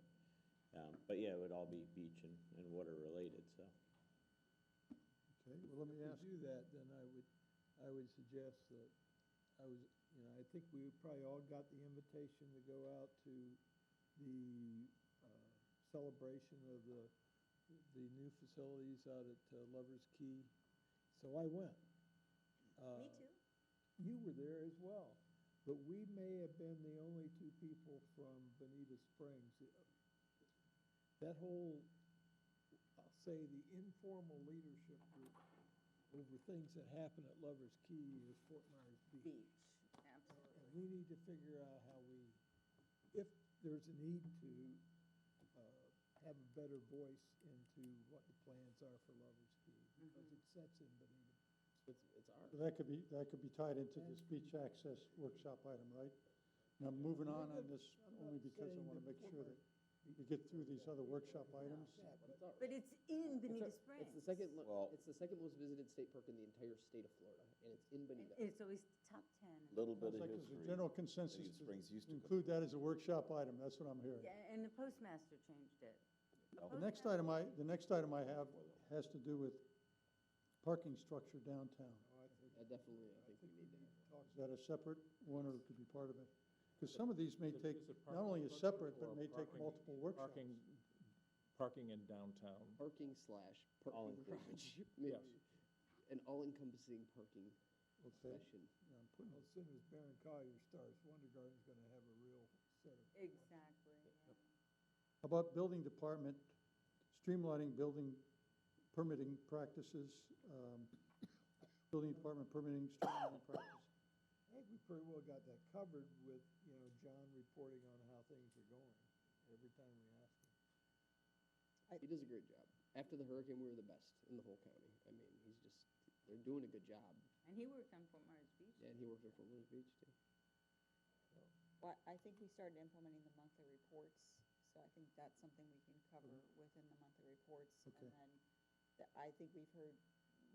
yeah, it would all be beach and water related, so. Okay, well, let me ask. To do that, then I would suggest that I think we probably all got the invitation to go out to the celebration of the new facilities out at Lover's Key. So I went. Me too. You were there as well, but we may have been the only two people from Bonita Springs. That whole, I'll say, the informal leadership group over things that happen at Lover's Key is Fort Myers Beach. Beach, And absolutely. we need to figure out how if there's a need to have a better voice into what the plans are for Lover's Key, because it sets in Bonita. It's ours. That could be tied into this beach access workshop item, right? Now, moving on this, only because I want to make sure that we get through these other workshop items. But it's ours. But it's in Bonita It's Springs. the second, Well- it's the second most visited state park in the entire state of Florida, and it's in And Bonita. it's always top 10. Little bit Sounds of like there's a history. general consensus Bonita Springs used to to. include that as a workshop item. That's what I'm hearing. Yeah, and the postmaster changed it. The next item I have has to do with parking structure downtown. Definitely, I think we need to. Is that a separate one, or it could be part of it? Because some of these may Is it- take, is it not only parking as separate, or but may take parking- multiple workshops. Parking in downtown. Parking / parking All-inclusive. garage. Yes. An all-encompassing parking Okay. session. Yeah, I'm putting Well, as soon as Baron Collier starts, Wonder Garden's gonna have a real set of. Exactly, yeah. How about building department, streamlining building permitting practices, building department permitting, streamlining practices? I think we pretty well got that covered with, John reporting on how things are going every time we ask him. He does a great job. After the hurricane, we were the best in the whole county. I mean, they're doing a good job. And he worked on Fort Myers Beach. Yeah, and he worked at Fort Myers Beach too. Well, I think we started implementing the monthly reports, so I think that's something we can cover within the monthly reports. Okay. And then I think we've heard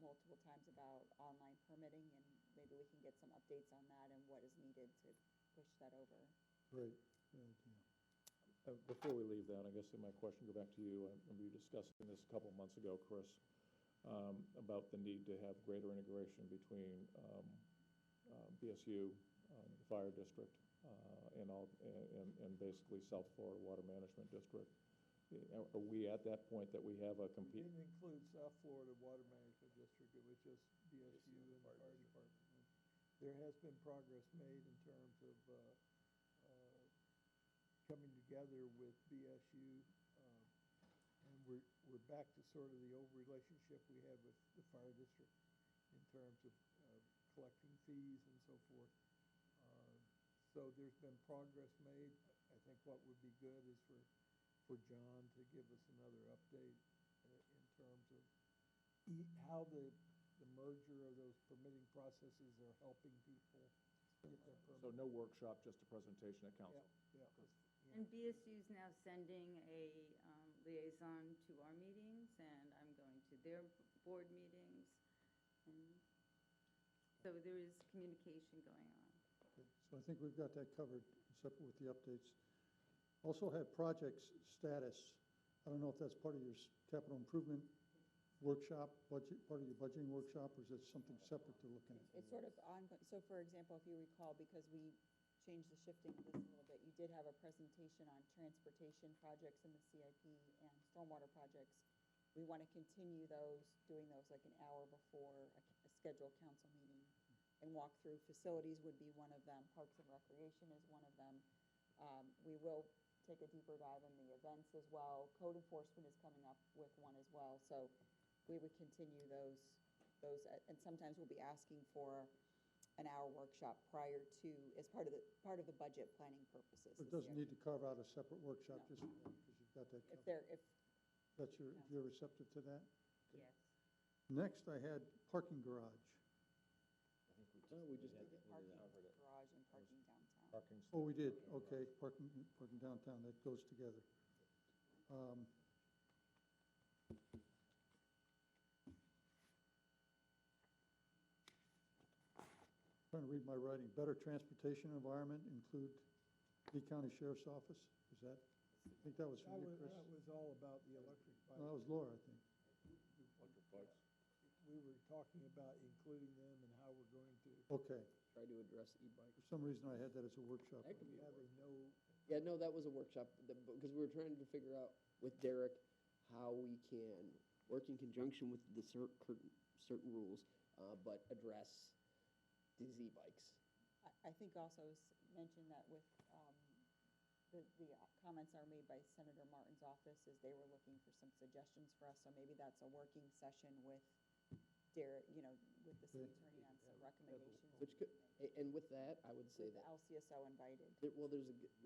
multiple times about online permitting, and maybe we can get some updates on that and what is needed to push that over. Great, good idea. Before we leave that, I guess my question, go back to you, and we were discussing this a couple of months ago, Chris, about the need to have greater integration between BSU, the fire district, and basically South Florida Water Management District. Are we at that point that we have a It didn't include South Florida Water Management District, it was just BSU and the fire department. There has been progress made in terms of coming together with BSU, and we're back to sort of the old relationship we had with the fire district in terms of collecting fees and so forth. So there's been progress made. I think what would be good is for John to give us another update in terms of how the merger of those permitting processes are helping people get their So permit. no workshop, just a presentation at council. Yeah. And BSU is now sending a liaison to our meetings, and I'm going to their board meetings. And so there is communication going on. Okay, so I think we've got that covered, separate with the updates. Also had projects status. I don't know if that's part of your capital improvement workshop, part of your budgeting workshop, or is it something separate to looking at? It's sort of ongoing. So for example, if you recall, because we changed the shifting of this a little bit, you did have a presentation on transportation projects in the CIP and stormwater projects. We want to continue those, doing those like an hour before a scheduled council meeting and walk through. Facilities would be one of them. Parks and Recreation is one of them. We will take a deeper dive in the events as well. Code enforcement is coming up with one as well. So we would continue those, and sometimes we'll be asking for an hour workshop prior to, as part of the budget planning purposes. It doesn't need to carve out a separate workshop No. just for that, because you've got that If covered. if That's if you're receptive to that? Yes. Next, I had parking garage. I think Oh, we just did did that. parking Covered it. garage and parking downtown. Parking Oh, we did, stuff. okay, parking downtown, that goes together. Trying to read my writing. Better transportation environment include Lee County Sheriff's Office, is that, I think that was from you, Chris? That was all about the electric bike. No, that was Laura, I think. Electric bikes. We were talking about including them and how we're going to Okay, Try to address e-bikes. for some reason I had that as a workshop. That could be a have a no, Yeah, no, that was a workshop, because we were trying to figure out with Derek how we can work in conjunction with the certain rules, but address these e-bikes. I think also mention that with, the comments are made by Senator Martin's office as they were looking for some suggestions for us. So maybe that's a working session with Derek, with the city attorney on some recommendations. Which could, and with that, I would say With that, LCSO invited. well,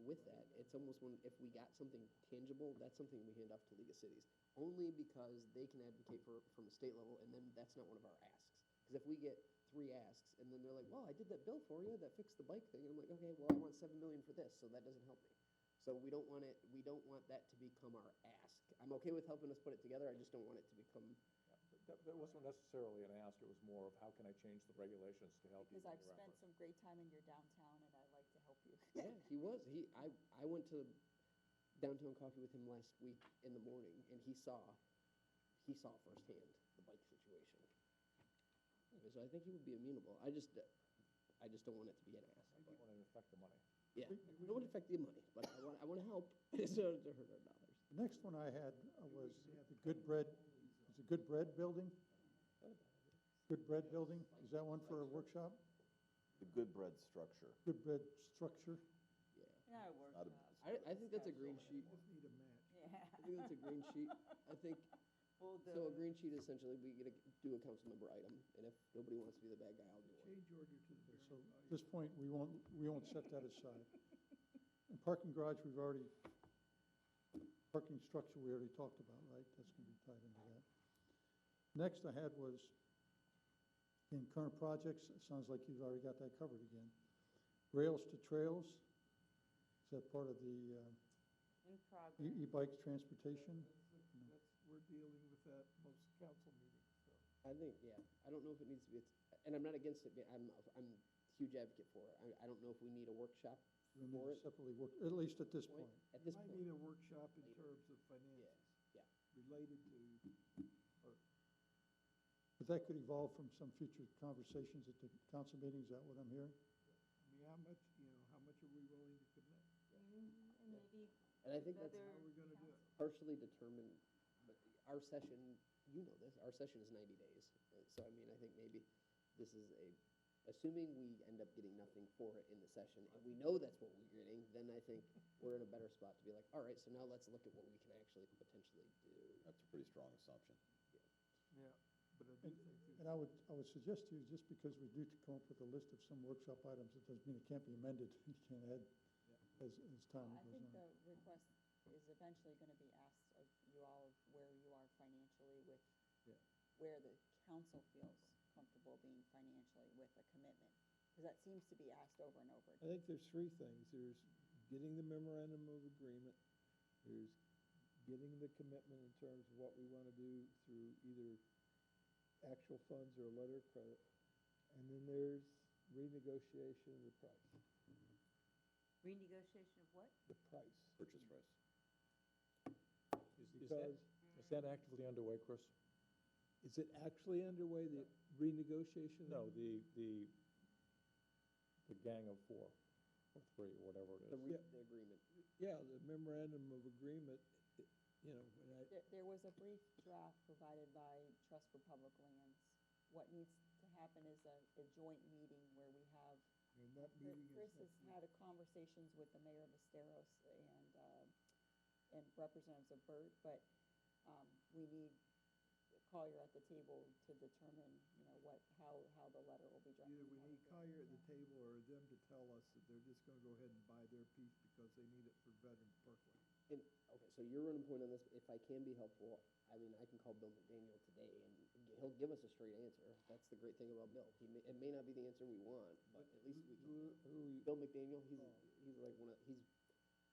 with that, it's almost if we got something tangible, that's something we hand off to League of Cities. Only because they can advocate from the state level, and then that's not one of our asks. Because if we get 3 asks, and then they're like, well, I did that bill for you that fixed the bike thing, and I'm like, okay, well, I want $7 million for this, so that doesn't help me. So we don't want that to become our ask. I'm okay with helping us put it together, I just don't want it to become, That wasn't necessarily an ask, it was more of how can I change the regulations to help you Because in I've your spent effort. some great time in your downtown and I'd like to help you. yeah, he was. I went to downtown coffee with him last week in the morning, and he saw firsthand the bike situation. So I think he would be amenable. I just don't want it to be an ask. I don't want to affect the money. Yeah, I don't want to affect the money, but I want to help. It's not to hurt our dollars. The next one I had was the Good Bread, is it Good Bread Building? Good Bread Building, is that one for a workshop? The good bread structure. Good Bread Structure, Yeah, Not a Not a- workshop. I think that's a green sheet. just need a match. Yeah. I think that's a green sheet. I think, We'll do so a it. green sheet essentially, we get to do a council member item, and if nobody wants to be the bad guy, I'll do one. Change order to the so very at this point, we won't set that aside. And parking garage, parking structure, we already talked about, right? That's gonna be tied into that. Next I had was, in current projects, it sounds like you've already got that covered again. Rails to trails, is that part of the In progress. e-bike transportation? we're dealing with that most council meetings, so. I think, yeah, I don't know if it needs to be, and I'm not against it, but I'm a huge advocate for it. I don't know if we need a workshop We for need to it. separately work, at least at this point. At this Might point, need a workshop in Later. terms of finances. yeah. Related to, But that could evolve from some future conversations at the council meeting, is that what I'm hearing? how much are we willing to commit? And maybe And I think that's other How are we gonna do it? partially determined, but our session, you know this, our session is 90 days. So, I mean, I think maybe this is assuming we end up getting nothing for it in the session, and we know that's what we're getting, then I think we're in a better spot to be like, all right, so now let's look at what we can actually potentially do. That's a pretty strong assumption. Yeah, but I do think there's. And I would suggest to you, just because we do come up with a list of some workshop items, it doesn't mean it can't be amended. You can't add as time I goes think on. the request is eventually gonna be asked of you all of where you are financially with Yeah. where the council feels comfortable being financially with a commitment. Because that seems to be asked over and over. I think there's three things. There's getting the memorandum of agreement, there's getting the commitment in terms of what we want to do through either actual funds or a letter of credit, and then there's renegotiation of the price. Renegotiation of what? The price. Purchase price. Because, Is that actively underway, Chris? is it actually underway, the renegotiation? No, the gang of four, or three, or whatever it is. Yeah. The agreement. Yeah, the memorandum of agreement, you know, when I, There was a brief draft provided by Trust for Public Lands. What needs to happen is a joint meeting where we have, and that meeting is Chris has next week. had conversations with the mayor of Esteros and representatives of Burt, but we need Collier at the table to determine, you know, how the letter will be drafted. Either we need Collier at the table or them to tell us that they're just gonna go ahead and buy their piece because they need it for Veterans Parkway. And, okay, so your running point on this, if I can be helpful, I mean, I can call Bill McDaniel today, and he'll give us a straight answer. That's the great thing about Bill. It may not be the answer we want, but at least we can. Bill McDaniel, he's like he's,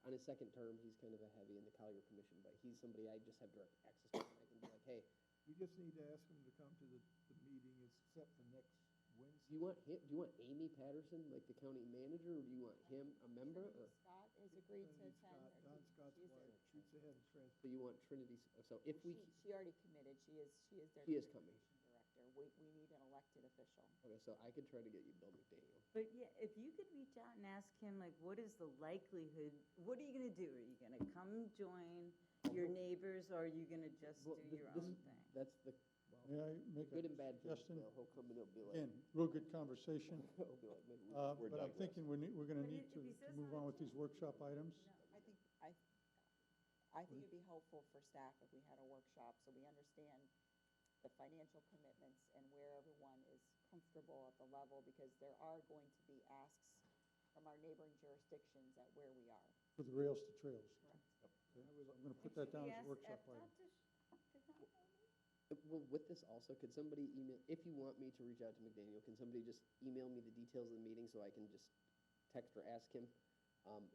on his second term, he's kind of a heavy in the Collier Commission, but he's somebody I just have direct access to, and I can be like, hey, We just need to ask them to come to the meeting, it's set for next Wednesday. do you want Amy Patterson, like the county manager, or do you want him, a member, or? Scott has agreed to Trinity attend. Scott, Don Scott's she's wife, there. she's the head of transport. So you want Trinity, so if we, She already committed, she is their. She is coming. communication Director, we need an elected official. okay, so I could try to get you Bill McDaniel. But yeah, if you could reach out and ask him, like, what is the likelihood, what are you gonna do? Are you gonna come join your neighbors, or are you gonna just do Well, your this- own thing? That's the May I make a good and bad thing, suggestion? Bill. He'll come and he'll be like, Again, real good conversation, he'll be like, maybe we We're but I'm digressing. thinking we're gonna But need if to he says move not on with to- these workshop items. I think it'd be helpful for staff if we had a workshop, so we understand the financial commitments and where everyone is comfortable at the level, because there are going to be asks from our neighboring jurisdictions at where we are. For the rails to trails. Correct. I'm gonna put that down as a workshop item. Well, with this also, could somebody email, if you want me to reach out to McDaniel, can somebody just email me the details of the meeting so I can just text or ask him?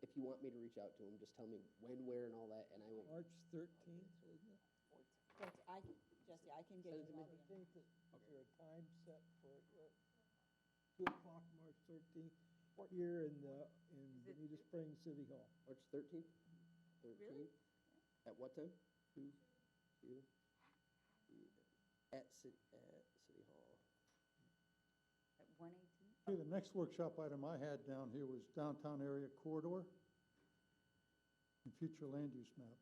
If you want me to reach out to him, just tell me when, where, and all that, and I will. March 13th, isn't it? Jesse, I can get Send it you to all me. the. 13th, is there a time set for it yet? 2 o'clock, March 13th, here in Bonita Springs City Hall. March 13th? Really? 13th? At what time? 2. 2? At City Hall. At 1:18? Okay, the next workshop item I had down here was downtown area corridor and future land use map.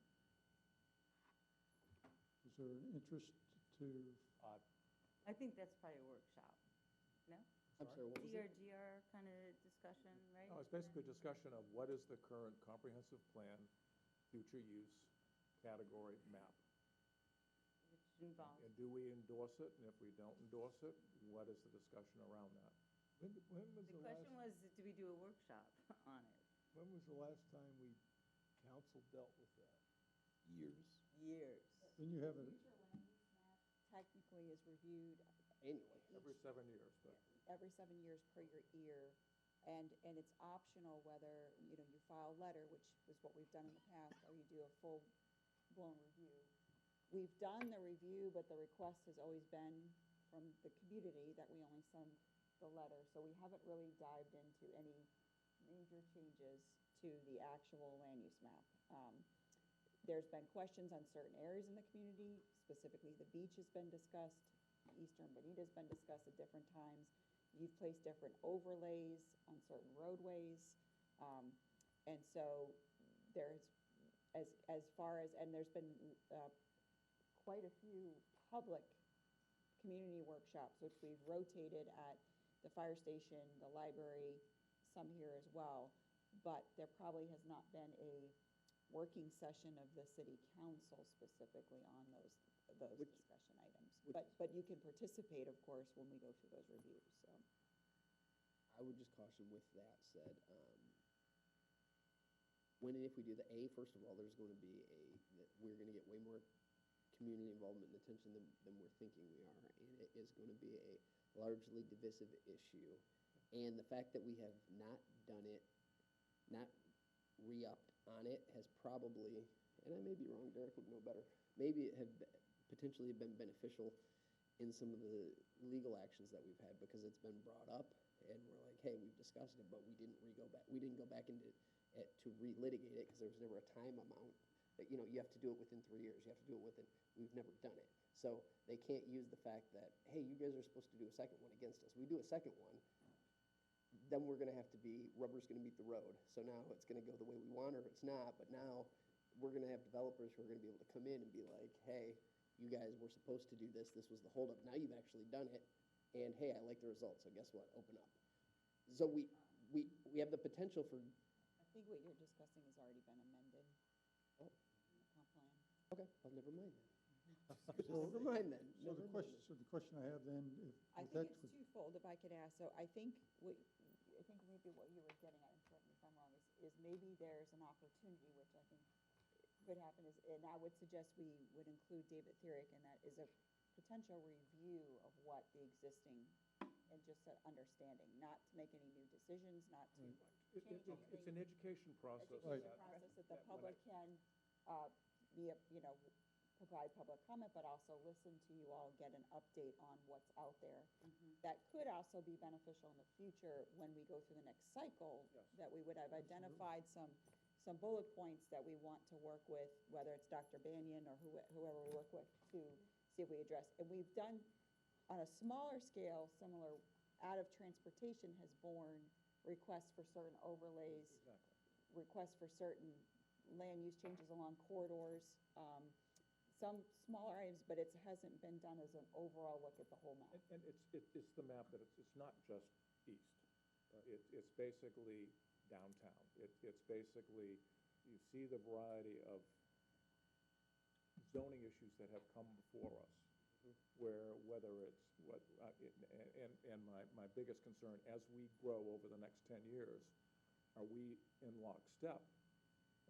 Is there an interest to, I think that's probably a workshop, no? I'm sorry, what was it? DRGR kind of discussion, right? No, it's basically a discussion of what is the current comprehensive plan, future use, category map. Which involves, And do we endorse it? And if we don't endorse it, what is the discussion around that? When was the the last, question was, do we do a workshop on it? when was the last time council dealt with that? Years. Years. then you have a, Future land use map technically is reviewed Annually. Every 7 years, but every 7 years per your ear, and it's optional whether, you know, you file a letter, which is what we've done in the past, or you do a full-blown review. We've done the review, but the request has always been from the community that we only send the letter, so we haven't really dived into any major changes to the actual land use map. There's been questions on certain areas in the community, specifically the beach has been discussed, Eastern Bonita's been discussed at different times. You've placed different overlays on certain roadways. And so there's, as far as, and there's been quite a few public community workshops, which we've rotated at the fire station, the library, some here as well. But there probably has not been a working session of the city council specifically on those discussion items. But you can participate, of course, when we go through those reviews, so. I would just caution with that said, when and if we do the A, first of all, there's going to be we're going to get way more community involvement and attention than we're thinking we are, and it is going to be a largely divisive issue. And the fact that we have not done it, not re-upped on it, has probably, and I may be wrong, Derek would know better, maybe it have potentially been beneficial in some of the legal actions that we've had, because it's been brought up, and we're like, hey, we've discussed it, but we didn't go back into it to relitigate it, because there was never a time amount that, you have to do it within 3 years, you have to do it within, we've never done it. So they can't use the fact that, hey, you guys are supposed to do a second one against us. We do a second one, then we're gonna have to rubber's gonna meet the road. So now it's gonna go the way we want, or it's not, but now we're gonna have developers who are gonna be able to come in and be like, hey, you guys were supposed to do this was the holdup, now you've actually done it, and hey, I like the results, so guess what, open up. So we have the potential for, I think what you're discussing has already been amended. Oh. in the comp plan. okay, well, never mind then. Never mind then. So Never the mind question, so the question I have then, I if think that's it's twofold, if I could ask. So I think maybe what you were getting at, and correct me if I'm wrong, is maybe there's an opportunity, which I think could happen, and I would suggest we would include David Therick in that, is a potential review of what the existing, and just an understanding, not to make any new decisions, not to change anything. It's an education process. Right. Education process that the that when public can, provide public comment, but also listen to you all, get an update on what's out there. That could also be beneficial in the future when we go through the next cycle, Yes. that we would have identified some bullet points that we want to work with, whether it's Dr. Banyan or whoever we work with, to see if we address. And we've done, on a smaller scale, similar, out of transportation has borne requests for certain overlays, Exactly. requests for certain land use changes along corridors, some smaller items, but it hasn't been done as an overall look at the whole map. And it's the map that it's not just east. It's basically downtown. It's basically, you see the variety of zoning issues that have come before us, where whether it's and my biggest concern, as we grow over the next 10 years, are we in lockstep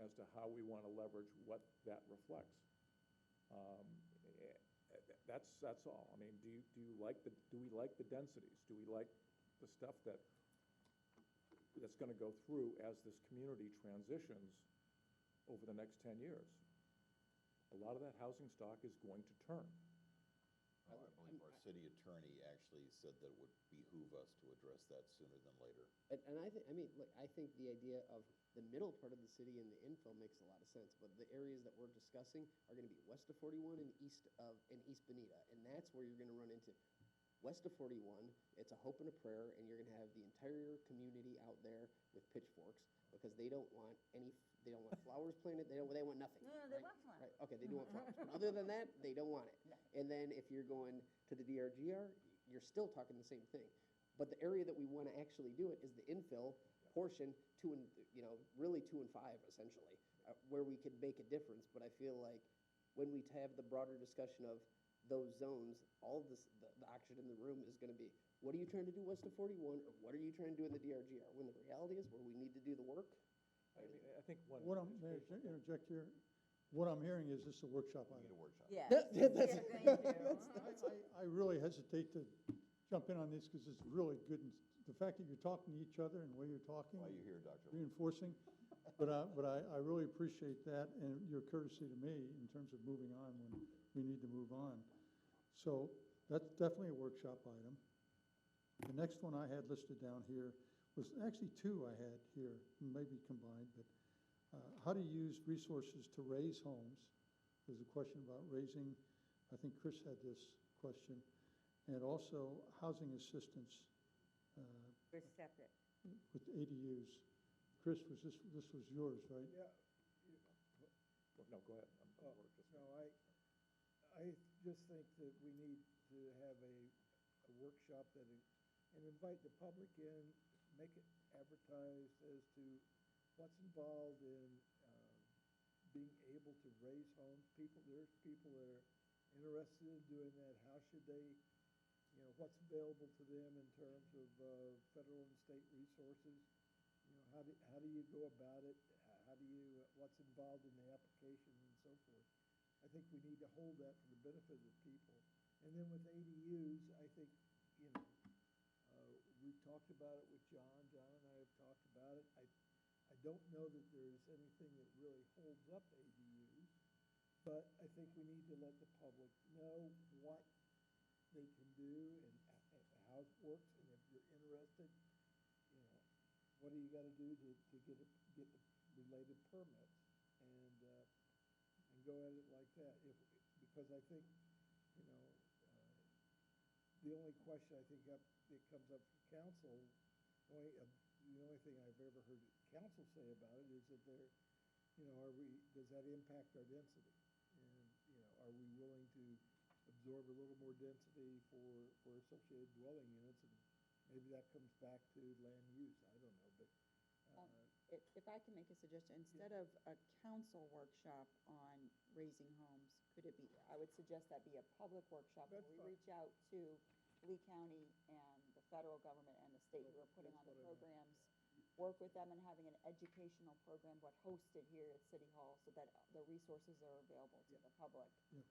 as to how we want to leverage what that reflects? That's all. I mean, do we like the densities? Do we like the stuff that's going to go through as this community transitions over the next 10 years? A lot of that housing stock is going to turn. I believe our city attorney actually said that it would behoove us to address that sooner than later. And I think the idea of the middle part of the city and the infill makes a lot of sense, but the areas that we're discussing are gonna be west of 41 and East Bonita, and that's where you're gonna run into. West of 41, it's a hope and a prayer, and you're gonna have the entire community out there with pitchforks, because they don't want flowers planted, they want nothing. No, they right? want flowers. Right, okay, they do want flowers, but other than that, they don't want it. And then if you're going to the DRGR, you're still talking the same thing. But the area that we wanna actually do it is the infill portion, really 2 and 5 essentially, where we could make a difference. But I feel like when we have the broader discussion of those zones, all of this, the oxygen in the room is gonna be, what are you trying to do west of 41, or what are you trying to do in the DRGR? When the reality is, where we need to do the work. I mean, I think one. what may I interject here? What I'm hearing is this is a workshop We need item. a workshop. Yes. That's- Yeah, thank you. I really hesitate to jump in on this because it's really good, and the fact that you're talking to each other and the way you're talking. Why are you here, Dr. Reinforcing, but I really appreciate that and your courtesy to me in terms of moving on when we need to move on. So that's definitely a workshop item. The next one I had listed down here was actually two I had here, maybe combined, but how to use resources to raise homes. There's a question about raising, I think Chris had this question, and also housing assistance For septic. with ADUs. Chris, this was yours, right? Yeah, No, go ahead. no, I just think that we need to have a workshop and invite the public in, make it advertised as to what's involved in being able to raise homes. There's people that are interested in doing that, how should they, what's available to them in terms of federal and state resources? How do you go about it? How do you, what's involved in the application and so forth? I think we need to hold that for the benefit of the people. And then with ADUs, I think, we've talked about it with John. John and I have talked about it. I don't know that there's anything that really holds up ADUs, but I think we need to let the public know what they can do and how it works. And if you're interested, what do you gotta do to get the related permits and go at it like that? Because I think, the only question I think that comes up for council, the only thing I've ever heard council say about it is that does that impact our density? And, are we willing to absorb a little more density for associated dwelling units? And maybe that comes back to land use, I don't know, but, If I can make a suggestion, instead of a council workshop on raising homes, could it be, I would suggest that be a public workshop where That's we fine. reach out to Lee County and the federal government and the state who are putting on That's the what I meant. programs, work with them and having an educational program, but hosted here at City Hall so that the resources are available to the public. Yeah.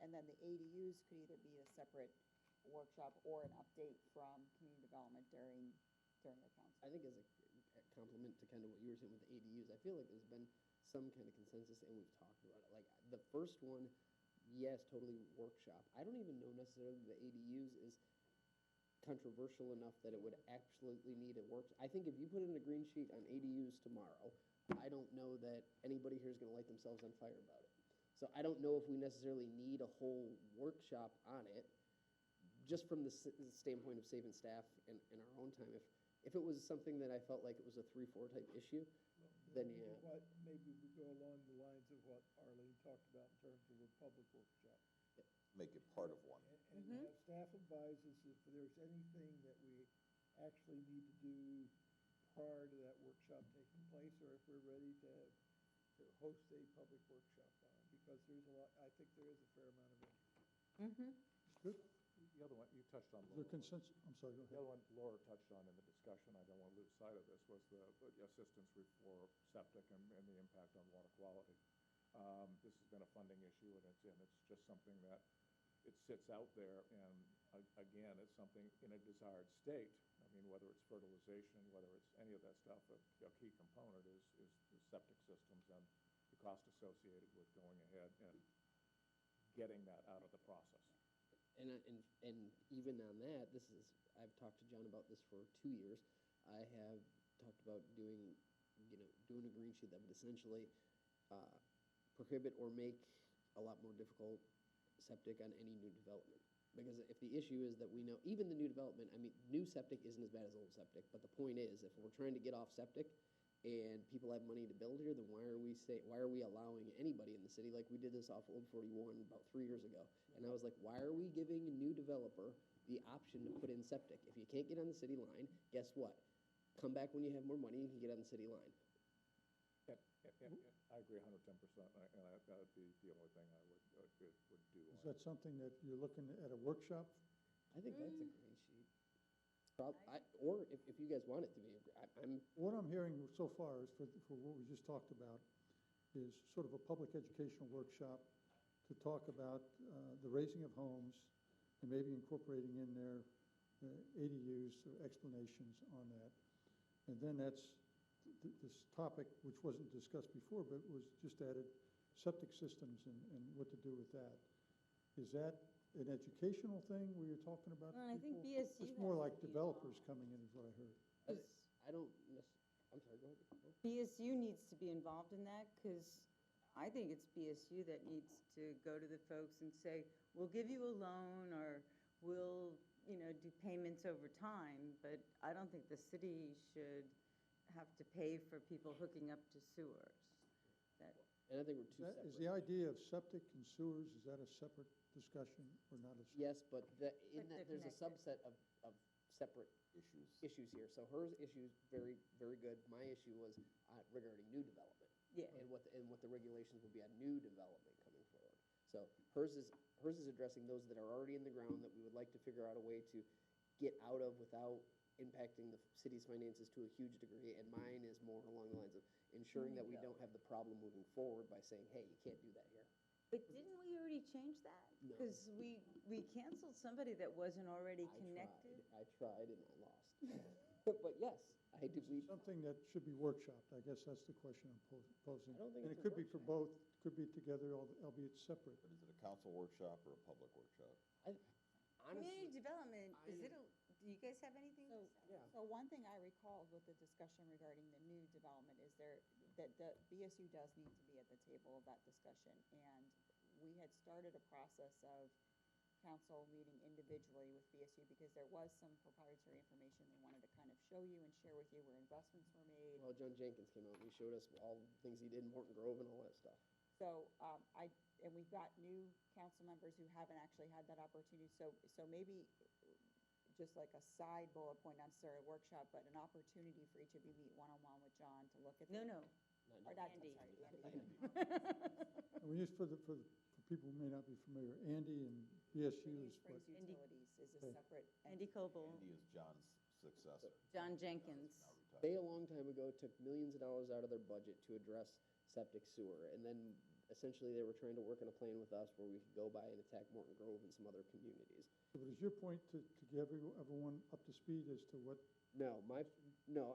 And then the ADUs could either be a separate workshop or an update from community development during the council. I think as a compliment to kind of what you were saying with the ADUs, I feel like there's been some kind of consensus and we've talked about it. Like, the first one, yes, totally workshop. I don't even know necessarily the ADUs is controversial enough that it would absolutely need a work. I think if you put in a green sheet on ADUs tomorrow, I don't know that anybody here is gonna light themselves on fire about it. So I don't know if we necessarily need a whole workshop on it, just from the standpoint of saving staff and our own time. If it was something that I felt like it was a 3-4 type issue, then yeah. Maybe we go along the lines of what Arlene talked about in terms of a public workshop. Make it part of one. And have staff advise us if there's anything that we actually need to do prior to that workshop taking place, or if we're ready to host a public workshop on it, because there's a lot, I think there is a fair amount of interest. Good. The other one, you touched on. Is there consensus? I'm sorry, go The ahead. other one Laura touched on in the discussion, I don't want to lose sight of this, was the assistance for septic and the impact on water quality. This has been a funding issue, and it's just something that it sits out there, and again, it's something in a desired state. I mean, whether it's fertilization, whether it's any of that stuff, a key component is the septic systems and the cost associated with going ahead and getting that out of the process. And even on that, I've talked to John about this for 2 years. I have talked about doing a green sheet that would essentially prohibit or make a lot more difficult septic on any new development. Because if the issue is that we know, even the new development, I mean, new septic isn't as bad as old septic, but the point is, if we're trying to get off septic and people have money to build here, then why are we allowing anybody in the city, like we did this off Old 41 about 3 years ago. And I was like, why are we giving a new developer the option to put in septic? If you can't get on the city line, guess what? Come back when you have more money, you can get on the city line. And I agree 110%, and that would be the only thing I would do. Is that something that you're looking at a workshop? I think that's a green sheet. Or if you guys want it to be, I'm, What I'm hearing so far is for what we just talked about is sort of a public educational workshop to talk about the raising of homes and maybe incorporating in there ADUs or explanations on that. And then that's this topic, which wasn't discussed before, but was just added, septic systems and what to do with that. Is that an educational thing where you're talking about Well, I think people? BSU It's more has like to be developers involved. coming in is what I heard. I don't, I'm sorry, go ahead. BSU needs to be involved in that, because I think it's BSU that needs to go to the folks and say, we'll give you a loan, or we'll, do payments over time, but I don't think the city should have to pay for people hooking up to sewers. And I think we're two Is separate. the idea of septic and sewers, is that a separate discussion or not a? Yes, but But there's a they're subset of separate Issues. here. So hers issue's very, very good. My issue was regarding new development. Yeah. And what the regulations would be on new development coming forward. So hers is hers is addressing those that are already in the ground that we would like to figure out a way to get out of without impacting the city's finances to a huge degree, and mine is more along the lines of ensuring that we don't have the problem moving forward by saying, hey, you can't do that here. But didn't we already change that? No. Because we canceled somebody that wasn't already connected. I tried and I lost. But yes, I did, we, Something that should be workshopped, I guess that's the question I'm posing. I don't think And it's it a could be for both, could be together, albeit separate. But is it a council workshop or a public workshop? Community honestly, development, do you guys have anything to So, say? yeah. so one thing I recalled with the discussion regarding the new development is that the BSU does need to be at the table of that discussion. And we had started a process of council meeting individually with BSU because there was some proprietary information they wanted to kind of show you and share with you where investments were made. well, John Jenkins came out and he showed us all the things he did in Morton Grove and all that stuff. So, and we've got new council members who haven't actually had that opportunity, so maybe just like a side bullet point, not necessarily a workshop, but an opportunity for each of you to meet one-on-one with John to look at. No, the- no. Or not, I'm Andy. sorry, Andy. And we use for people who may not be familiar, Andy and BSU Green is what? Springs Utilities is a Okay. separate. Andy Coble, Andy is John's successor. John Jenkins. Now retired. They, a long time ago, took millions of dollars out of their budget to address septic sewer. And then essentially they were trying to work on a plan with us where we could go by and attack Morton Grove and some other communities. But is your point to get everyone up to speed as to what, No,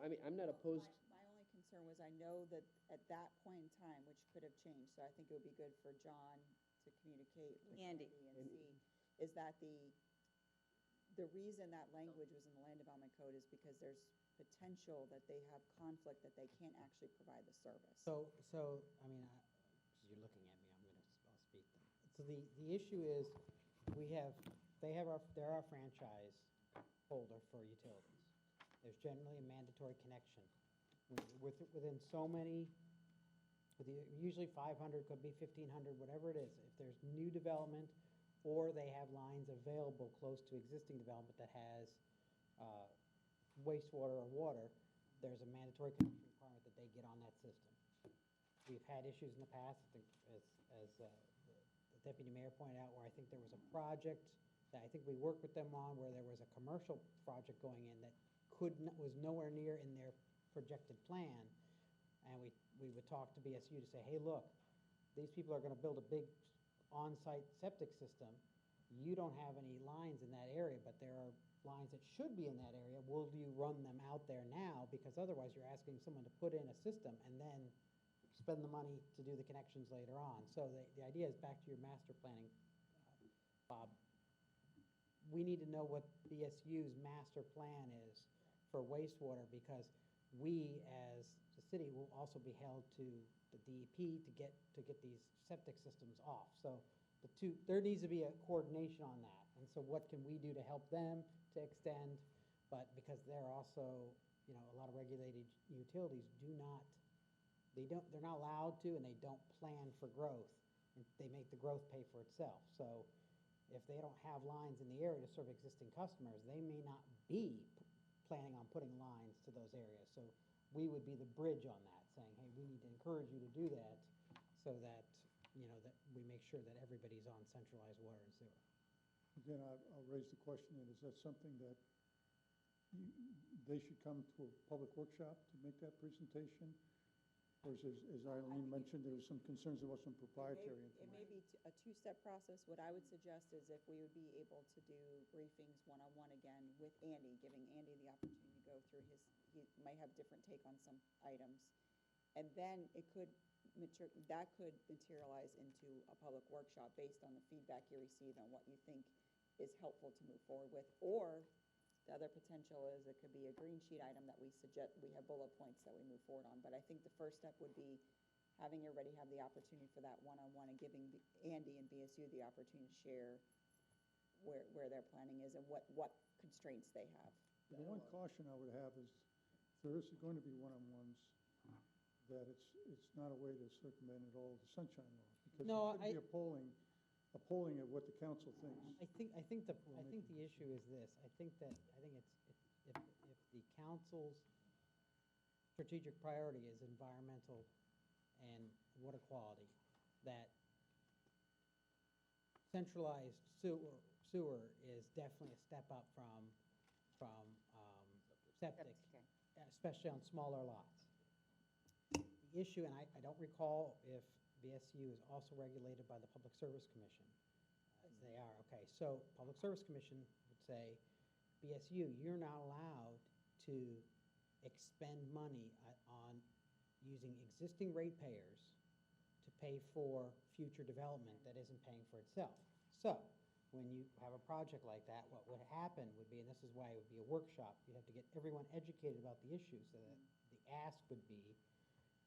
I mean, I'm not opposed. My only concern was I know that at that point in time, which could have changed, so I think it would be good for John to communicate with Andy. and see, is that the reason that language was in the land development code is because there's potential that they have conflict, that they can't actually provide the service. So, I mean, 'cause you're looking at me, I'll speak then. So the issue is, they're our franchise holder for utilities. There's generally a mandatory connection. Within so many, usually 500, could be 1,500, whatever it is. If there's new development, or they have lines available close to existing development that has wastewater or water, there's a mandatory connection requirement that they get on that system. We've had issues in the past, I think, as the deputy mayor pointed out, where I think there was a project that I think we worked with them on, where there was a commercial project going in that was nowhere near in their projected plan. And we would talk to BSU to say, hey, look, these people are gonna build a big on-site septic system. You don't have any lines in that area, but there are lines that should be in that area. Will you run them out there now? Because otherwise you're asking someone to put in a system and then spend the money to do the connections later on. So the idea is, back to your master planning, Bob, we need to know what BSU's master plan is for wastewater, because we, as the city, will also be held to the DEP to get these septic systems off. So there needs to be a coordination on that. And so what can we do to help them to extend? But because they're also, a lot of regulated utilities they're not allowed to, and they don't plan for growth. And they make the growth pay for itself. So if they don't have lines in the area to serve existing customers, they may not be planning on putting lines to those areas. So we would be the bridge on that, saying, hey, we need to encourage you to do that so that, that we make sure that everybody's on centralized water and sewer. again, I'll raise the question, is that something that they should come to a public workshop to make that presentation? Or as Eileen mentioned, there was some concerns about some proprietary It information. may be a two-step process. What I would suggest is if we would be able to do briefings one-on-one again with Andy, giving Andy the opportunity to go through he might have different take on some items. And then that could materialize into a public workshop based on the feedback you receive and what you think is helpful to move forward with. Or the other potential is it could be a green sheet item that we suggest, we have bullet points that we move forward on. But I think the first step would be having everybody have the opportunity for that one-on-one and giving Andy and BSU the opportunity to share where their planning is and what constraints they have. The one caution I would have is, if there is going to be one-on-ones, that it's not a way to circumvent at all the sunshine law. Because No, it should be a polling of what the council thinks. I think the issue is this. I think it's, if the council's strategic priority is environmental and water quality, that centralized sewer is definitely a step up from septic, Okay. especially on smaller lots. The issue, and I don't recall if VSU is also regulated by the Public Service Commission. They are, okay. So Public Service Commission would say, BSU, you're not allowed to expend money on using existing ratepayers to pay for future development that isn't paying for itself. So when you have a project like that, what would happen would be, and this is why it would be a workshop, you have to get everyone educated about the issues, so that the ask would be,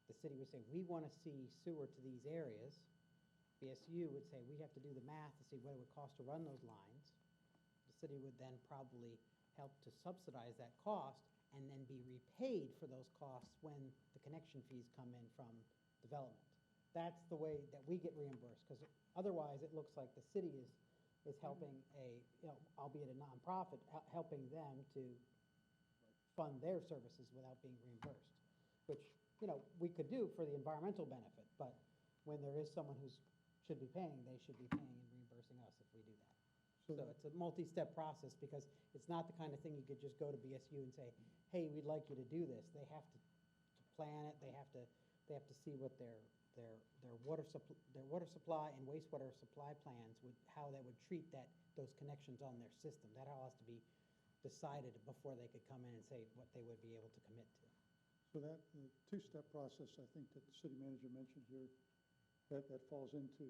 the city would say, we want to see sewer to these areas. BSU would say, we have to do the math to see what it would cost to run those lines. The city would then probably help to subsidize that cost and then be repaid for those costs when the connection fees come in from development. That's the way that we get reimbursed, because otherwise it looks like the city is helping albeit a nonprofit, helping them to fund their services without being reimbursed, which, we could do for the environmental benefit, but when there is someone who should be paying, they should be paying and reimbursing us if we do that. So it's a multi-step process, because it's not the kind of thing you could just go to BSU and say, hey, we'd like you to do this. They have to plan it, they have to see what their water supply and wastewater supply plans how they would treat those connections on their system. That all has to be decided before they could come in and say what they would be able to commit to. So that two-step process, I think that the city manager mentioned here, that falls into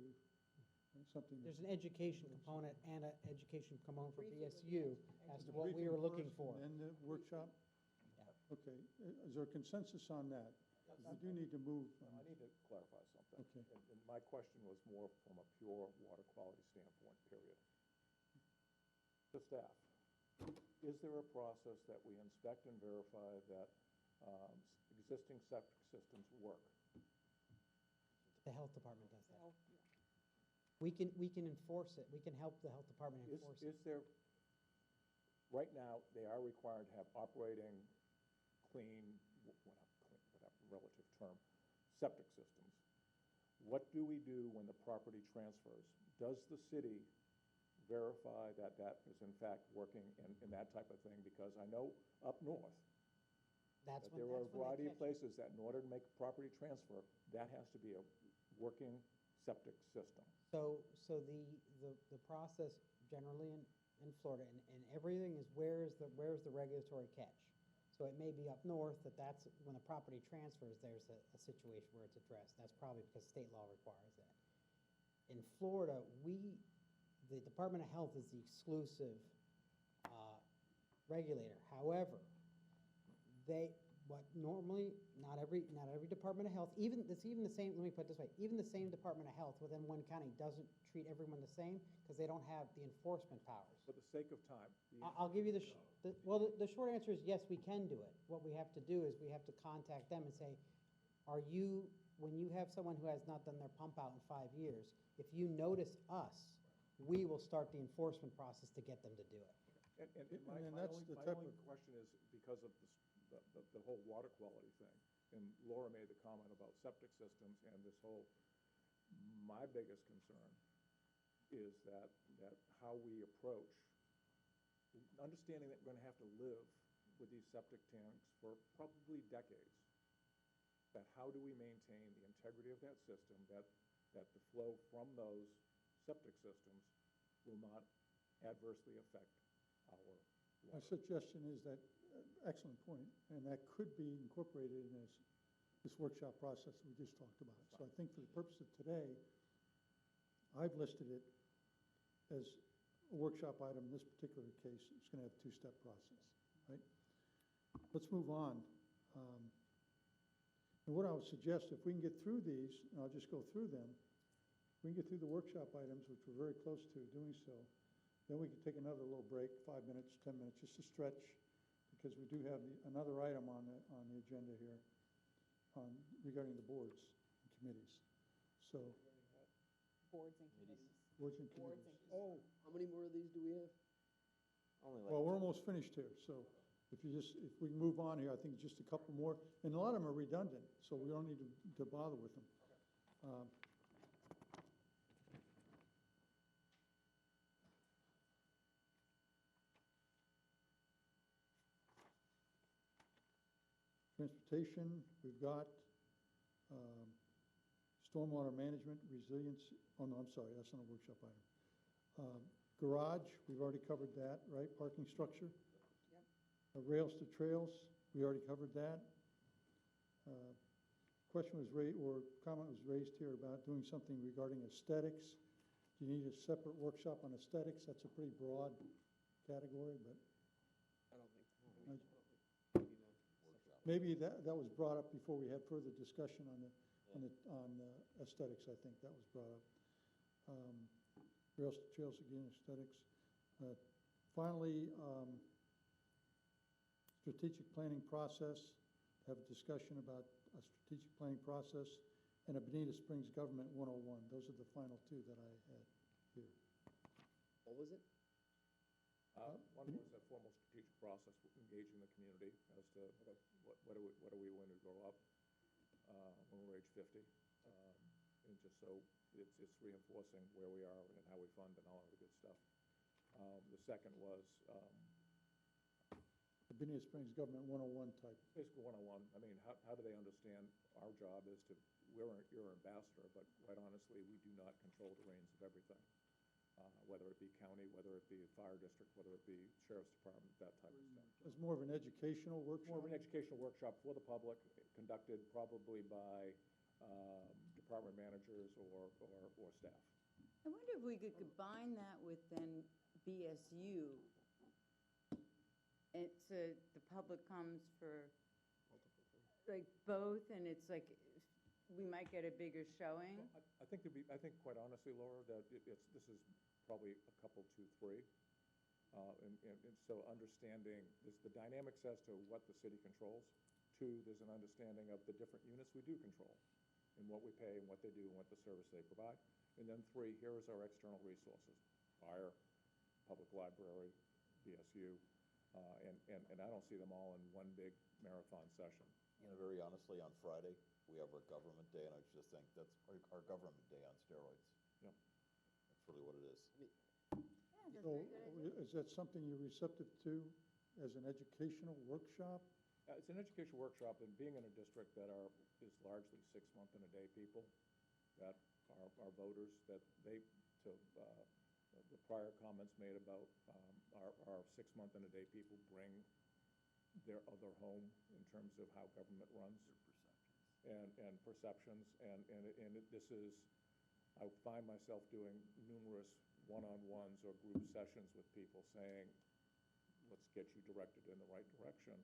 something. There's an education component and an education component for Briefly, BSU as to what we were looking for. And then the workshop? Yeah. Okay, is there consensus on that? We do need to move. I need to clarify something. Okay. And my question was more from a pure water quality standpoint, period. To staff, is there a process that we inspect and verify that existing septic systems work? The health department does that. Well, We can enforce it. We can help the health department enforce it. Is there, right now, they are required to have operating clean, whatever relative term, septic systems. What do we do when the property transfers? Does the city verify that that is in fact working and that type of thing? Because I know up north, that there are a variety of places that in order to make a property transfer, that has to be a working septic system. So the process generally in Florida, and everything is where's the regulatory catch? So it may be up north that's when a property transfers, there's a situation where it's addressed. That's probably because state law requires that. In Florida, the Department of Health is the exclusive regulator. However, not every Department of Health, it's even the same, let me put it this way, even the same Department of Health within one county doesn't treat everyone the same, because they don't have the enforcement powers. For the sake of time. I'll give you the short answer is yes, we can do it. What we have to do is we have to contact them and say, when you have someone who has not done their pump out in 5 years, if you notice us, we will start the enforcement process to get them to do it. And my only question is because of the whole water quality thing. And Laura made the comment about septic systems and this whole, my biggest concern is that how we approach, understanding that we're going to have to live with these septic tanks for probably decades, that how do we maintain the integrity of that system, that the flow from those septic systems will not adversely affect our water. My suggestion is that, excellent point, and that could be incorporated in this workshop process we just talked about. So I think for the purpose of today, I've listed it as a workshop item. In this particular case, it's going to have a two-step process, right? Let's move on. And what I would suggest, if we can get through these, and I'll just go through them, we can get through the workshop items, which we're very close to doing so, then we can take another little break, 5 minutes, 10 minutes, just to stretch, because we do have another item on the agenda here regarding the boards and committees. So, Boards and committees. boards and Boards committees. and How many more of these do we have? Only Well, we're almost finished here, so if we can move on here, I think just a couple more, and a lot of them are redundant, so we don't need to bother with them. Transportation, we've got um, stormwater management, resilience, oh no, I'm sorry, that's not a workshop item. Garage, we've already covered that, right? Parking structure? Yep. Rails to trails, we already covered that. Question was raised, or comment was raised here about doing something regarding aesthetics. Do you need a separate workshop on aesthetics? That's a pretty broad category, but I don't think. maybe that was brought up before we had further discussion on aesthetics, I think that was brought up. Rails to trails again, aesthetics. Finally, strategic planning process, have a discussion about a strategic planning process, and a Bonita Springs Government 101. Those are the final two that I had here. What was it? One was a formal strategic process, engaging the community as to what are we when we grow up, when we're age 50. And just so it's reinforcing where we are and how we fund and all of the good stuff. The second was The Bonita Springs Government 101 type. basically 101. I mean, how do they understand our job is to, you're an ambassador, but quite honestly, we do not control the reins of everything. Whether it be county, whether it be fire district, whether it be sheriff's department, that type of stuff. It's more of an educational workshop? More of an educational workshop for the public, conducted probably by department managers or staff. I wonder if we could combine that with then BSU. It's, the public comes for like both, and it's like, we might get a bigger showing. I think quite honestly, Laura, that this is probably a couple, 2, 3. And so understanding, there's the dynamics as to what the city controls. 2, there's an understanding of the different units we do control, and what we pay, and what they do, and what the service they provide. And then 3, here is our external resources: fire, public library, BSU, and I don't see them all in one big marathon session. You know, very honestly, on Friday, we have our government day, and I just think that's our government day on steroids. Yep. That's really what it is. Yeah, that's So a very good idea. is that something you're receptive to as an educational workshop? It's an educational workshop, and being in a district that is largely 6-month-and-a-day people, that are voters, that they, the prior comments made about our 6-month-and-a-day people bring their other home in terms of how government runs. And perceptions, this is, I find myself doing numerous one-on-ones or group sessions with people saying, let's get you directed in the right direction.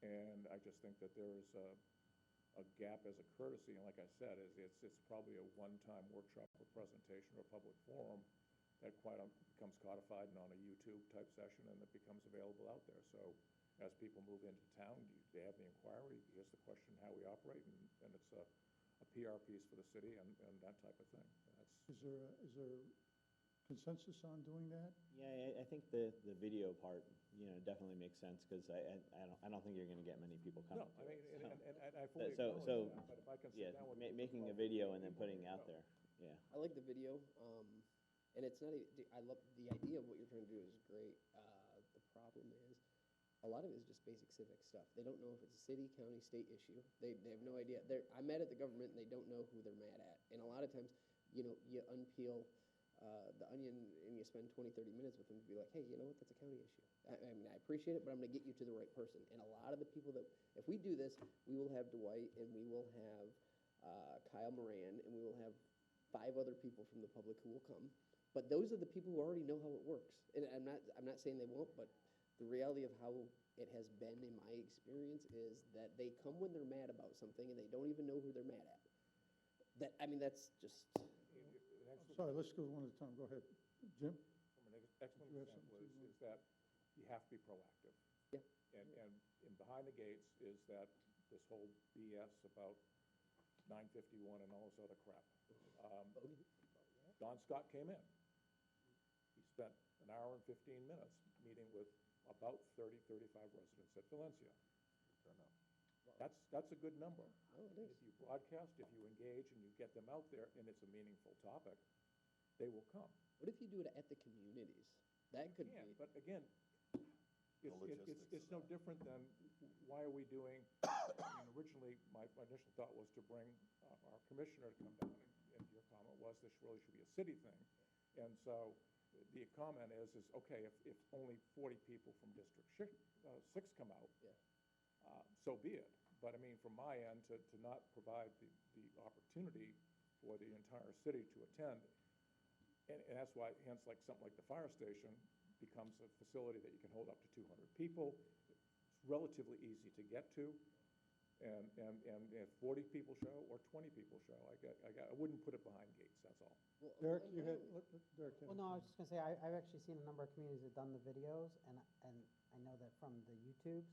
And I just think that there is a gap as a courtesy, and like I said, it's probably a one-time workshop or presentation or public forum that becomes codified and on a YouTube type session, and it becomes available out there. So as people move into town, they have the inquiry, here's the question, how we operate, and it's a PR piece for the city and that type of thing. Is there consensus on doing that? Yeah, I think the video part, definitely makes sense, because I don't think you're gonna get many people coming No, to I it. mean, so. and I fully So- acknowledge that, but if I can Yeah, sit down with. making a video and then putting it out there, yeah. I like the video, and it's not, I love, the idea of what you're trying to do is great. The problem is, a lot of it is just basic civic stuff. They don't know if it's a city, county, state issue. They have no idea. I'm mad at the government, and they don't know who they're mad at. And a lot of times, you unpeel the onion, and you spend 20, 30 minutes with them to be like, hey, you know what, that's a county issue. I mean, I appreciate it, but I'm gonna get you to the right person. And a lot of the people that, if we do this, we will have Dwight, and we will have Kyle Moran, and we will have 5 other people from the public who will come. But those are the people who already know how it works. And I'm not saying they won't, but the reality of how it has been in my experience is that they come when they're mad about something, and they don't even know who they're mad at. That's just. Sorry, let's go one at a time. Go ahead. Jim? From an excellent You have example something is that you have to be proactive. Yeah. And behind the gates is that this whole BS about 951 and all this other crap. Don Scott came in. He spent an hour and 15 minutes meeting with about 30, 35 residents at Valencia. That's a good number. Oh, it is. If you broadcast, if you engage, and you get them out there, and it's a meaningful topic, they will come. What if you do it at the communities? That could Yeah, be. but again, logistics it's no different than why are we doing, I mean, originally, my initial thought was to bring our commissioner to come down, and your comment was this really should be a city thing. And so the comment is, okay, if only 40 people from District 6 come out, Yeah. So be it. But I mean, from my end, to not provide the opportunity for the entire city to attend, and that's why, hence, like, something like the fire station becomes a facility that you can hold up to 200 people. It's relatively easy to get to, and if 40 people show or 20 people show, I wouldn't put it behind gates, that's all. Well, Derek, and you I had, would- Derek. had Well, a no, I was comment. just gonna say, I've actually seen a number of communities that have done the videos, and I know that from the YouTubes,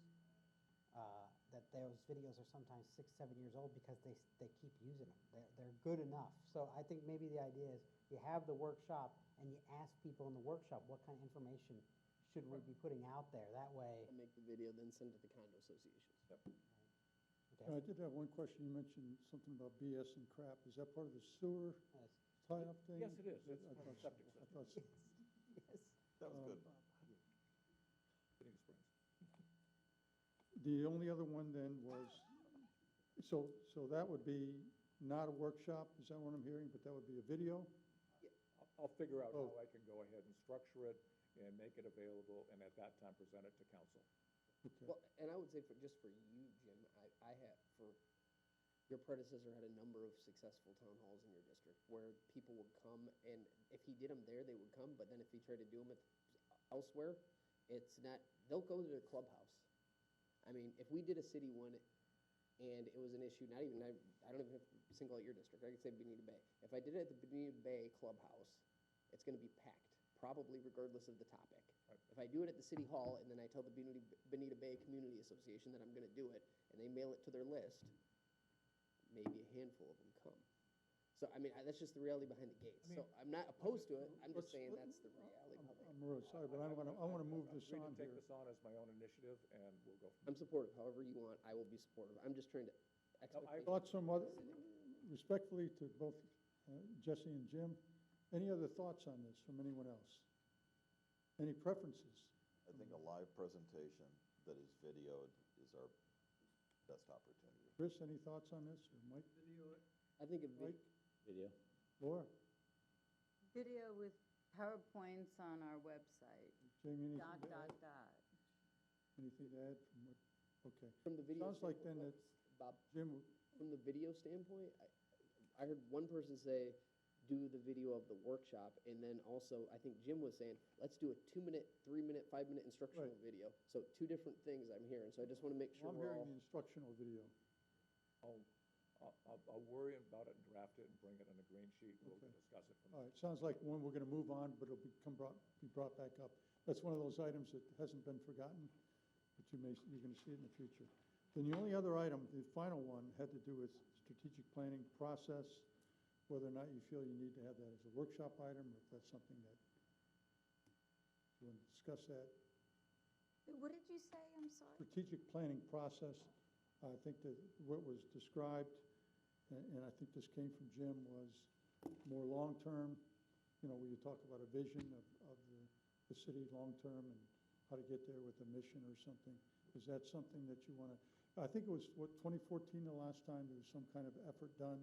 that those videos are sometimes 6, 7 years old because they keep using them. They're good enough. So I think maybe the idea is you have the workshop and you ask people in the workshop, what kind of information should we be putting out there? That way, I'll make the video, then send it to the condo associations. okay. I did have one question. You mentioned something about BS and crap. Is that part of the sewer Yes. tie-up thing? Yes, it is. It's I part of thought the so. septic I thought so. Yes. That was good. Benita Springs. The only other one then was, so that would be not a workshop, is that what I'm hearing? But that would be a video? I'll figure out Oh. how I can go ahead and structure it and make it available, and at that time, present it to council. Okay. Well, and I would say just for you, Jim, I have, your predecessor had a number of successful town halls in your district where people would come, and if he did them there, they would come, but then if he tried to do them elsewhere, it's not, they'll go to the clubhouse. I mean, if we did a city one and it was an issue, I don't even have to single out your district, I could say Bonita Bay. If I did it at the Bonita Bay Clubhouse, it's gonna be packed, probably regardless of the topic. Right. If I do it at the city hall and then I tell the Bonita Bay Community Association that I'm gonna do it, and they mail it to their list, maybe a handful of them come. So, I mean, that's just the reality behind the gates. So I'm not opposed to it, I'm just saying that's the reality of it. I'm really sorry, but I wanna move this I'm on free to take here. this on as my own initiative, and we'll go from I'm supportive, however you want, I will be supportive. I'm just trying to, expectations. Thoughts from other, respectfully to both Jesse and Jim, any other thoughts on this from anyone else? Any preferences? I think a live presentation that is videoed is our best opportunity. Chris, any thoughts on this, or Mike? I think if, Mike? Video. Laura? Video with PowerPoints on our website, Jamie, dot, anything to dot, add? dot. Anything to add from what, okay. from the video. Sounds like then standpoint, that, Bob, Jim, from the video standpoint, I heard one person say, do the video of the workshop, and then also, I think Jim was saying, let's do a 2-minute, 3-minute, 5-minute instructional Right. video. So 2 different things I'm hearing, so I just want to make sure I'm we're hearing all. the instructional video. I'll worry about it and draft it and bring it on a green sheet, we'll Okay. discuss it from All right, sounds like one we're gonna move on, but it'll be brought back up. That's one of those items that hasn't been forgotten, but you're gonna see it in the future. Then the only other item, the final one, had to do with strategic planning process, whether or not you feel you need to have that as a workshop item, or if that's something that, you want to discuss that. What did you say? I'm sorry. Strategic planning process, I think that what was described, and I think this came from Jim, was more long-term, where you talk about a vision of the city long-term and how to get there with a mission or something. Is that something that you want to, I think it was, 2014 the last time there was some kind of effort done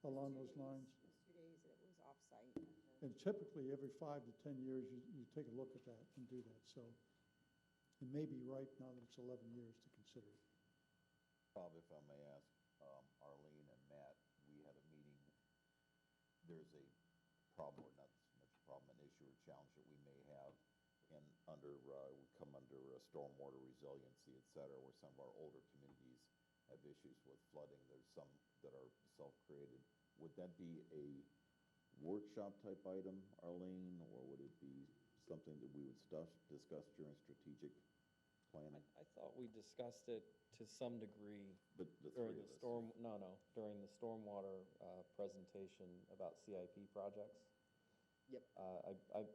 along those lines? It was 2 days that it was off-site. And typically, every 5 to 10 years, you take a look at that and do that. So it may be right now that it's 11 years to consider it. Bob, if I may ask, Arlene and Matt, we had a meeting, there's a problem, or not so much a problem, an issue or challenge that we may have we come under stormwater resiliency, et cetera, where some of our older communities have issues with flooding. There's some that are self-created. Would that be a workshop-type item, Arlene, or would it be something that we would discuss during strategic planning? I thought we discussed it to some degree The during three the of us. during the stormwater presentation about CIP projects. Yep.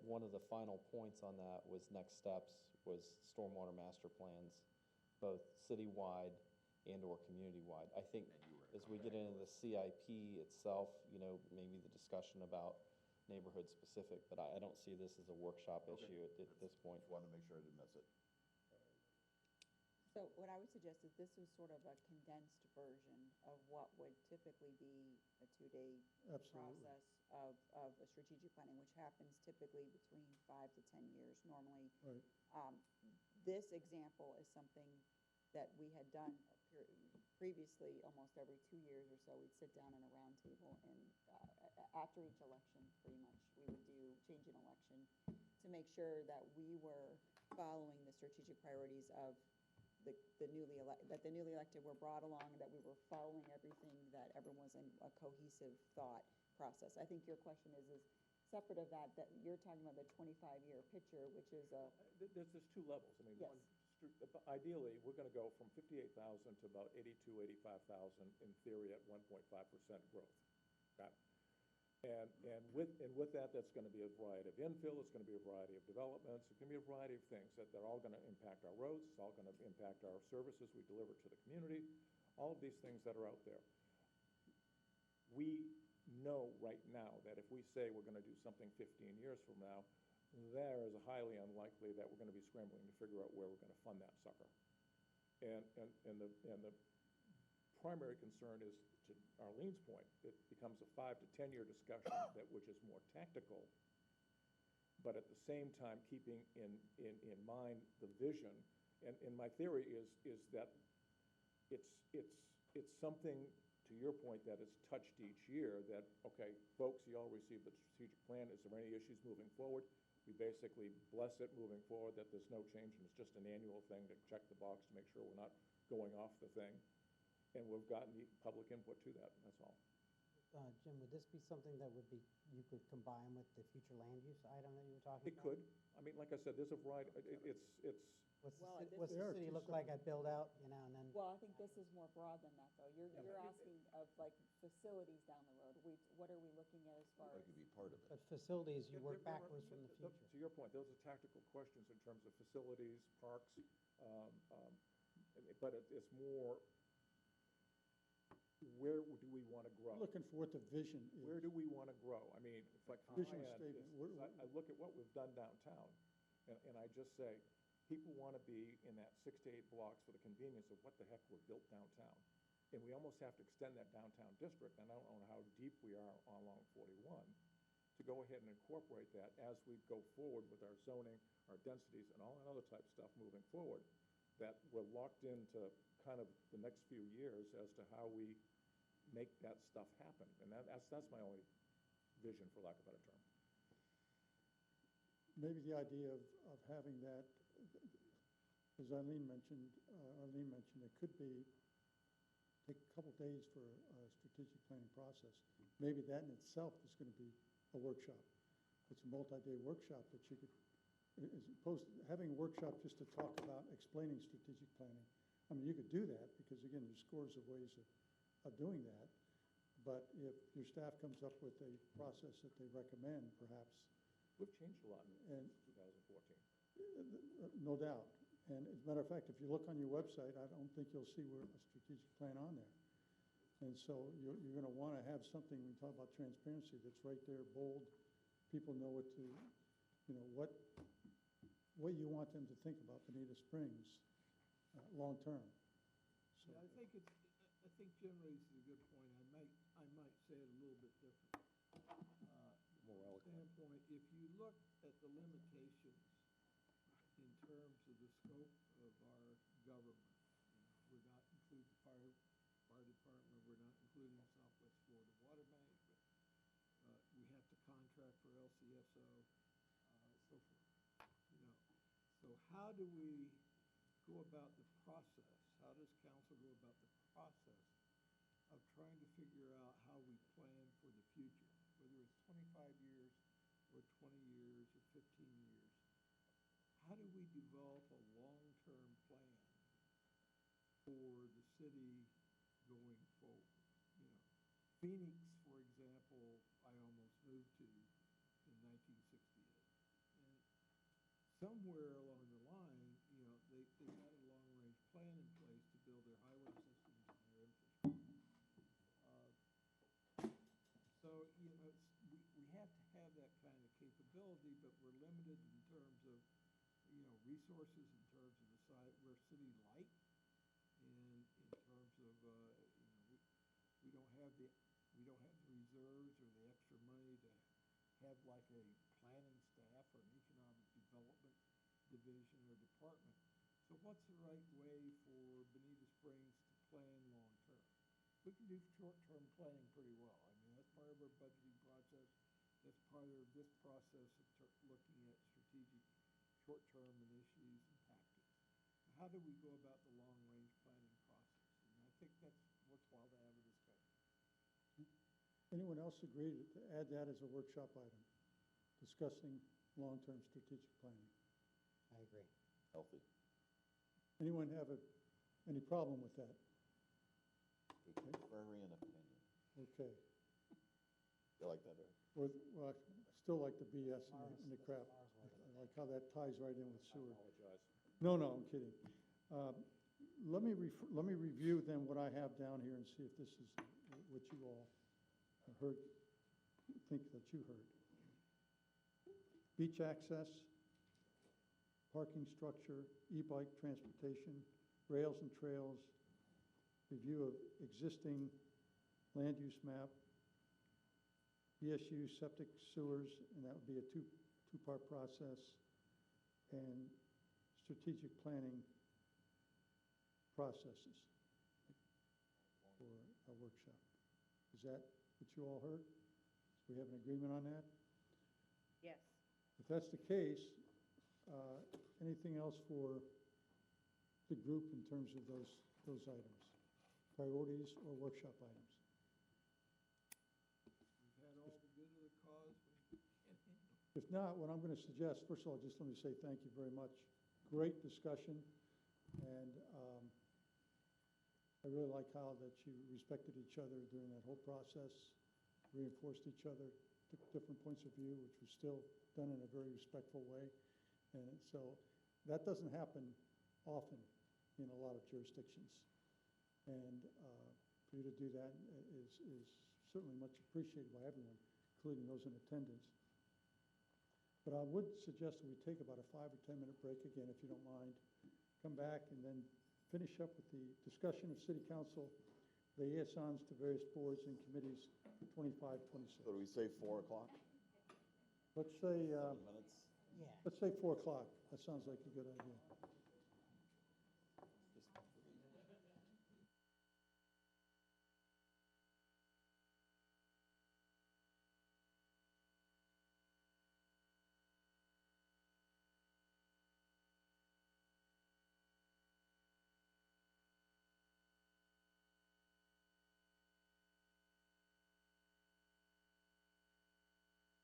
One of the final points on that was next steps was stormwater master plans, both citywide and/or community-wide. I think as we get into the CIP itself, maybe the discussion about neighborhood-specific, but I don't see this as a workshop Okay. issue at this point. Just wanted to make sure I didn't miss it. So what I would suggest is this was sort of a condensed version of what would typically be a two-day Absolutely. process of a strategic planning, which happens typically between 5 to 10 years normally. Right. This example is something that we had done previously, almost every 2 years or so. We'd sit down in a round table, and after each election, pretty much, we would change an election to make sure that we were following the strategic priorities of the newly elected were brought along, that we were following everything, that everyone was in a cohesive thought process. I think your question is separate of that you're talking about the 25-year picture, which is a, There's two levels. I mean, Yes. Ideally, we're gonna go from 58,000 to about 85,000 in theory at 1.5% growth. Okay? And with that, that's gonna be a variety of infill, it's gonna be a variety of developments, it's gonna be a variety of things that they're all gonna impact our roads, it's all gonna impact our services we deliver to the community, all of these things that are out there. We know right now that if we say we're gonna do something 15 years from now, there is highly unlikely that we're gonna be scrambling to figure out where we're gonna fund that sucker. And the primary concern is, to Arlene's point, it becomes a 5 to 10 year discussion which is more tactical, but at the same time keeping in mind the vision. And my theory is that it's something, to your point, that is touched each year, that, okay, folks, you all received the strategic plan, is there any issues moving forward? We basically bless it moving forward, that there's no change, and it's just an annual thing to check the box to make sure we're not going off the thing. And we've gotten the public input to that, that's all. Jim, would this be something that you could combine with the future land use item that you were talking It about? could, I mean, like I said, there's a variety, it's, Well, this What's They the are city two look like at build-out, and then? well, I think this is more broad than that, though. You're asking of, like, facilities down the road. What are we looking at as far That as? could be part of it. But facilities, you work There are- backwards from the future. To your point, those are tactical questions in terms of facilities, parks, but it's more, where do we want to grow? Looking for what the vision is. Where do we want to grow? I mean, it's like Vision high-end, statement. I look at what we've done downtown, and I just say, people want to be in that 6 to 8 blocks for the convenience of what the heck we're built downtown. And we almost have to extend that downtown district, and I don't know how deep we are along 41, to go ahead and incorporate that as we go forward with our zoning, our densities, and all that other type stuff moving forward, that we're locked into kind of the next few years as to how we make that stuff happen. And that's my only vision, for lack of a better term. Maybe the idea of having that, as Eileen mentioned, it could be, take a couple days for a strategic planning process. Maybe that in itself is going to be a workshop. It's a multi-day workshop that you could, as opposed to having a workshop just to talk about explaining strategic planning. I mean, you could do that, because again, there's scores of ways of doing that. But if your staff comes up with a process that they recommend, perhaps. We've changed a lot And- since 2014. No doubt. And as a matter of fact, if you look on your website, I don't think you'll see a strategic plan on there. And so you're going to want to have something, when we talk about transparency, that's right there, bold. People know what to, what you want them to think about Bonita Springs long-term. So, Yeah, I think Jim raises a good point. I might say it a little bit different. More eloquent. Standpoint, if you look at the limitations in terms of the scope of our government, we're not including the fire department, we're not including Southwest Florida Water Management. We have to contract for LCSO, so forth. So how do we go about the process? How does council go about the process of trying to figure out how we plan for the future, whether it's 25 years or 20 years or 15 years? How do we develop a long-term plan for the city going forward? Phoenix, for example, I almost moved to in 1968. And somewhere along the line, they got a long-range plan in place to build their highway systems and their infrastructure. So, we have to have that kind of capability, but we're limited in terms of, resources, in terms of the outside, we're city light. And in terms of, we don't have the reserves or the extra money to have like a planning staff or an economic development division or department. So what's the right way for Bonita Springs to plan long-term? We can do short-term planning pretty well. I mean, that's part of our budgeting process. That's part of this process of looking at strategic short-term initiatives and tactics. How do we go about the long-range planning process? And I think that's worthwhile to have a discussion. Anyone else agree to add that as a workshop item? Discussing long-term strategic planning. I agree. Healthy. Anyone have any problem with that? A contrarian opinion. Okay. You like that, Eric? Well, I still like the BS and the crap. Lars worded I like how that ties right in with I sewer. apologize. No, I'm kidding. Let me review then what I have down here and see if this is what you all heard, think that you heard. Beach access, parking structure, e-bike transportation, rails and trails, review of existing land use map, BSU septic sewers, and that would be a two-part process, and strategic planning processes for a workshop. Is that what you all heard? Do we have an agreement on that? Yes. If that's the case, anything else for the group in terms of those items? Priorities or workshop items? We've had all the good of the cause. If not, what I'm going to suggest, first of all, just let me say thank you very much. Great discussion, and I really like how that you respected each other during that whole process, reinforced each other, took different points of view, which was still done in a very respectful way. And so that doesn't happen often in a lot of jurisdictions. And for you to do that is certainly much appreciated by everyone, including those in attendance. But I would suggest that we take about a 5 or 10 minute break again, if you don't mind. Come back and then finish up with the discussion of city council liaisons to various boards and committees, 25, 26. So do we say 4 o'clock? Let's say, 7 minutes? Yeah. let's say 4 o'clock. That sounds like a good idea.